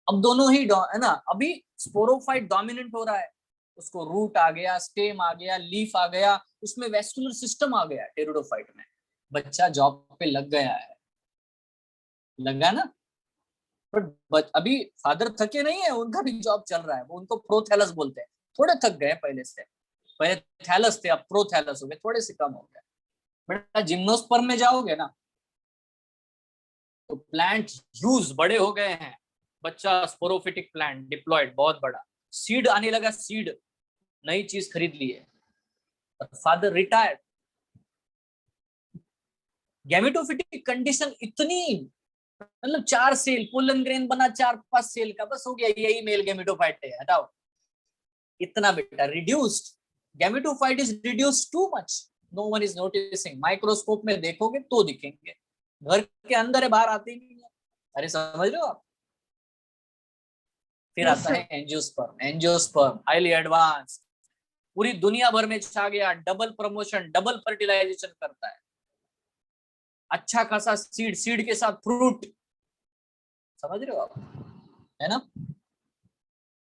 अब दोनों ही है ना, अभी स्पोरोफाइट डोमिनेंट हो रहा है, उसको रूट आ गया, स्टेम आ गया, लीफ आ गया, उसमें वेस्कुलर सिस्टम आ गया टेरिडोफाइट में, बच्चा जॉब पे लग गया है, लगा ना। बट अभी फादर थके नहीं है, उनका भी जॉब चल रहा है, वो उनको प्रोथैलस बोलते हैं, थोड़े थक गए पहले से, पहले थैलस थे अब प्रोथैलस हो गए, थोड़े से कम हो गए। बेटा जिम्नोस्पर्म में जाओगे ना तो प्लांट ह्यूज बड़े हो गए हैं, बच्चा स्पोरोफिटिक प्लांट डिप्लॉयड बहुत बड़ा, सीड आने लगा, सीड नई चीज खरीद ली है, फादर रिटायर्ड। गैमेटोफिटिक कंडीशन इतनी, मतलब 4 सेल, पोलन ग्रेन बना 4-5 सेल का, बस हो गया, यही मेल गैमेटोफाइट है, हटाओ इतना बेटा। Reduced gametophyte is reduced too much, no one is noticing, microscope में देखोगे तो दिखेंगे, घर के अंदर है, बाहर आते ही नहीं है। अरे समझ रहे हो आप? फिर आता है एंजियोस्पर्म, एंजियोस्पर्म हाईली एडवांस, पूरी दुनिया भर में छा गया, डबल प्रमोशन, डबल फर्टिलाइजेशन करता है, अच्छा खासा सीड, सीड के साथ फ्रूट, समझ रहे हो आप, है ना।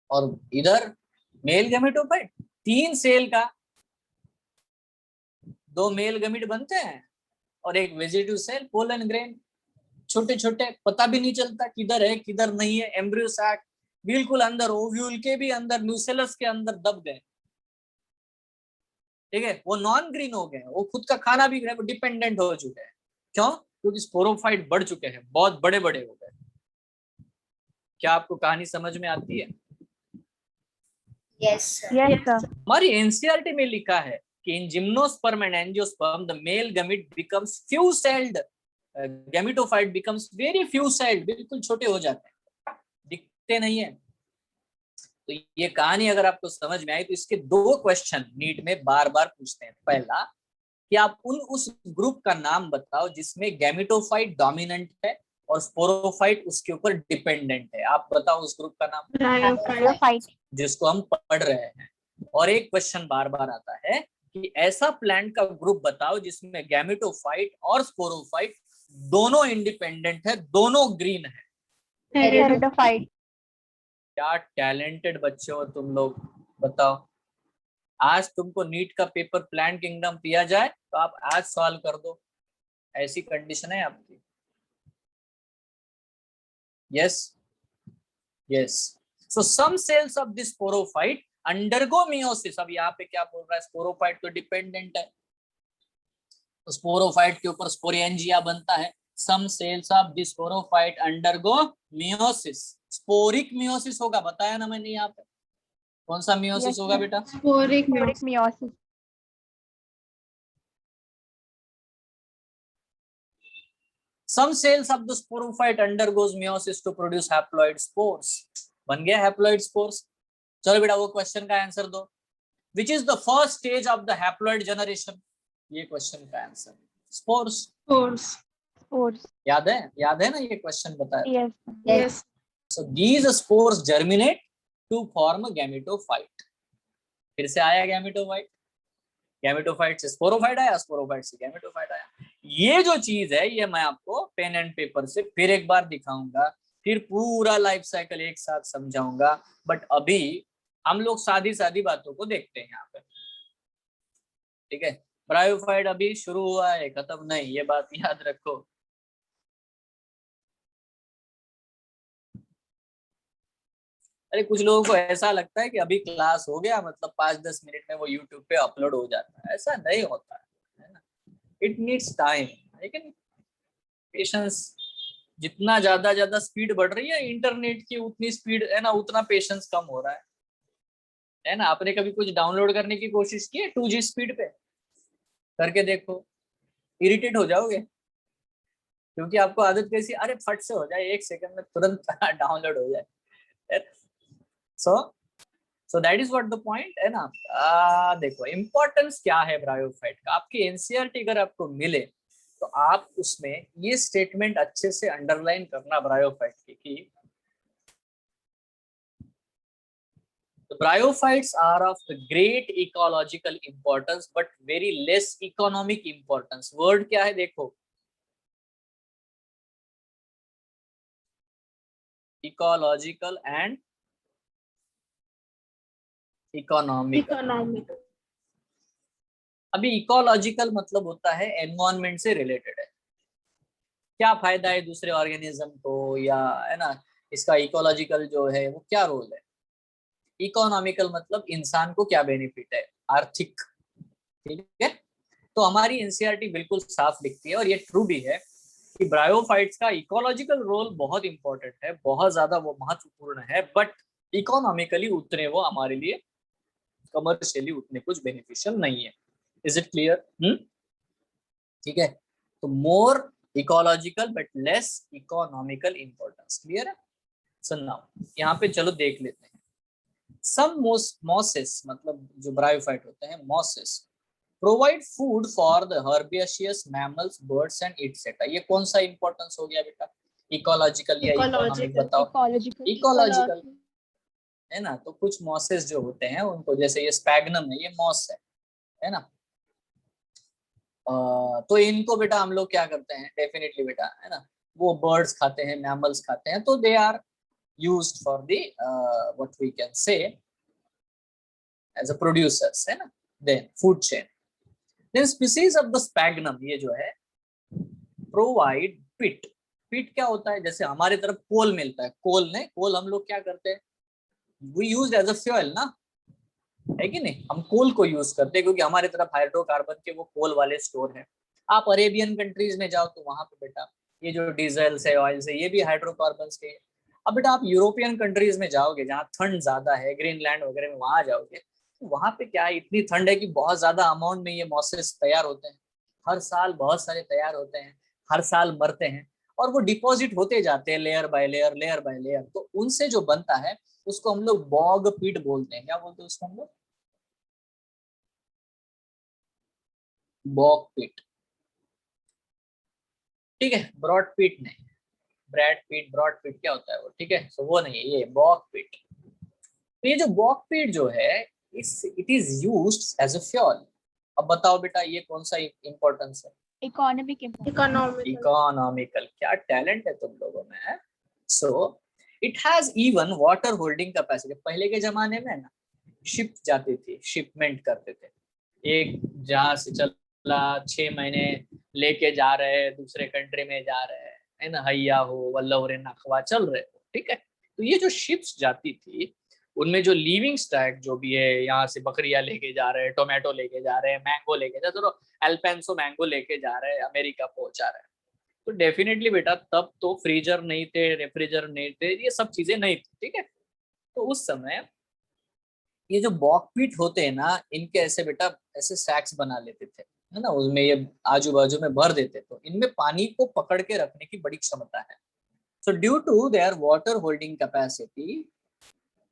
और इधर मेल गैमेटोफाइट 3 सेल का, 2 मेल गैमेट बनते हैं और एक वेजिटेटिव सेल, पोलन ग्रेन, छोटे छोटे, पता भी नहीं चलता किधर है किधर नहीं है, एम्ब्रियो सैक बिल्कुल अंदर, ओव्यूल के भी अंदर, न्यूसेलस के अंदर दब गए, ठीक है। वो नॉन ग्रीन हो गए, वो खुद का खाना भी डिपेंडेंट हो चुके हैं, क्यों? क्योंकि स्पोरोफाइट बढ़ चुके हैं, बहुत बड़े बड़े हो गए। क्या आपको कहानी समझ में आती है? Yes sir. Yes sir. हमारी एनसीईआरटी में लिखा है कि इन gymnosperm and angiosperm the male gamete becomes few sailed, gametophyte becomes very few sailed, बिल्कुल छोटे हो जाते हैं, दिखते नहीं है। तो ये कहानी अगर आपको समझ में आई तो इसके 2 क्वेश्चन नीट में बार बार पूछते हैं। पहला कि आप उस ग्रुप का नाम बताओ जिसमें गैमेटोफाइट डोमिनेंट है और स्पोरोफाइट उसके ऊपर डिपेंडेंट है। आप बताओ उस ग्रुप का नाम ब्रायोफाइट। जिसको हम पढ़ रहे हैं। और एक क्वेश्चन बार बार आता है कि ऐसा प्लांट का ग्रुप बताओ जिसमें गैमेटोफाइट और स्पोरोफाइट दोनों इंडिपेंडेंट है, दोनों ग्रीन है। हेरिडोफाइट। क्या टैलेंटेड बच्चे हो तुम लोग, बताओ। आज तुमको नीट का पेपर प्लांट किंगडम दिया जाए तो आप आज सॉल्व कर दो, ऐसी कंडीशन है आपकी। Yes yes. So some cells of this sporophyte undergo meiosis. अब यहाँ पे क्या बोल रहा है, स्पोरोफाइट तो डिपेंडेंट है, तो स्पोरोफाइट के ऊपर स्पोरेंजिया बनता है। Some cells of this sporophyte undergo meiosis. Sporic meiosis होगा, बताया ना मैंने यहाँ पे। कौन सा मियोसिस होगा बेटा? Sporic meiosis. Some cells of the sporophyte undergoes meiosis to produce haploid spores. बन गया haploid spores। चलो बेटा वो क्वेश्चन का आंसर दो। Which is the first stage of the haploid generation? ये क्वेश्चन का आंसर spores। स्पोर्स। याद है ना ये क्वेश्चन बताया? Yes. So these spores germinate to form a gametophyte। फिर से आया gametophyte, गैमेटोफाइट से स्पोरोफाइट आया, स्पोरोफाइट से गैमेटोफाइट आया। ये जो चीज है ये मैं आपको पेन एंड पेपर से फिर एक बार दिखाऊंगा, फिर पूरा लाइफ साइकिल एक साथ समझाऊंगा। बट अभी हम लोग सादी सादी बातों को देखते हैं यहाँ पे, ठीक है। ब्रायोफाइट अभी शुरू हुआ है, खत्म नहीं, ये बात याद रखो। अरे कुछ लोगों को ऐसा लगता है कि अभी क्लास हो गया मतलब 5-10 मिनट में वो यूट्यूब पे अपलोड हो जाता है, ऐसा नहीं होता है ना। इट नीड्स टाइम, लेकिन पेशेंस। जितना ज्यादा स्पीड बढ़ रही है इंटरनेट की, उतनी स्पीड है ना, उतना पेशेंस कम हो रहा है ना। आपने कभी कुछ डाउनलोड करने की कोशिश की है 2G स्पीड पे? करके देखो, इरिटेट हो जाओगे, क्योंकि आपको आदत कैसी, अरे फट से हो जाए, 1 सेकंड में तुरंत डाउनलोड हो जाए। So that is what the point है ना। देखो इंपॉर्टेंस क्या है ब्रायोफाइट का, आपकी एनसीईआरटी अगर आपको मिले तो आप उसमें ये स्टेटमेंट अच्छे से अंडरलाइन करना ब्रायोफाइट की, the bryophytes are of the great ecological importance but very less economic importance। Word क्या है देखो, इकोलॉजिकल एंड इकोनॉमिकल। अभी इकोलॉजिकल मतलब होता है एनवायरनमेंट से रिलेटेड है, क्या फायदा है दूसरे ऑर्गेनिज्म को, या है ना, इसका इकोलॉजिकल जो है वो क्या रोल है। इकोनॉमिकल मतलब इंसान को क्या बेनिफिट है, आर्थिक, ठीक है। तो हमारी एनसीईआरटी बिल्कुल साफ लिखती है और ये ट्रू भी है कि ब्रायोफाइट्स का इकोलॉजिकल रोल बहुत इंपॉर्टेंट है, बहुत ज्यादा वो महत्वपूर्ण है, बट इकोनॉमिकली उतने वो हमारे लिए कमर्शियली उतने कुछ बेनिफिशियल नहीं है। Is it clear? ठीक है, तो more ecological but less economical importance. Clear है? सो नाउ यहाँ पे चलो देख लेते हैं। सम मॉसेस मतलब जो ब्रायोफाइट होते हैं, mosses provide food for the herbaceous mammals, birds and etcetera. ये कौन सा इंपॉर्टेंस हो गया बेटा, इकोलॉजिकल या इकोनॉमिक? बताओ। इकोलॉजिकल है ना। तो कुछ मॉसेस जो होते हैं उनको, जैसे ये स्पैग्नम है, ये मॉस है ना। तो इनको बेटा हम लोग क्या करते हैं, डेफिनेटली बेटा है ना, वो बर्ड्स खाते हैं, मैमल्स खाते हैं, तो they are used for the what we can say as a producers, है ना, then food chain. Then species of the Sphagnum, ये जो है प्रोवाइड पिट। पिट क्या होता है, जैसे हमारे तरफ कोल मिलता है, कोल हम लोग क्या करते हैं, we use as a fuel ना, है कि नहीं। हम कोल को यूज करते हैं क्योंकि हमारे तरफ हाइड्रोकार्बन के वो कोल वाले स्टोर हैं। आप अरेबियन कंट्रीज में जाओ तो वहां पे बेटा ये जो डीजल से ऑयल से ये भी हाइड्रोकार्बन्स के। अब बेटा आप यूरोपियन कंट्रीज में जाओगे जहाँ ठंड ज्यादा है, ग्रीनलैंड वगैरह में वहां जाओगे तो वहां पे क्या है, इतनी ठंड है कि बहुत ज्यादा अमाउंट में ये मॉसेस तैयार होते हैं, हर साल बहुत सारे तैयार होते हैं, हर साल मरते हैं और वो डिपॉजिट होते जाते हैं layer by layer, layer by layer. तो उनसे जो बनता है उसको हम लोग बॉग पिट बोलते हैं। क्या बोलते हैं उसको हम लोग? बॉग पिट। ठीक है, ब्रॉड पिट नहीं, ब्रैड पिट ब्रॉड पिट क्या होता है वो, ठीक है, तो वो नहीं है, ये बॉग पिट। तो ये जो बॉग पिट जो है it is used as a fuel. अब बताओ बेटा ये कौन सा इंपॉर्टेंस है? Economic economical. क्या टैलेंट है तुम लोगों में। सो it has even water holding capacity. पहले के जमाने में ना शिप जाती थी, शिपमेंट करते थे, एक जहाज से चला 6 महीने लेके जा रहे हैं, दूसरे कंट्री में जा रहे हैं, है ना, हैया हो वल्लभ रे नखवा चल रहे हो, ठीक है। तो ये जो शिप्स जाती थी उनमें जो लिविंग स्टॉक जो भी है, यहाँ से बकरियां लेके जा रहे हैं, टोमेटो लेके जा रहे हैं, मैंगो लेके जा, चलो अल्पेंसो मैंगो लेके जा रहे हैं, अमेरिका पहुंचा रहे हैं। तो डेफिनेटली बेटा तब तो फ्रीजर नहीं थे, रेफ्रिजरेटर नहीं थे, ये सब चीजें नहीं थी, ठीक है। तो उस समय ये जो बॉकपीट होते हैं ना, इनके ऐसे बेटा ऐसे सैक्स बना लेते थे, है ना, उसमें ये आजू बाजू में भर देते, तो इनमें पानी को पकड़ के रखने की बड़ी क्षमता है। So due to their water holding capacity,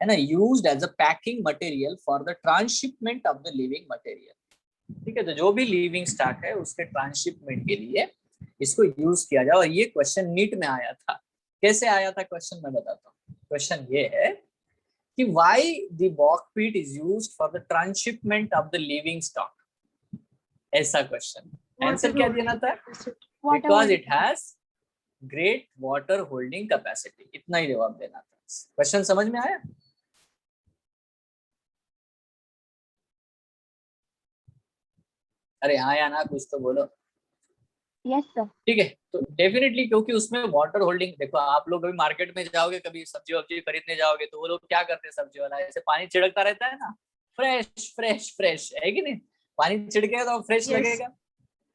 है ना, used as a packing material for the transshipment of the living material. ठीक है, तो जो भी लिविंग स्टॉक है उसके ट्रांसशिपमेंट के लिए इसको यूज किया जाए। और ये क्वेश्चन नीट में आया था। कैसे आया था क्वेश्चन, मैं बताता हूँ। क्वेश्चन ये है कि why the bauxite is used for the transshipment of the living stock, ऐसा क्वेश्चन। आंसर क्या देना था? Because it has great water holding capacity, इतना ही जवाब देना था। क्वेश्चन समझ में आया? अरे हाँ या ना, कुछ तो बोलो। Yes sir. ठीक है, तो डेफिनेटली क्योंकि उसमें वाटर होल्डिंग, देखो आप लोग अभी मार्केट में जाओगे, कभी सब्जी वब्जी खरीदने जाओगे तो वो लोग क्या करते हैं, सब्जी वाला ऐसे पानी छिड़कता रहता है ना, फ्रेश फ्रेश फ्रेश, है कि नहीं? पानी छिड़केगा तो फ्रेश लगेगा।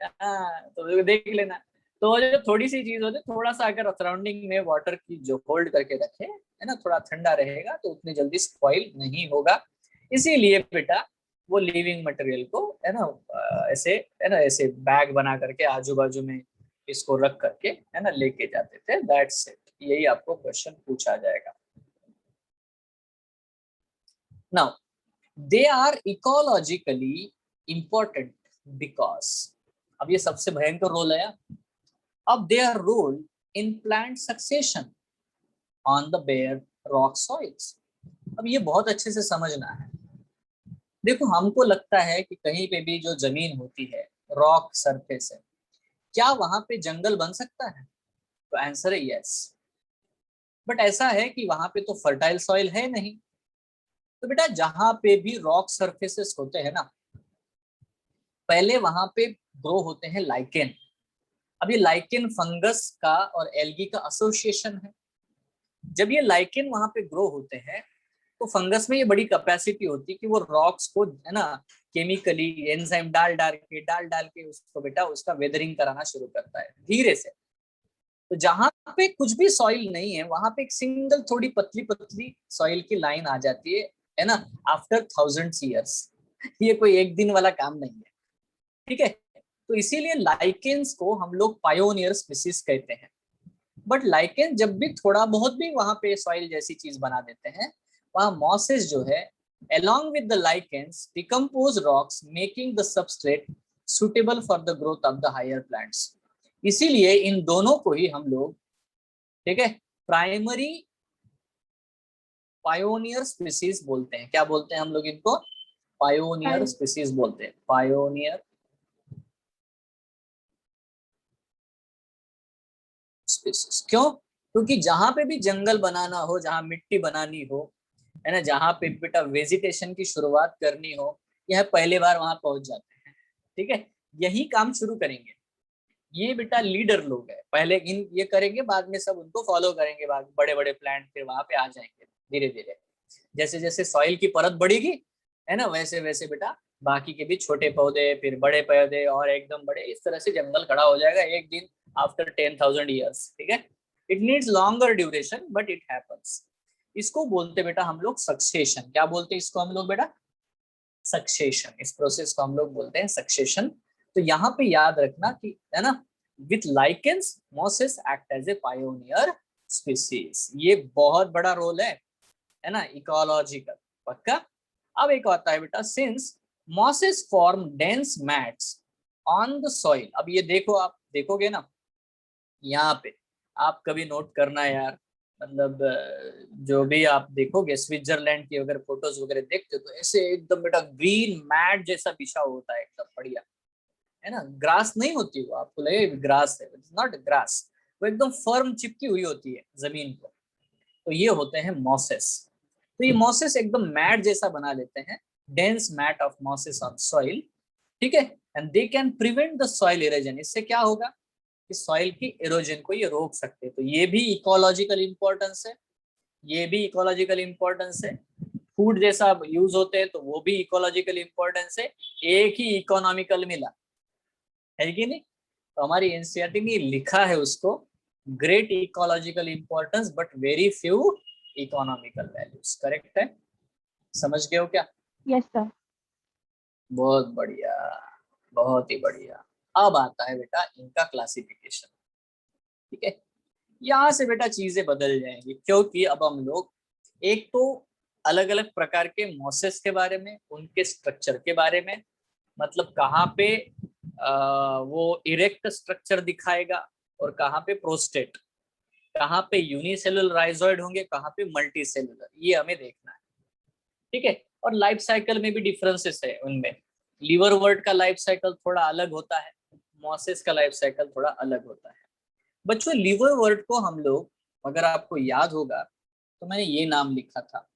हाँ, तो देख लेना। तो जो थोड़ी सी चीज होती है, थोड़ा सा अगर सराउंडिंग में वाटर की जो होल्ड करके रखे, है ना, थोड़ा ठंडा रहेगा तो उतनी जल्दी स्पॉइल नहीं होगा। इसीलिए बेटा वो लिविंग मटेरियल को, है ना, ऐसे, है ना, ऐसे बैग बना करके आजू बाजू में इसको रख करके, है ना, लेके जाते थे। दैट्स इट, यही आपको क्वेश्चन पूछा जाएगा। Now they are ecologically important because, अब ये सबसे भयंकर रोल है। अब their role in plant succession on the bare rock soils. अब ये बहुत अच्छे से समझना है। देखो हमको लगता है कि कहीं पे भी जो जमीन होती है, रॉक सरफेस है, क्या वहां पे जंगल बन सकता है? तो आंसर है यस। बट ऐसा है कि वहां पे तो फर्टाइल सॉइल है नहीं। तो बेटा जहां पे भी रॉक सरफेसेस होते हैं ना, पहले वहां पे ग्रो होते हैं लाइकेन। अब ये लाइकेन फंगस का और एल्गी का एसोसिएशन है। जब ये लाइकेन वहां पे ग्रो होते हैं तो फंगस में ये बड़ी कैपेसिटी होती है कि वो रॉक्स को, है ना, केमिकली एंजाइम डाल डाल के उसको बेटा उसका वेदरिंग कराना शुरू करता है धीरे से। तो जहां पे कुछ भी सॉइल नहीं है वहां पे एक सिंगल थोड़ी पतली पतली सॉइल की लाइन आ जाती है ना, आफ्टर 1000 ईयर्स। ये कोई एक दिन वाला काम नहीं है, ठीक है। तो इसीलिए लाइकेन्स को हम लोग पायोनियर स्पीसीज कहते हैं। बट लाइकेन जब भी थोड़ा बहुत भी वहां पे सॉइल जैसी चीज बना देते हैं, वहां मॉसेस जो है along with the lichens decompose rocks making the substrate suitable for the growth of the higher plants। इसीलिए इन दोनों को ही हम लोग, ठीक है, प्राइमरी पायोनियर स्पीसीज बोलते हैं। क्या बोलते हैं हम लोग इनको? पायोनियर स्पीसीज बोलते हैं, पायोनियर स्पीसीज। क्यों? क्योंकि जहां पे भी जंगल बनाना हो, जहां मिट्टी बनानी हो, है ना, जहां पे बेटा वेजिटेशन की शुरुआत करनी हो, यह पहले बार वहां पहुंच जाते हैं, ठीक है। यही काम शुरू करेंगे ये बेटा लीडर लोग हैं, पहले इन ये करेंगे, बाद में सब उनको फॉलो करेंगे, बाद बड़े बड़े प्लांट फिर वहां पे आ जाएंगे धीरे धीरे। जैसे जैसे सॉइल की परत बढ़ेगी, है ना, वैसे वैसे बेटा बाकी के भी छोटे पौधे, फिर बड़े पौधे और एकदम बड़े, इस तरह से जंगल खड़ा हो जाएगा एक दिन आफ्टर 10,000 ईयर्स। ठीक है, it needs longer duration but it happens. इसको बोलते बेटा हम लोग सक्सेशन। क्या बोलते हैं इसको हम लोग बेटा? सक्सेशन। इस प्रोसेस को हम लोग बोलते हैं सक्सेशन। तो यहाँ पे याद रखना कि, है ना, with lichens mosses act as a pioneer species. ये बहुत बड़ा रोल है ना, इकोलॉजिकल। पक्का। अब एक आता है बेटा, since mosses form dense mats on the soil. अब ये देखो, आप देखोगे ना यहाँ पे, आप कभी नोट करना यार, मतलब जो भी आप देखोगे स्विट्जरलैंड की अगर फोटोज वगैरह देखते हो तो ऐसे एकदम बेटा ग्रीन मैट जैसा बिछा होता है, एकदम बढ़िया, है ना। ग्रास नहीं होती वो, आपको लगेगा ग्रास है, इट्स नॉट ग्रास। वो एकदम फर्म चिपकी हुई होती है जमीन को। तो ये होते हैं मॉसेस। तो ये मॉसेस एकदम मैट जैसा बना लेते हैं, dense mat of mosses on soil. ठीक है, and they can prevent the soil erosion. इससे क्या होगा कि सॉइल की इरोजन को ये रोक सकते हैं। तो ये भी इकोलॉजिकल इंपॉर्टेंस है, ये भी इकोलॉजिकल इंपॉर्टेंस है। फूड जैसा यूज होते हैं तो वो भी इकोलॉजिकल इंपॉर्टेंस है। एक ही इकोनॉमिकल मिला है कि नहीं? तो हमारी एनसीईआरटी ने लिखा है उसको, great ecological importance but very few economical values. Correct है? समझ गए हो क्या? Yes sir. बहुत बढ़िया, बहुत ही बढ़िया। अब आता है बेटा इनका क्लासिफिकेशन। ठीक है, यहाँ से बेटा चीजें बदल जाएंगी, क्योंकि अब हम लोग एक तो अलग अलग प्रकार के मॉसेस के बारे में, उनके स्ट्रक्चर के बारे में, मतलब कहाँ पे वो इरेक्ट स्ट्रक्चर दिखाएगा और कहाँ पे प्रोस्टेट, कहाँ पे यूनिसेलुलर राइजोइड होंगे, कहाँ पे मल्टी सेलुलर, ये हमें देखना है। ठीक है, और लाइफ साइकिल में भी डिफरेंसेस है उनमें। लीवर वर्ड का लाइफ साइकिल थोड़ा अलग होता है, मॉसेस का लाइफ साइकिल थोड़ा अलग होता है। बच्चों लीवर वर्ड को हम लोग, अगर आपको याद होगा तो मैंने ये नाम लिखा था,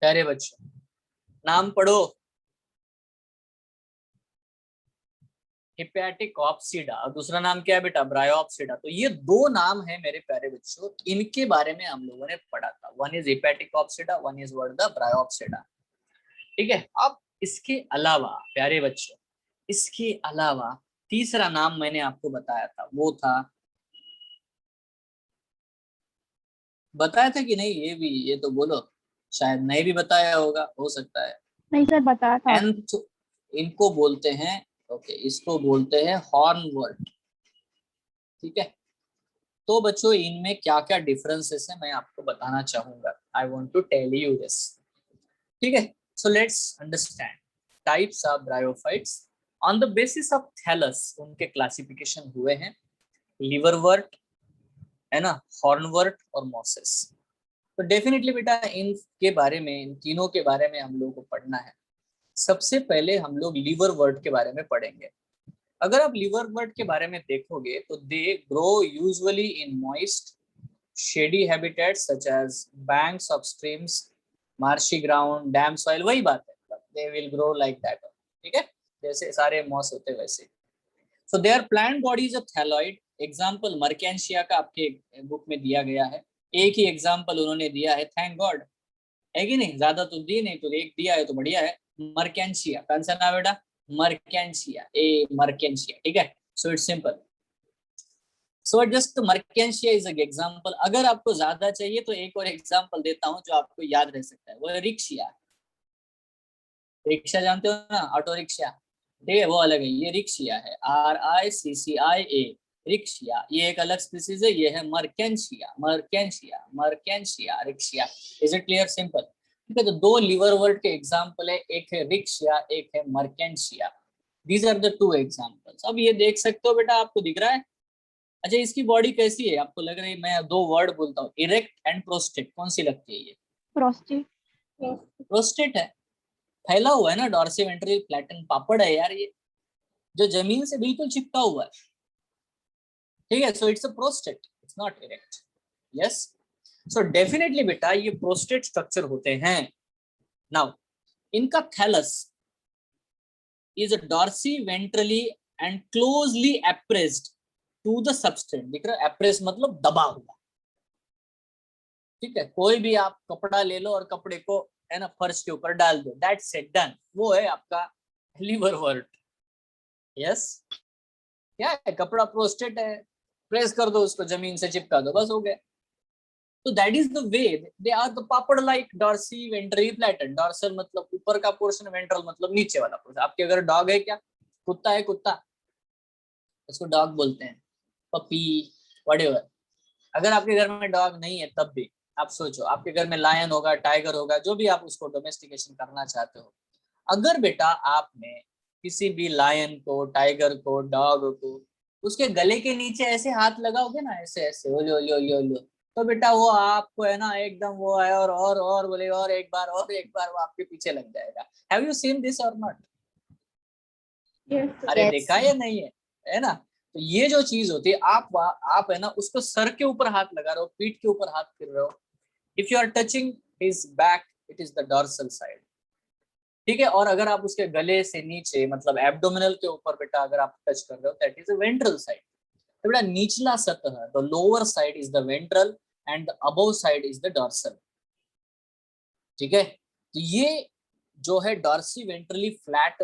प्यारे बच्चों नाम पढ़ो, हिपैटिक ऑप्सिडा, और दूसरा नाम क्या है बेटा? ब्रायोप्सिडा। तो ये दो नाम है मेरे प्यारे बच्चों, इनके बारे में हम लोगों ने पढ़ा था। One is hepaticopsida, one is word the bryopsida. ठीक है, अब इसके अलावा प्यारे बच्चों, इसके अलावा तीसरा नाम मैंने आपको बताया था, वो था, बताया था कि नहीं? ये भी, ये तो बोलो, शायद नहीं भी बताया होगा, हो सकता है। नहीं सर, बताया था आपने। एंथ, इनको बोलते हैं, ओके, इसको बोलते हैं हॉर्नवर्ट। ठीक है, तो बच्चों इनमें क्या क्या डिफरेंसेस है मैं आपको बताना चाहूंगा। I want to tell you this. ठीक है, so let's understand types of bryophytes on the basis of thallus. उनके क्लासिफिकेशन हुए हैं, लिवरवर्ट, है ना, हॉर्नवर्ट और मॉसेस। तो डेफिनेटली बेटा इनके बारे में, इन तीनों के बारे में हम लोगों को पढ़ना है। सबसे पहले हम लोग लिवरवर्ट के बारे में पढ़ेंगे। अगर आप लिवरवर्ट के बारे में देखोगे तो they grow usually in moist shady habitats such as banks of streams, marshy ground, damp soil, वही बात है, they will grow like that. ठीक है, जैसे सारे मॉस होते वैसे। So their plant bodies of thalloid. Example Marchantia का आपके बुक में दिया गया है, एक ही एग्जांपल उन्होंने दिया है, थैंक गॉड, है कि नहीं? ज्यादा तो दी नहीं, तो एक दिया है तो बढ़िया है। मर्केंशिया, कौन सा नाम बेटा? मर्केंशिया, ए मर्केंशिया। ठीक है, so it's simple. So just Marchantia is an example. अगर आपको ज्यादा चाहिए तो एक और एग्जांपल देता हूं जो आपको याद रह सकता है, वो है रिक्शिया। रिक्शा जानते हो ना, ऑटो रिक्शा, ठीक है, वो अलग है, ये रिक्शिया है, RICCIA, रिक्शिया। ये एक अलग स्पीसीज है, ये है Marchantia, Marchantia, Marchantia, रिक्शिया। Is it clear? Simple. ठीक है, तो दो लिवर वर्ड के एग्जांपल है, एक है रिक्शिया, एक है Marchantia. These are the two examples. अब ये देख सकते हो बेटा, आपको दिख रहा है? अच्छा, इसकी बॉडी कैसी है? आपको लग रही है? मैं दो वर्ड बोलता हूँ, इरेक्ट एंड प्रोस्टेट, कौन सी लगती है ये? प्रोस्टेट। प्रोस्टेट है, फैला हुआ है ना, डॉर्सी वेंट्रल प्लैटन, पापड़ है यार ये, जो जमीन से बिल्कुल चिपका हुआ है। ठीक है, so it's a prostrate, it's not erect. Yes, so definitely बेटा ये प्रोस्टेट स्ट्रक्चर होते हैं। नाउ इनका thallus is dorsiventrally and closely appressed to the substance. दिख रहा है, एप्रेस मतलब दबा हुआ, ठीक है। कोई भी आप कपड़ा ले लो और कपड़े को है ना फर्श के ऊपर डाल दो, दैट्स इट, डन। वो है आपका लीवर वर्ट। यस, क्या है, कपड़ा प्रोस्टेट है, प्रेस कर दो उसको, जमीन से चिपका दो, बस हो गया। तो that is the way they are the papad like dorsiventrally flattened. Dorsal मतलब ऊपर का पोर्शन, वेंट्रल मतलब नीचे वाला पोर्शन। आपके अगर डॉग है, क्या कुत्ता है, कुत्ता इसको डॉग बोलते हैं, पपी व्हाटएवर। अगर आपके घर में डॉग नहीं है तब भी आप सोचो, आपके घर में लायन होगा, टाइगर होगा, जो भी आप उसको डोमेस्टिकेशन करना चाहते हो, अगर बेटा आपने किसी भी लायन को, टाइगर को, डॉग को उसके गले के नीचे ऐसे हाथ लगाओगे ना, ऐसे ऐसे ओलो ओलो ओलो ओलो, तो बेटा वो आपको है ना एकदम वो है और बोलेगा और एक बार वो आपके पीछे लग जाएगा। हैव यू सीन दिस और नॉट? Yes. अरे Yes. देखा है या नहीं है ना? तो ये जो चीज होती है, आप है ना उसको सर के ऊपर हाथ लगा रहे हो, पीठ के ऊपर हाथ फिर रहे हो। If you are touching his back, it is the dorsal side, ठीक है। और अगर आप उसके गले से नीचे मतलब एब्डोमिनल के ऊपर बेटा अगर आप टच कर रहे हो, that is the ventral side. तो बेटा निचला सतह, the lower side is the ventral and the above side is the dorsal, ठीक है। तो ये जो है डॉर्सी वेंट्रली फ्लैट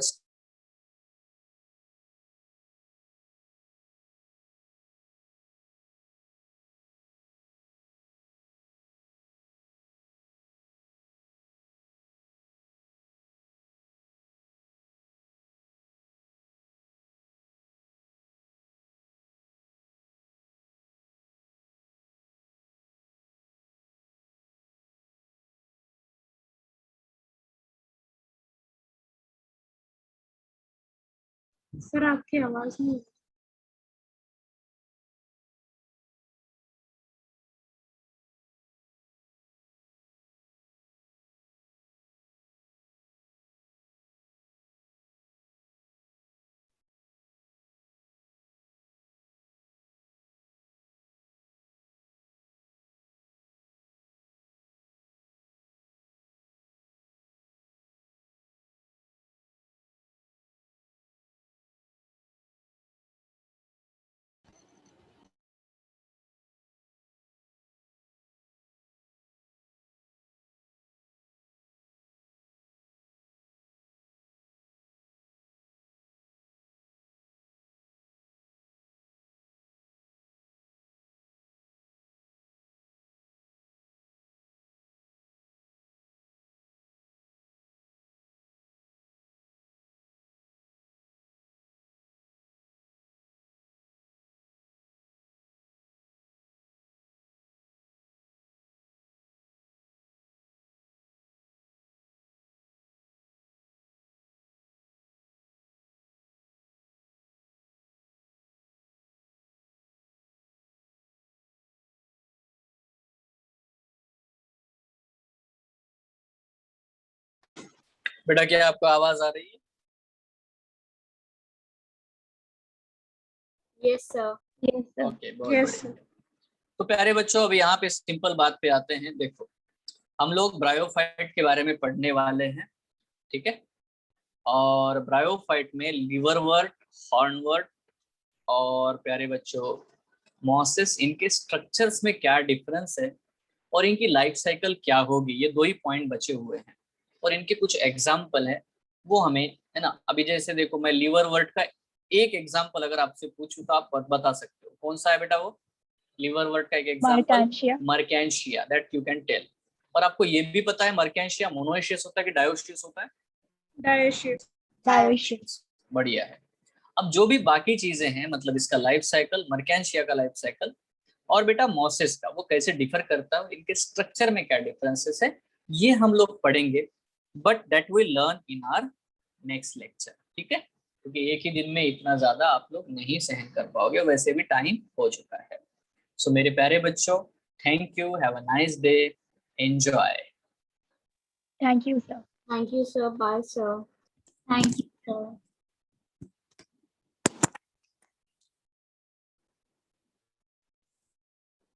सर आपकी आवाज नहीं। बेटा क्या आपको आवाज आ रही है? Yes, sir. Yes, sir. Okay, बहुत यस बढ़िया। तो प्यारे बच्चों, अब यहाँ पे सिंपल बात पे आते हैं। देखो, हम लोग ब्रायोफाइट के बारे में पढ़ने वाले हैं, ठीक है। और ब्रायोफाइट में लिवरवर्ट, हॉर्नवर्ट और प्यारे बच्चों मॉसेस, इनके स्ट्रक्चर्स में क्या डिफरेंस है और इनकी लाइफ साइकिल क्या होगी, ये दो ही पॉइंट बचे हुए हैं। और इनके कुछ एग्जाम्पल है, वो हमें है ना। अभी जैसे देखो, मैं लिवरवर्ट का एक एग्जाम्पल अगर आपसे पूछूं तो आप बता सकते हो कौन सा है बेटा वो? लिवरवर्ट का एक example Mertensia. Marchantia, that you can tell. और आपको ये भी पता है मर्केंशिया मोनोइशियस होता है कि डायोशियस होता है? डायशियस। Dioecious. बढ़िया है। अब जो भी बाकी चीजें हैं, मतलब इसका लाइफ साइकिल, मर्केंशिया का लाइफ साइकिल और बेटा मॉसेस का, वो कैसे डिफर करता है, इनके स्ट्रक्चर में क्या डिफरेंसेस है, ये हम लोग पढ़ेंगे। But that will learn in our next lecture, ठीक है। क्योंकि एक ही दिन में इतना ज्यादा आप लोग नहीं सहन कर पाओगे, वैसे भी टाइम हो चुका है। सो मेरे प्यारे बच्चों, thank you, have a nice day, enjoy. Thank you, sir. Thank you, sir. Bye, sir. Thank you, sir.